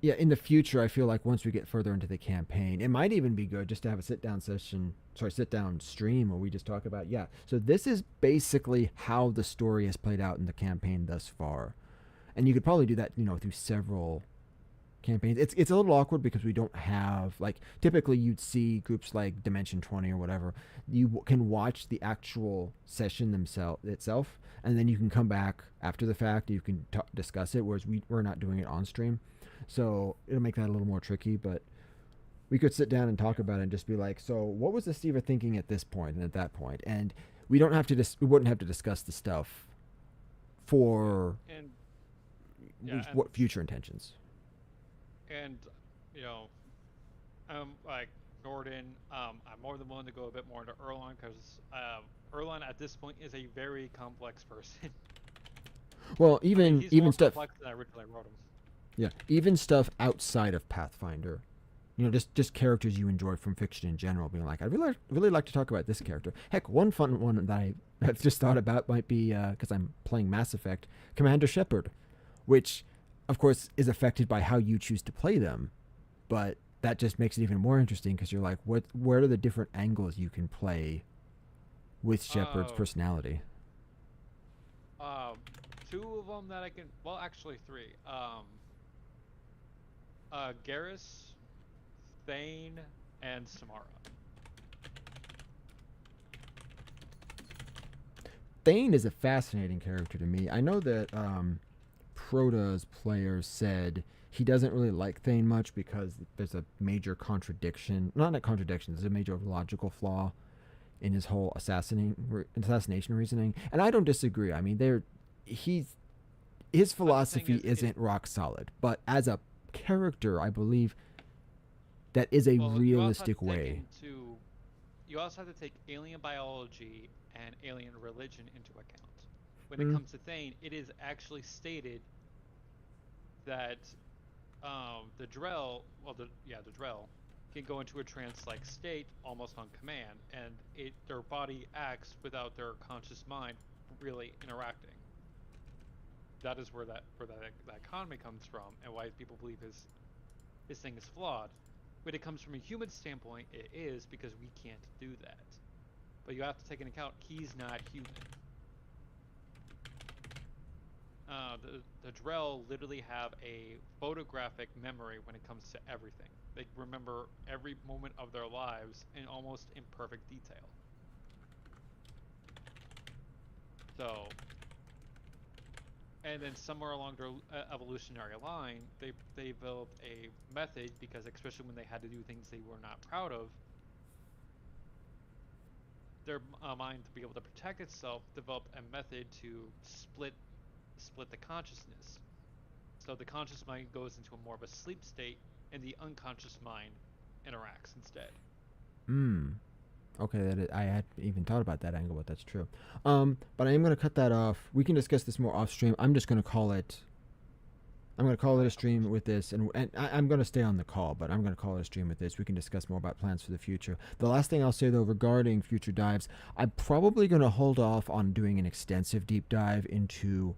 yeah, in the future, I feel like once we get further into the campaign, it might even be good just to have a sit down stream where we just talk about, yeah. So this is basically how the story has played out in the campaign thus far. And you could probably do that, through several campaigns. It's a little awkward because we don't have, like, typically you'd see groups like Dimension 20 or whatever. You can watch the actual session itself, and then you can come back after the fact, you can discuss it, whereas we're not doing it on stream. So it'll make that a little more tricky, but we could sit down and talk about it and just be like, so what was the Steve thinking at this point and at that point? And we wouldn't have to discuss the stuff for and what future intentions. and you know, like Gordon, I'm more than willing to go a bit more into Erlon because Erlon at this point is a very complex person. Well, I mean, he's even more stuff, complex than I originally wrote him. yeah, even stuff outside of Pathfinder. Just characters you enjoy from fiction in general. Being like, I'd really like to talk about this character. Heck, one fun one that I've just thought about might be because I'm playing Mass Effect, Commander Shepard, which, of course, is affected by how you choose to play them, but that just makes it even more interesting because you're like, what are the different angles you can play with Shepard's personality? Two of them that I can. Well, actually, three. Garrus, Thane, and Samara. Thane is a fascinating character to me. I know that Proto's players said he doesn't really like Thane much because there's a major contradiction. Not a contradiction, there's a major logical flaw in his whole assassination reasoning. And I don't disagree. I mean, his philosophy isn't rock solid. But as a character, I believe that is a realistic way. You also have to take alien biology and alien religion into account. When it comes to Thane, it is actually stated that the Drell, the Drell, can go into a trance-like state almost on command, and their body acts without their conscious mind really interacting. That is where that economy comes from, and why people believe his thing is flawed. When it comes from a human standpoint, it is because we can't do that. But you have to take into account he's not human. The Drell literally have a photographic memory when it comes to everything. They remember every moment of their lives in almost imperfect detail. So, and then somewhere along their evolutionary line, they developed a method because, especially when they had to do things they were not proud of, their mind, to be able to protect itself, developed a method to split the consciousness. So the conscious mind goes into a more of a sleep state, and the unconscious mind interacts instead. Okay, I hadn't even thought about that angle, but that's true. But I am going to cut that off. We can discuss this more off stream. I'm just going to call it. I'm going to call it a stream with this, and I'm going to stay on the call, but I'm going to call it a stream with this. We can discuss more about plans for the future. The last thing I'll say, though, regarding future dives, I'm probably going to hold off on doing an extensive deep dive into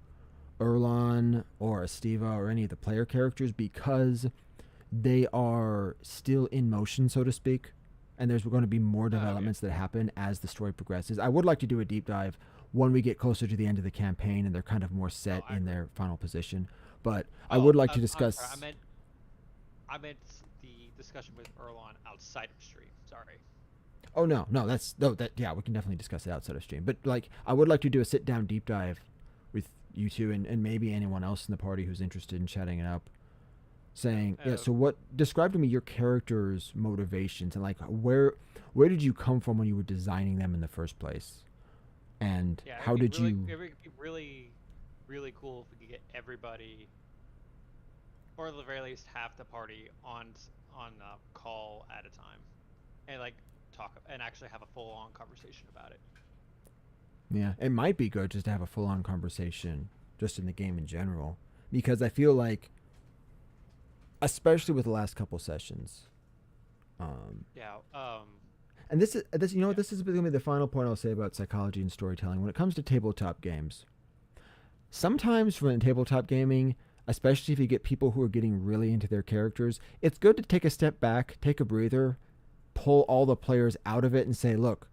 Erlon or Estiva or any of the player characters because they are still in motion, so to speak, and there's going to be more developments that happen as the story progresses. I would like to do a deep dive when we get closer to the end of the campaign and they're kind of more set in their final position. But I would like to discuss. I meant the discussion with Erlon outside of stream. Sorry. Oh no, yeah, we can definitely discuss it outside of stream. But like, I would like to do a sit down deep dive with you two and maybe anyone else in the party who's interested in chatting it up. Saying, so describe to me your character's motivations and like where did you come from when you were designing them in the first place, and how did you? It would be really cool if we could get everybody, or at the very least half the party, on on call at a time, and like talk and actually have a full on conversation about it. Yeah, it might be good just to have a full on conversation just in the game in general, because I feel like, especially with the last couple sessions, Yeah. and this Yeah. this is going to be the final point I'll say about psychology and storytelling when it comes to tabletop games. Sometimes when tabletop gaming, especially if you get people who are getting really into their characters, it's good to take a step back, take a breather, pull all the players out of it, and say, look,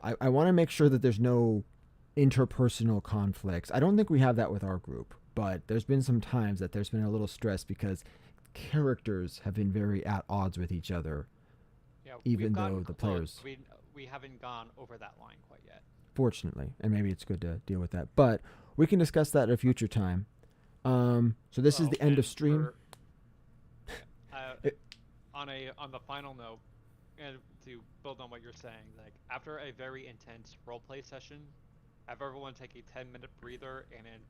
I want to make sure that there's no interpersonal conflicts. I don't think we have that with our group, but there's been some times that there's been a little stress because characters have been very at odds with each other, Yeah. even We've though gotten the close. players, We haven't gone over that line quite yet. fortunately, and maybe it's good to deal with that. But we can discuss that at a future time. So this is the end of stream. It- On the final note, and to build on what you're saying, like after a very intense roleplay session, have everyone take a 10-minute breather and then,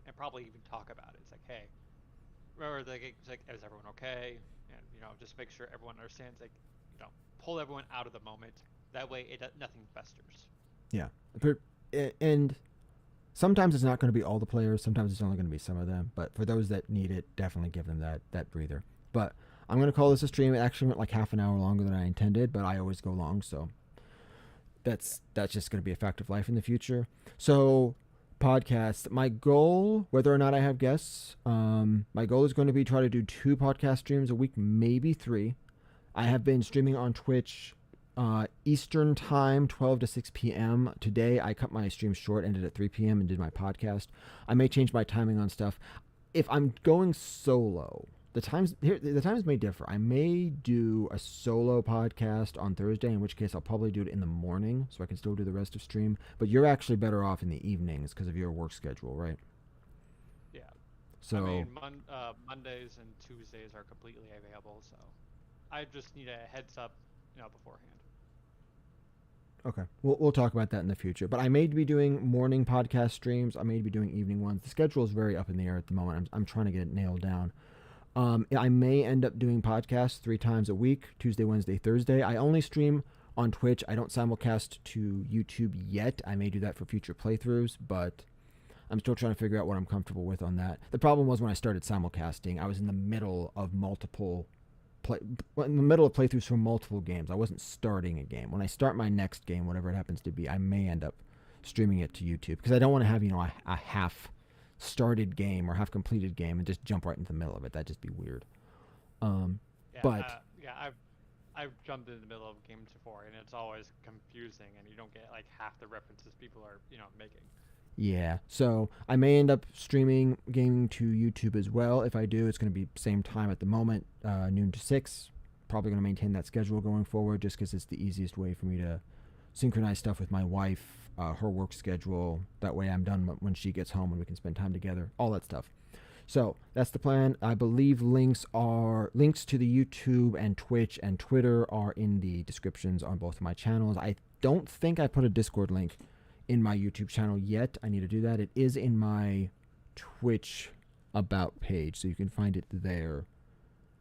and probably even talk about it. It's like, hey, remember, it's like, is everyone okay? And just make sure everyone understands. Like, pull everyone out of the moment. That way, nothing festers. Yeah. And sometimes it's not going to be all the players. Sometimes it's only going to be some of them. But for those that need it, definitely give them that breather. But I'm going to call this a stream. It actually went like half an hour longer than I intended, but I always go long, so that's just going to be a fact of life in the future. So podcast, my goal, whether or not I have guests, my goal is going to be try to do 2 podcast streams a week, maybe 3. I have been streaming on Twitch Eastern time, 12 to 6 p.m. Today, I cut my stream short, ended at 3 p.m. and did my podcast. I may change my timing on stuff. If I'm going solo, the times may differ. I may do a solo podcast on Thursday, in which case I'll probably do it in the morning so I can still do the rest of stream. But you're actually better off in the evenings because of your work schedule, right? Yeah. So I mean, Mondays and Tuesdays are completely available, so I just need a heads up, beforehand. okay, we'll talk about that in the future. But I may be doing morning podcast streams. I may be doing evening ones. The schedule is very up in the air at the moment. I'm trying to get it nailed down. I may end up doing podcasts 3 times a week, Tuesday, Wednesday, Thursday. I only stream on Twitch. I don't simulcast to YouTube yet. I may do that for future playthroughs, but I'm still trying to figure out what I'm comfortable with on that. The problem was when I started simulcasting, I was in the middle of playthroughs for multiple games. I wasn't starting a game. When I start my next game, whatever it happens to be, I may end up streaming it to YouTube because I don't want to have a half started game or half completed game and just jump right into the middle of it. That'd just be weird. But I've jumped in the middle of games before, and it's always confusing, and you don't get like half the references people are making. yeah, so I may end up streaming gaming to YouTube as well. If I do, it's going to be same time at the moment, noon to 6. Probably going to maintain that schedule going forward just because it's the easiest way for me to synchronize stuff with my wife, her work schedule. That way I'm done when she gets home and we can spend time together, all that stuff. So that's the plan. I believe links to the YouTube and Twitch and Twitter are in the descriptions on both of my channels. I don't think I put a Discord link in my YouTube channel yet. I need to do that. It is in my Twitch about page, so you can find it there.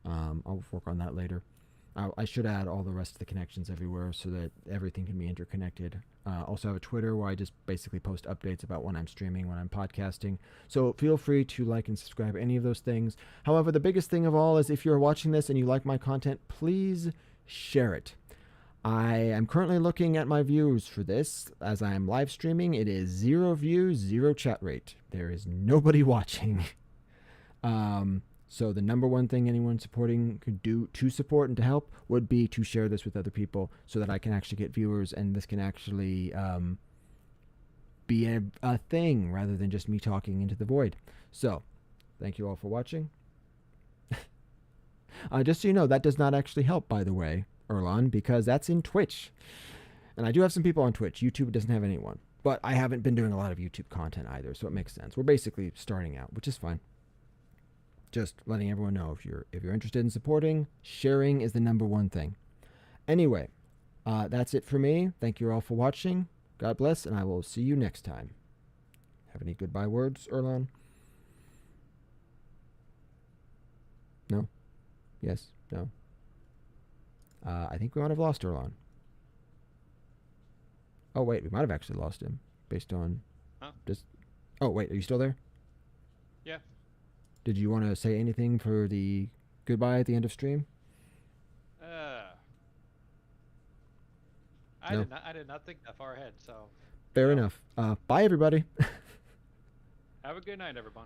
I'll work on that later. I should add all the rest of the connections everywhere so that everything can be interconnected. Also have a Twitter where I just basically post updates about when I'm streaming, when I'm podcasting. So feel free to like and subscribe any of those things. However, the biggest thing of all is if you're watching this and you like my content, please share it. I am currently looking at my views for this. As I am live streaming, it is 0 views, 0 chat rate. There is nobody watching. So the number one thing anyone supporting could do to support and to help would be to share this with other people so that I can actually get viewers and this can actually be a thing rather than just me talking into the void. So thank you all for watching. Just so you know, that does not actually help, by the way, Erlon, because that's in Twitch. And I do have some people on Twitch. YouTube doesn't have anyone. But I haven't been doing a lot of YouTube content either, so it makes sense. We're basically starting out, which is fine. Just letting everyone know if you're interested in supporting, sharing is the number one thing. Anyway, that's it for me. Thank you all for watching. God bless, and I will see you next time. Have any goodbye words, Erlon? No? Yes. No. I think we might have lost Erlon. Oh wait, we might have actually lost him based on Huh? just. Oh wait, are you still there? Yeah. Did you want to say anything for the goodbye at the end of stream? No. I did not think that far ahead. So, Fair you know, enough. Bye everybody. have a good night, everyone.